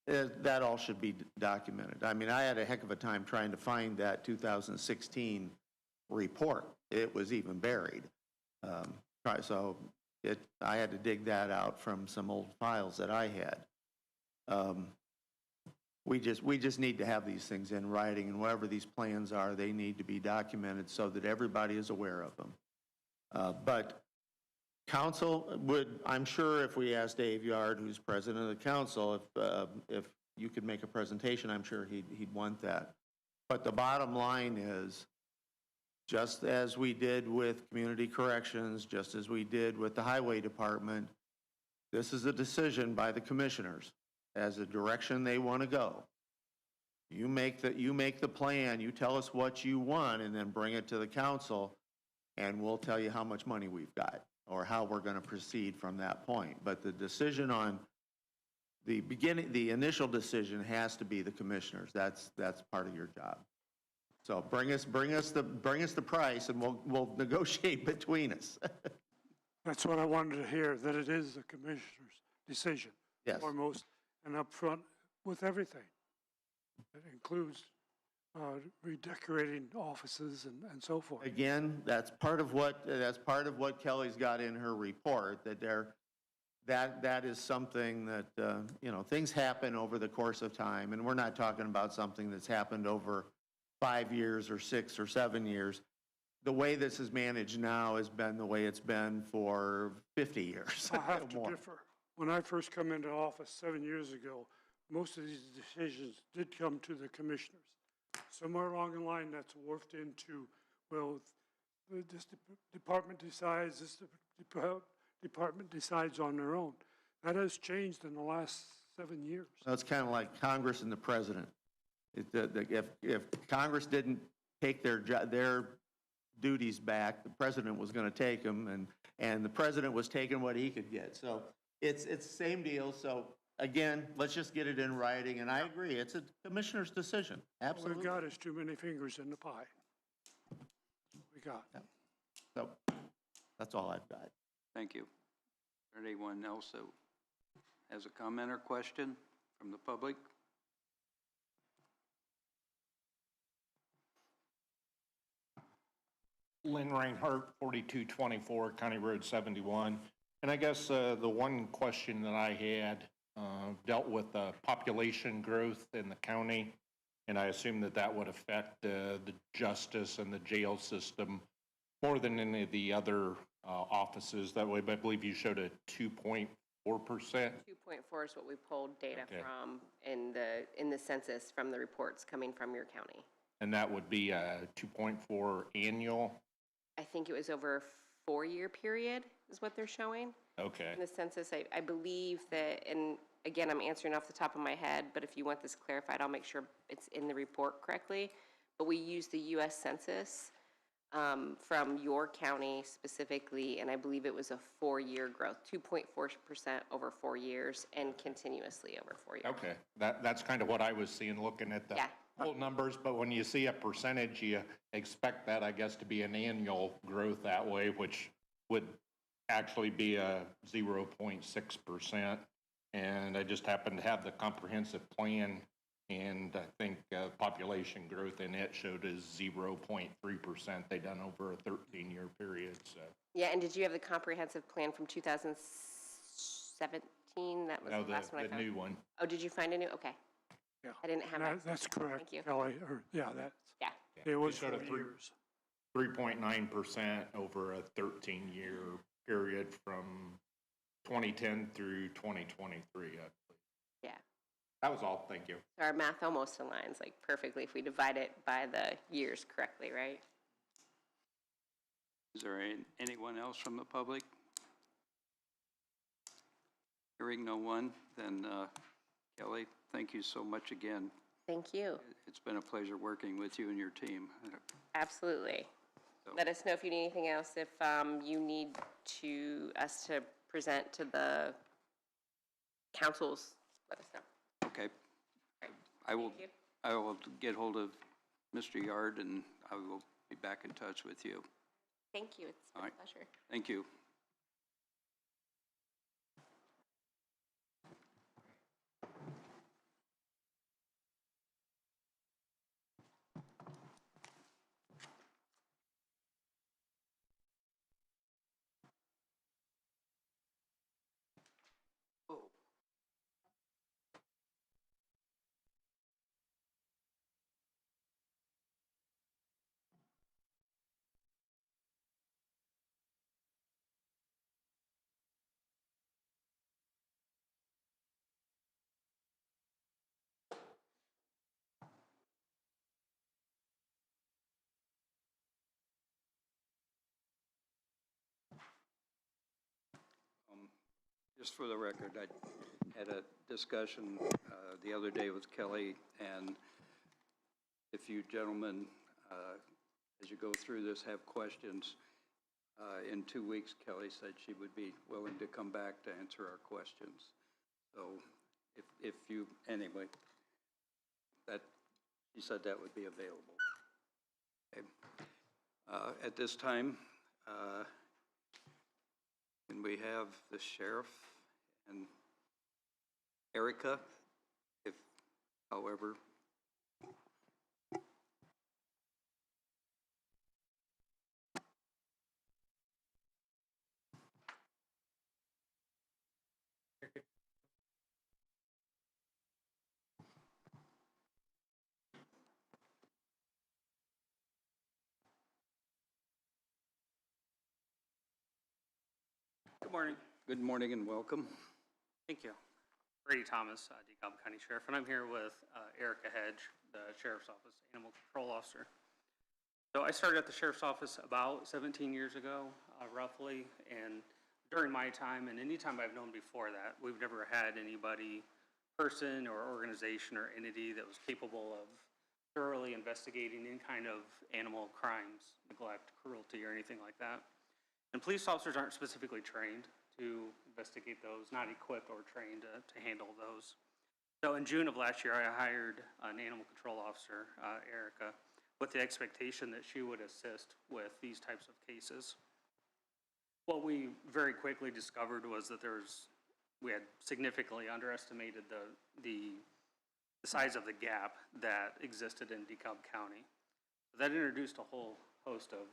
That all should be documented. I mean, I had a heck of a time trying to find that 2016 report. It was even buried. So I had to dig that out from some old files that I had. We just need to have these things in writing, and whatever these plans are, they need to be documented so that everybody is aware of them. But council would, I'm sure if we asked Dave Yard, who's president of the council, if you could make a presentation, I'm sure he'd want that. But the bottom line is, just as we did with community corrections, just as we did with the highway department, this is a decision by the commissioners as a direction they want to go. You make the plan, you tell us what you want, and then bring it to the council, and we'll tell you how much money we've got or how we're going to proceed from that point. But the decision on the initial decision has to be the commissioners. That's part of your job. So bring us the price, and we'll negotiate between us. That's what I wanted to hear, that it is the commissioner's decision. Yes. Foremost and upfront with everything. It includes redecorating offices and so forth. Again, that's part of what Kelly's got in her report, that is something that things happen over the course of time, and we're not talking about something that's happened over 5 years or 6 or 7 years. The way this is managed now has been the way it's been for 50 years. I have to differ. When I first come into office 7 years ago, most of these decisions did come to the commissioners. Somewhere along the line, that's morphed into, well, this department decides, this department decides on their own. That has changed in the last 7 years. So it's kind of like Congress and the president. If Congress didn't take their duties back, the president was going to take them, and the president was taking what he could get. So it's the same deal. So again, let's just get it in writing, and I agree, it's a commissioner's decision. Absolutely. All we've got is too many fingers in the pie. We got. Yeah. So that's all I've got. Thank you. Is there anyone else that has a comment or question from the public? Lynn Reinhardt, 4224 County Road 71. And I guess the one question that I had dealt with population growth in the county, and I assume that would affect the justice and the jail system more than any of the other offices. That way, I believe you showed a 2.4%. 2.4 is what we pulled data from in the census from the reports coming from your county. And that would be a 2.4 annual? I think it was over a 4-year period is what they're showing. Okay. In the census, I believe that, and again, I'm answering off the top of my head, but if you want this clarified, I'll make sure it's in the report correctly. But we use the US Census from your county specifically, and I believe it was a 4-year growth, 2.4% over 4 years and continuously over 4 years. Okay, that's kind of what I was seeing, looking at the Yeah. whole numbers, but when you see a percentage, you expect that, I guess, to be an annual growth that way, which would actually be a 0.6%. And I just happen to have the comprehensive plan, and I think population growth in it showed as 0.3% they done over a 13-year period, so. Yeah, and did you have the comprehensive plan from 2017? That was No, the last one I the found. new one. Oh, did you find a new? Okay. Yeah. I didn't have that. That's correct, Thank you. Kelly, or, yeah, that's, Yeah. it was It showed a 4 years. 3.9% over a 13-year period from 2010 through 2023, I believe. Yeah. That was all, thank you. So our math almost aligns like perfectly if we divide it by the years correctly, right? Is there anyone else from the public? Hearing no one, then Kelly, thank you so much again. Thank you. It's been a pleasure working with you and your team. Absolutely. So- Let us know if you need anything else, if you need us to present to the councils, let us know. Okay. Right. I will, Thank you. I will get hold of Mr. Yard, and I will be back in touch with you. Thank you. It's been All a right. pleasure. Thank you. Just for the record, I had a discussion the other day with Kelly, and if you gentlemen, as you go through this, have questions, in 2 weeks, Kelly said she would be willing to come back to answer our questions. So if you, anyway, that, she said that would be available. Okay. At this time, can we have the sheriff and Erica, if, however. Good morning. Good morning and welcome. Thank you. Brady Thomas, DeKalb County Sheriff, and I'm here with Erica Hedge, the Sheriff's Office Animal Control Officer. So I started at the Sheriff's Office about 17 years ago, roughly, and during my time and any time I've known before that, we've never had anybody, person or organization or entity that was capable of thoroughly investigating any kind of animal crimes, neglect, cruelty, or anything like that. And police officers aren't specifically trained to investigate those, not equipped or trained to handle those. So in June of last year, I hired an animal control officer, Erica, with the expectation that she would assist with these types of cases. What we very quickly discovered was that we had significantly underestimated the size of the gap that existed in DeKalb County. That introduced a whole host of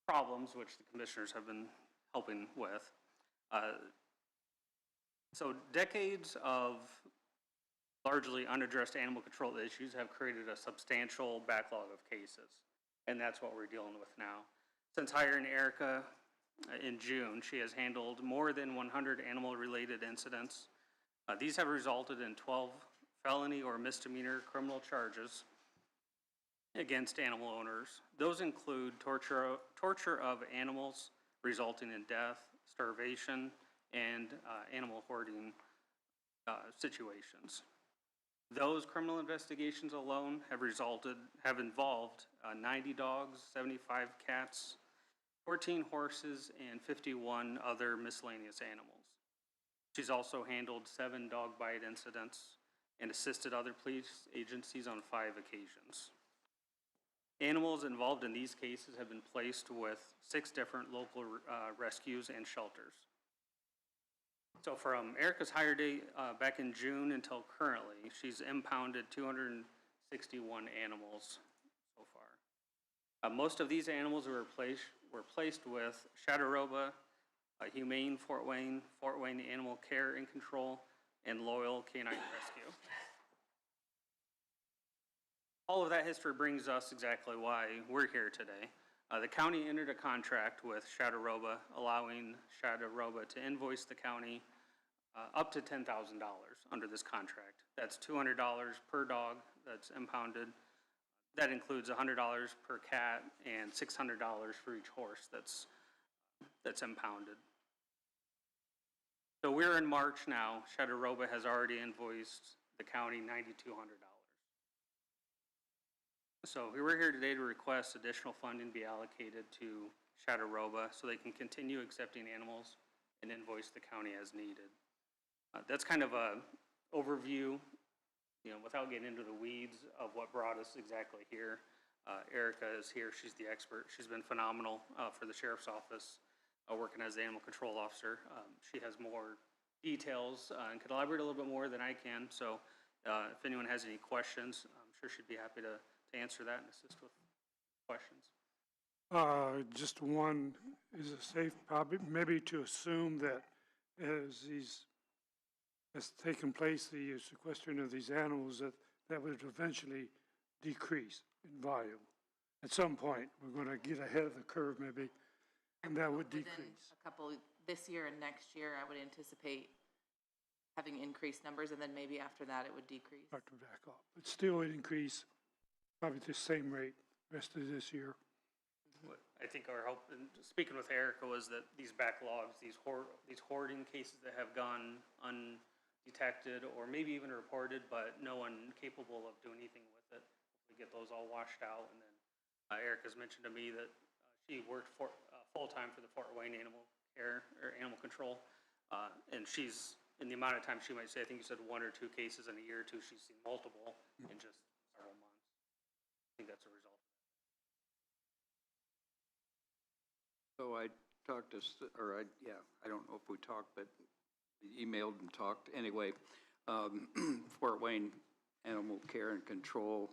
problems, which the commissioners have been helping with. So decades of largely unaddressed animal control issues have created a substantial backlog of cases, and that's what we're dealing with now. Since hiring Erica in June, she has handled more than 100 animal-related incidents. These have resulted in 12 felony or misdemeanor criminal charges against animal owners. Those include torture of animals resulting in death, starvation, and animal hoarding situations. Those criminal investigations alone have involved 90 dogs, 75 cats, 14 horses, and 51 other miscellaneous animals. She's also handled 7 dog bite incidents and assisted other police agencies on 5 occasions. Animals involved in these cases have been placed with 6 different local rescues and shelters. So from Erica's hire date back in June until currently, she's impounded 261 animals so far. Most of these animals were placed with Chattaroba, Humane Fort Wayne Animal Care and Control, and Loyal Canine Rescue. All of that history brings us exactly why we're here today. The county entered a contract with Chattaroba, allowing Chattaroba to invoice the county up to $10,000 under this contract. That's $200 per dog that's impounded. That includes $100 per cat and $600 for each horse that's impounded. So we're in March now. Chattaroba has already invoiced the county $9,200. So we were here today to request additional funding be allocated to Chattaroba so they can continue accepting animals and invoice the county as needed. That's kind of a overview, without getting into the weeds of what brought us exactly here. Erica is here. She's the expert. She's been phenomenal for the sheriff's office, working as the animal control officer. She has more details and could elaborate a little bit more than I can. So if anyone has any questions, I'm sure she'd be happy to answer that and assist with questions. Just one, is it safe probably, maybe to assume that has taken place, the sequestering of these animals, that would eventually decrease in volume? At some point, we're going to get ahead of the curve maybe, and that would decrease. Within a couple, this year and next year, I would anticipate having increased numbers, and then maybe after that, it would decrease. Start to back off, but still it increase probably the same rate rest of this year. I think our hope, and speaking with Erica, was that these backlogs, these hoarding cases that have gone undetected or maybe even reported, but no one capable of doing anything with it, we get those all washed out. And then Erica's mentioned to me that she worked full-time for the Fort Wayne Animal Care or Animal Control, and she's, in the amount of time she might say, I think you said 1 or 2 cases in a year or two, she's seen multiple in just several months. I think that's a result. So I talked to, I don't know if we talked, but we emailed and talked. Anyway, Fort Wayne Animal Care and Control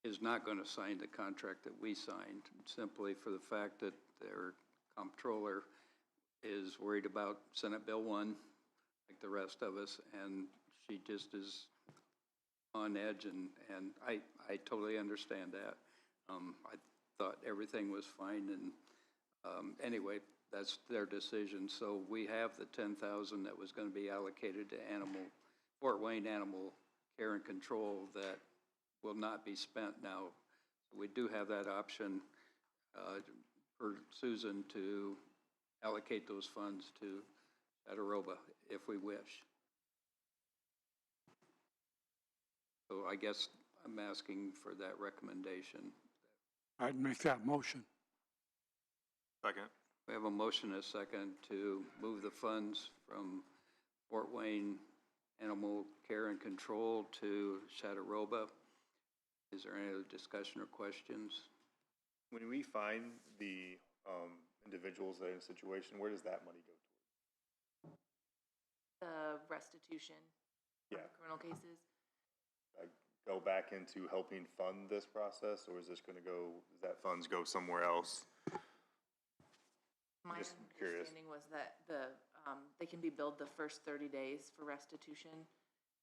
is not going to sign the contract that we signed, simply for the fact that their comptroller is worried about Senate Bill 1, like the rest of us, and she just is on edge, and I totally understand that. I thought everything was fine, and anyway, that's their decision. So we have the $10,000 that was going to be allocated to Fort Wayne Animal Care and Control that will not be spent now. We do have that option for Susan to allocate those funds to Chattaroba if we wish. So I guess I'm asking for that recommendation. I'd make that motion. Second. We have a motion and a second to move the funds from Fort Wayne Animal Care and Control to Chattaroba. Is there any other discussion or questions? When we find the individuals that are in a situation, where does that money go towards? The restitution Yeah. for criminal cases. Go back into helping fund this process, or is this going to go, does that funds go somewhere else? My Just curious. understanding was that they can be billed the first 30 days for restitution,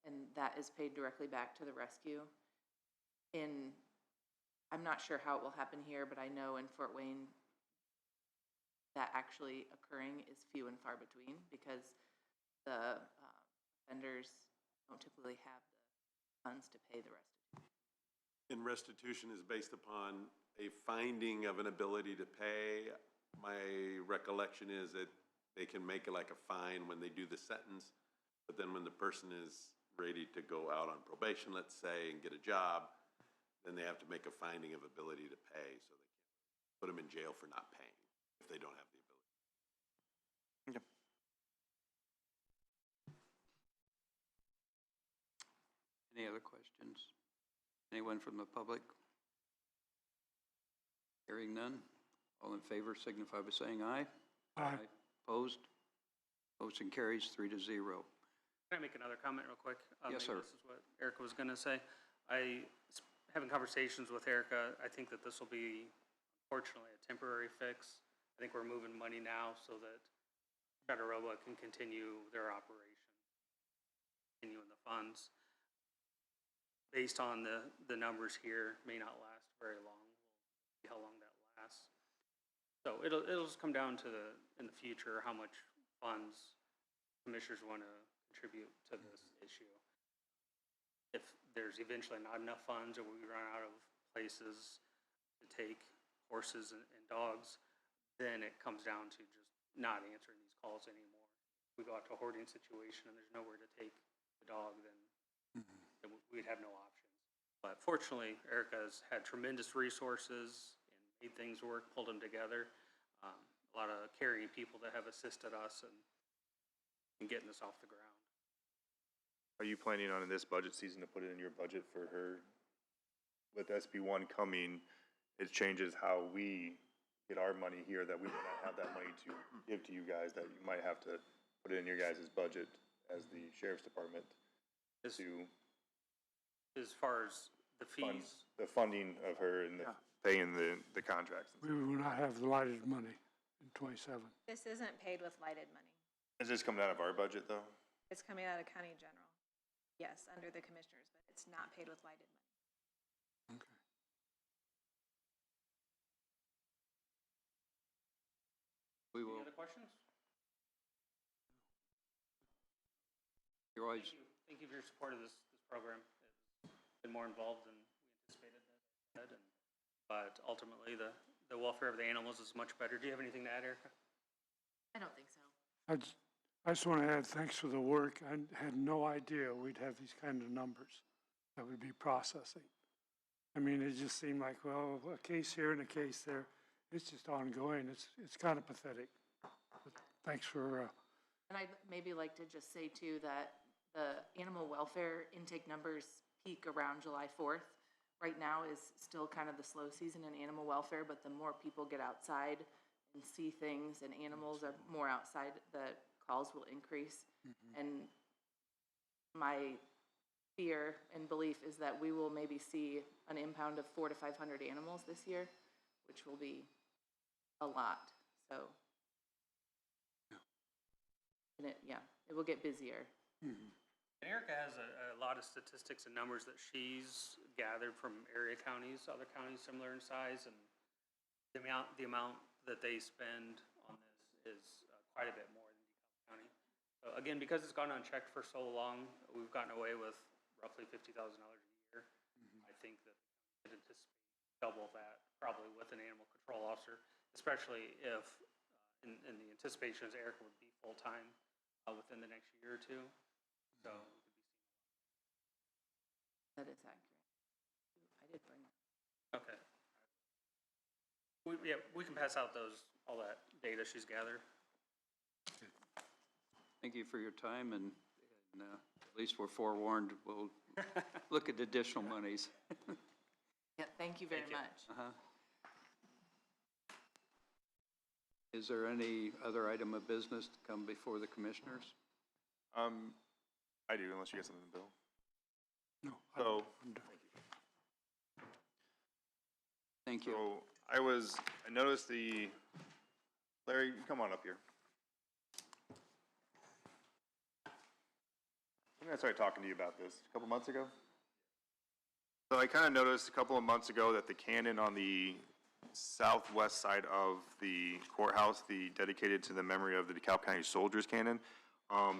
and that is paid directly back to the rescue. I'm not sure how it will happen here, but I know in Fort Wayne that actually occurring is few and far between because the offenders don't typically have the funds to pay the restitution. And restitution is based upon a finding of an ability to pay. My recollection is that they can make it like a fine when they do the sentence, But then when the person is ready to go out on probation, let's say, and get a job, then they have to make a finding of ability to pay, so they can't put them in jail for not paying if they don't have the ability. Any other questions? Anyone from the public? Hearing none. All in favor signify by saying aye. Aye. Opposed? Motion carries 3-0. Can I make another comment real quick? Yes, Maybe sir. This is what Erica was gonna say. Having conversations with Erica, I think that this will be unfortunately a temporary fix. I think we're moving money now so that Chattaroba can continue their operation, continuing the funds. Based on the numbers here, may not last very long. We'll see how long that lasts. So it'll just come down to in the future, how much funds commissioners want to contribute to this issue. If there's eventually not enough funds or we run out of places to take horses and dogs, then it comes down to just not answering these calls anymore. If we go out to a hoarding situation and there's nowhere to take the dog, then we'd have no options. But fortunately, Erica's had tremendous resources and made things work, pulled them together. A lot of caring people that have assisted us in getting this off the ground. Are you planning on in this budget season to put it in your budget for her? With SB1 coming, it changes how we get our money here, that we may not have that money to give to you guys, that you might have to put it in your guys' budget as the sheriff's department to As far as the fund fees, the funding of her and paying the contracts. We will not have the lighted money in '27. This isn't paid with lighted money. Is this coming out of our budget, though? It's coming out of county general. Yes, under the commissioners, but it's not paid with lighted money. Okay. We any will, other questions? you're always, Thank you for your support of this program. It's been more involved than we anticipated, as I said, but ultimately the welfare of the animals is much better. Do you have anything to add, Erica? I don't think so. I just want to add thanks for the work. I had no idea we'd have these kind of numbers that we'd be processing. I mean, it just seemed like, well, a case here and a case there. It's just ongoing. It's kind of pathetic. But thanks for, And I'd maybe like to just say too that the animal welfare intake numbers peak around July 4th. Right now is still kind of the slow season in animal welfare, but the more people get outside and see things and animals are more outside, the calls will increase. And my fear and belief is that we will maybe see an impound of 400 to 500 animals this year, which will be a lot. So, and it will get busier. Erica has a lot of statistics and numbers that she's gathered from area counties, other counties similar in size, and the amount that they spend on this is quite a bit more than DeKalb County. So again, because it's gone unchecked for so long, we've gotten away with roughly $50,000 a year. I think that we could anticipate double that probably with an animal control officer, especially if in the anticipation is Erica would be full-time within the next year or two. So we could be seeing That is accurate. I did bring that. okay. We can pass out all that data she's gathered. thank you for your time, and at least we're forewarned, we'll look at additional monies. Yeah, thank you very much. Is there any other item of business to come before the commissioners? I do, unless you got something, Bill. no. So, Thank you. So I noticed Larry, you come on up here. I think I started talking to you about this a couple months ago. So I kind of noticed a couple of months ago that the cannon on the southwest side of the courthouse, dedicated to the memory of the DeKalb County Soldiers cannon,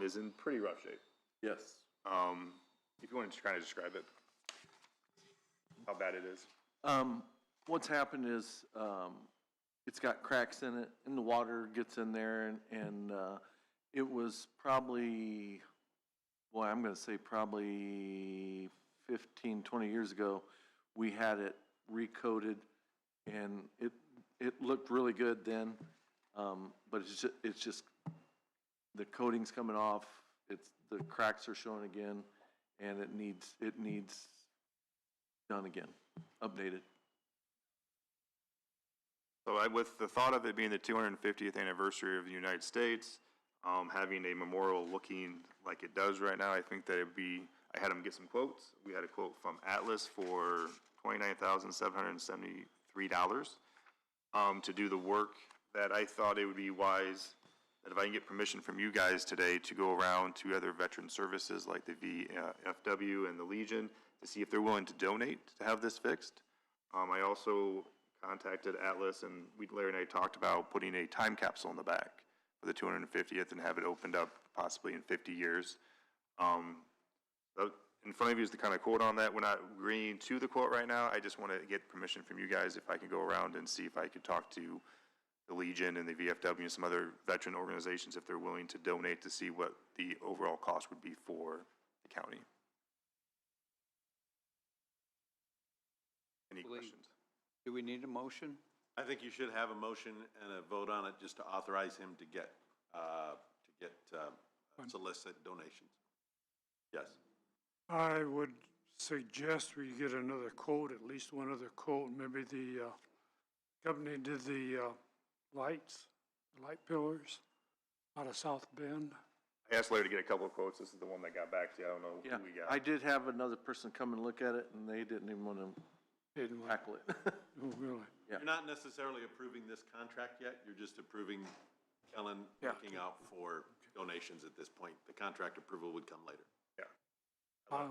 is in pretty rough shape. Yes. If you want to kind of describe it, how bad it is. What's happened is, it's got cracks in it, and the water gets in there, and it was probably boy, I'm gonna say probably 15, 20 years ago, we had it recoded, and it looked really good then, but it's just, the coating's coming off, the cracks are showing again, and it needs done again, updated. So with the thought of it being the 250th anniversary of the United States, having a memorial looking like it does right now, I think that it'd be, I had them get some quotes. We had a quote from Atlas for $29,773 to do the work that I thought it would be wise that if I can get permission from you guys today to go around to other veteran services like the VFW and the Legion to see if they're willing to donate to have this fixed. I also contacted Atlas, and Larry and I talked about putting a time capsule in the back for the 250th and have it opened up possibly in 50 years. In front of you is the kind of quote on that. We're not agreeing to the quote right now. I just want to get permission from you guys if I can go around and see if I could talk to the Legion and the VFW and some other veteran organizations if they're willing to donate to see what the overall cost would be for the county. Any questions? Do we need a motion? I think you should have a motion and a vote on it just to authorize him to get solicit donations. Yes. I would suggest we get another quote, at least one other quote. Maybe the company did the lights, the light pillars out of South Bend. I asked Larry to get a couple of quotes. This is the one that got back to you. I don't know Yeah, who we got. I did have another person come and look at it, and they didn't even want to tackle it. Oh, really? Yeah. You're not necessarily approving this contract yet, you're just approving Ellen looking out for donations at this point. The contract approval would come later. Yeah. I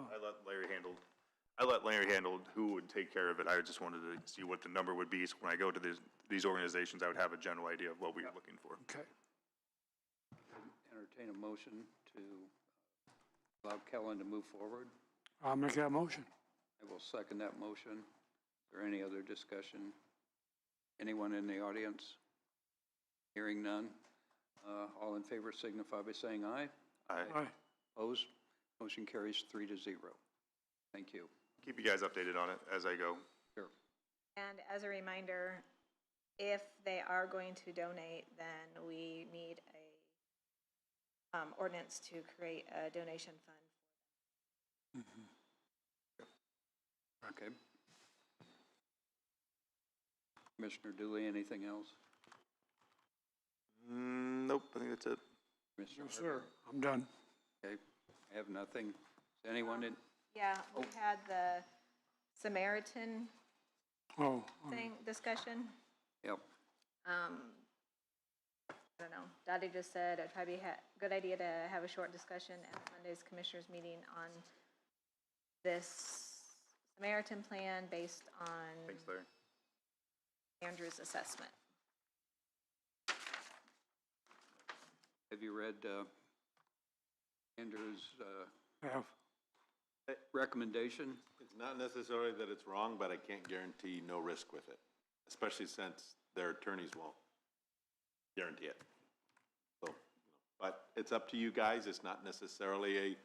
let Larry handle who would take care of it. I just wanted to see what the number would be, so when I go to these organizations, I would have a general idea of what we were looking for. Okay. Entertain a motion to allow Kellen to move forward. I'll make that motion. I will second that motion. Is there any other discussion? Anyone in the audience? Hearing none. All in favor signify by saying aye. Aye. Aye. Opposed? Motion carries 3-0. Thank you. Keep you guys updated on it as I go. Sure. And as a reminder, if they are going to donate, then we need a ordinance to create a donation fund. Okay. Commissioner Dooley, anything else? Nope, I think that's it. Commissioner Yes, sir. I'm done. Okay, I have nothing. Is anyone in? Yeah, we had the Samaritan Oh, thing, discussion. Yep. I don't know, Dottie just said it'd probably be a good idea to have a short discussion at Monday's commissioners meeting on this Samaritan plan based on Thanks, Larry. Andrew's assessment. Have you read Andrew's have. recommendation? It's not necessarily that it's wrong, but I can't guarantee no risk with it, especially since their attorneys won't guarantee it. So, but it's up to you guys. It's not necessarily a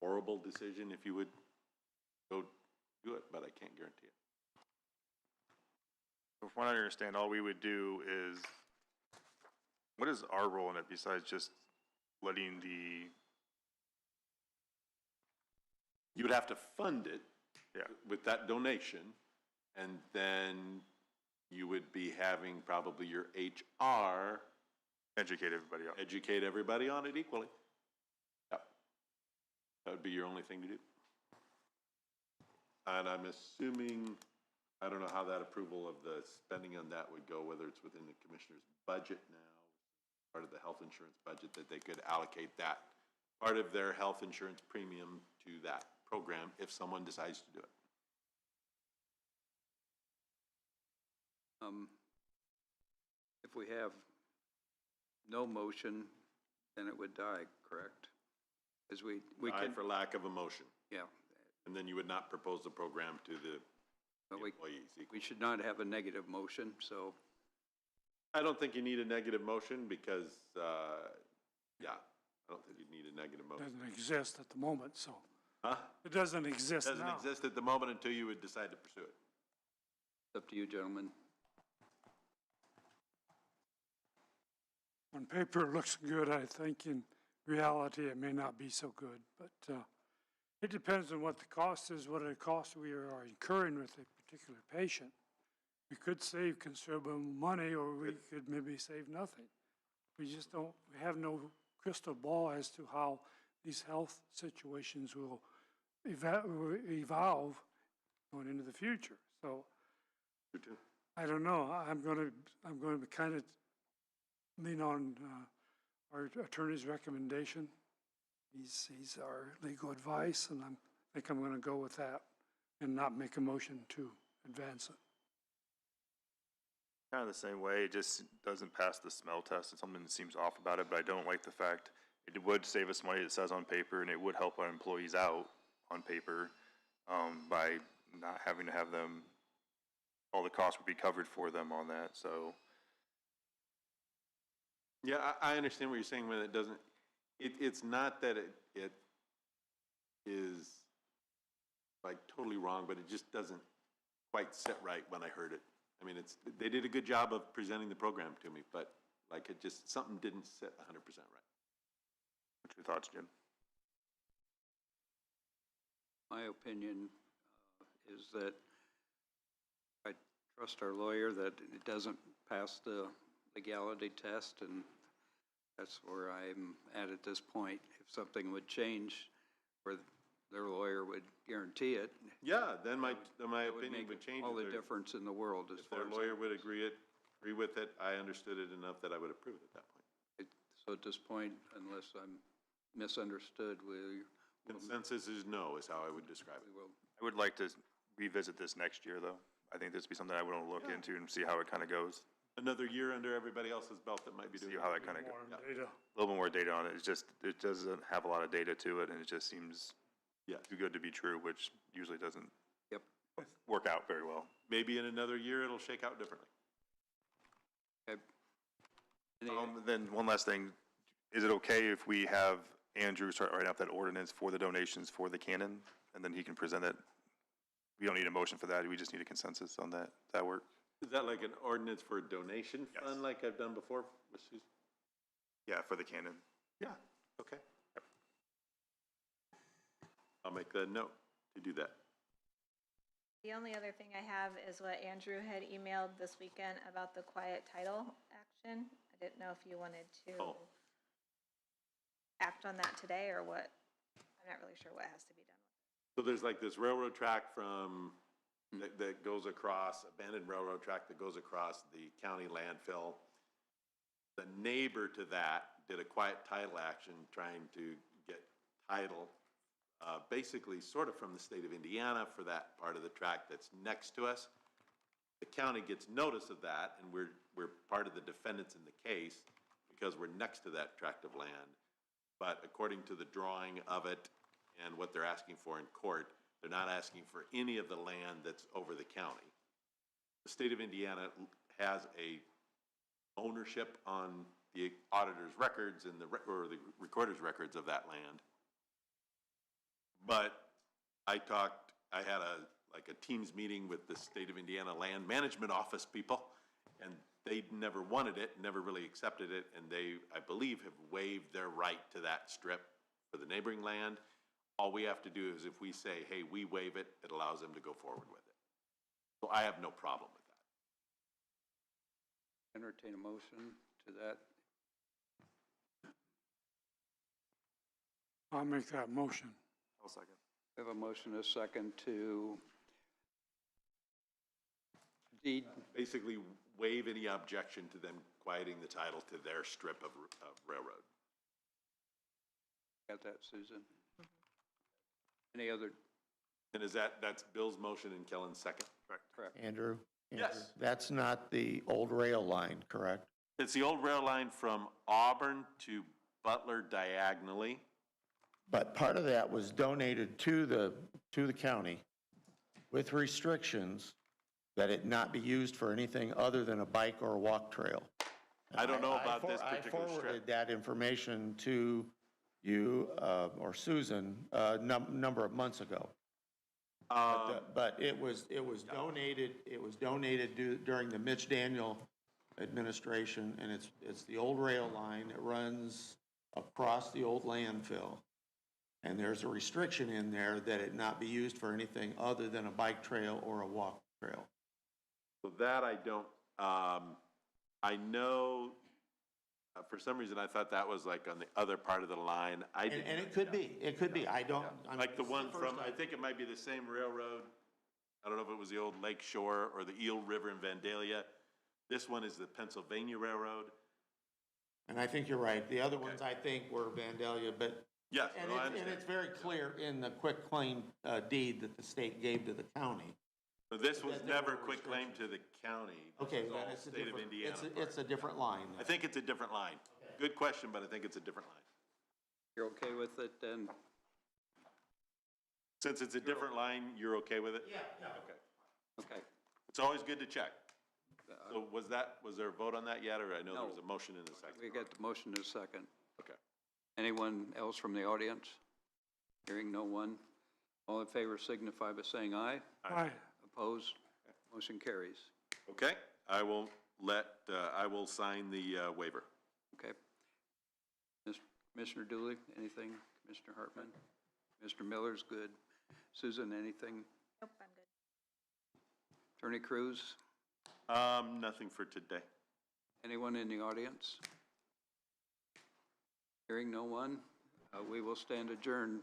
horrible decision if you would go do it, but I can't guarantee it. From what I understand, all we would do is, what is our role in it besides just letting You would have to fund it yeah, with that donation, and then you would be having probably your HR educate everybody else. educate everybody on it equally. Yep. That would be your only thing to do. And I'm assuming, I don't know how that approval of the spending on that would go, whether it's within the commissioner's budget now, part of the health insurance budget, that they could allocate that part of their health insurance premium to that program if someone decides to do it. If we have no motion, then it would die, correct? As we Die can, for lack of a motion. yeah, And then you would not propose the program to the but we employees. should not have a negative motion, so, I don't think you need a negative motion because, yeah, I don't think you'd need a negative motion. Doesn't exist at the moment, so. Huh? It doesn't exist now. Doesn't exist at the moment until you would decide to pursue it. It's up to you, gentlemen. On paper, it looks good. I think in reality, it may not be so good, but it depends on what the cost is, what it costs we are incurring with a particular patient. We could save considerable money, or we could maybe save nothing. We just don't, we have no crystal ball as to how these health situations will evolve going into the future. So, I don't know. I'm going to kind of lean on our attorney's recommendation. He's our legal advice, and I think I'm going to go with that and not make a motion to advance it. Kind of the same way, it just doesn't pass the smell test. It's something that seems off about it, but I don't like the fact it would save us money, it says on paper, and it would help our employees out on paper by not having to have them, all the costs would be covered for them on that, so. Yeah, I understand what you're saying when it doesn't, it's not that it is like totally wrong, but it just doesn't quite sit right when I heard it. I mean, they did a good job of presenting the program to me, but like it just, something didn't sit 100% right. What's your thoughts, Jim? My opinion is that I trust our lawyer that it doesn't pass the legality test, and that's where I'm at this point. If something would change, where their lawyer would guarantee it. Yeah, then my opinion would change. All the difference in the world as If far their as. lawyer would agree with it, I understood it enough that I would approve it at that point. So at this point, unless I'm misunderstood, Consensus is no, is how I would describe it. I would like to revisit this next year, though. I think this would be something I would want to look into and see how it kind of goes. Another year under everybody else's belt that might be doing. See how that kind of goes. Data. A little bit more data on it. It's just, it doesn't have a lot of data to it, and it just seems too good to be true, which usually doesn't work out very well. Maybe in another year, it'll shake out differently. Okay. Then one last thing, is it okay if we have Andrew start writing up that ordinance for the donations for the cannon, and then he can present it? We don't need a motion for that, we just need a consensus on that. Does that work? Is that like an ordinance for a donation fund like I've done before with Susan? Yeah, for the cannon. Yeah, okay. I'll make a note to do that. The only other thing I have is what Andrew had emailed this weekend about the quiet title action. I didn't know if you wanted to act on that today or what. I'm not really sure what has to be done. So there's like this railroad track from, that goes across, abandoned railroad track that goes across the county landfill. The neighbor to that did a quiet title action trying to get title, basically sort of from the state of Indiana for that part of the track that's next to us. The county gets notice of that, and we're part of the defendants in the case because we're next to that tract of land. But according to the drawing of it and what they're asking for in court, they're not asking for any of the land that's over the county. The state of Indiana has a ownership on the auditor's records and the recorder's records of that land. But I had a Teams meeting with the state of Indiana Land Management Office people, and they never wanted it, never really accepted it, and they, I believe, have waived their right to that strip for the neighboring land. All we have to do is if we say, hey, we waive it, it allows them to go forward with it. So I have no problem with that. Entertain a motion to that. I'll make that motion. I'll second. We have a motion, a second to deed. Basically waive any objection to them quieting the title to their strip of railroad. Got that, Susan? Any other? And is that's Bill's motion and Kellen's second? Correct. Andrew? Yes. That's not the old rail line, correct? It's the old rail line from Auburn to Butler diagonally. But part of that was donated to the county with restrictions that it not be used for anything other than a bike or a walk trail. I don't know about this particular I forwarded strip. that information to you, or Susan, a number of months ago. But it was donated during the Mitch Daniel administration, and it's the old rail line that runs across the old landfill. And there's a restriction in there that it not be used for anything other than a bike trail or a walk trail. So that I don't, I know, for some reason, I thought that was like on the other part of the line. I didn't. And it could be, I don't. I mean, Like the this is one first from, time. I think it might be the same railroad. I don't know if it was the old Lake Shore or the Eel River in Vandalia. This one is the Pennsylvania Railroad. And I think you're right. The other ones, I think, were Vandalia, but. Yes, And no, I it's understand. very clear in the quitclaim deed that the state gave to the county. But this was That there never were quit claim to the county. This Okay, is then all it's a state of different, Indiana. it's a different line. I think it's a different line. Good question, but I think it's a different line. You're okay with it then? Since it's a different line, you're okay with it? Yeah. Okay. Okay. It's always good to check. So was there a vote on that yet, or I know there No. was a motion in a second? We got the motion in a second. Okay. Anyone else from the audience? Hearing no one. All in favor signify by saying aye. Aye. Opposed? Motion carries. Okay, I will I will sign the waiver. Okay. Commissioner Dooley, anything? Commissioner Hartman? Mr. Miller's good. Susan, anything? Nope, I'm good. Attorney Cruz? Nothing for today. Anyone in the audience? Hearing no one, we will stand adjourned.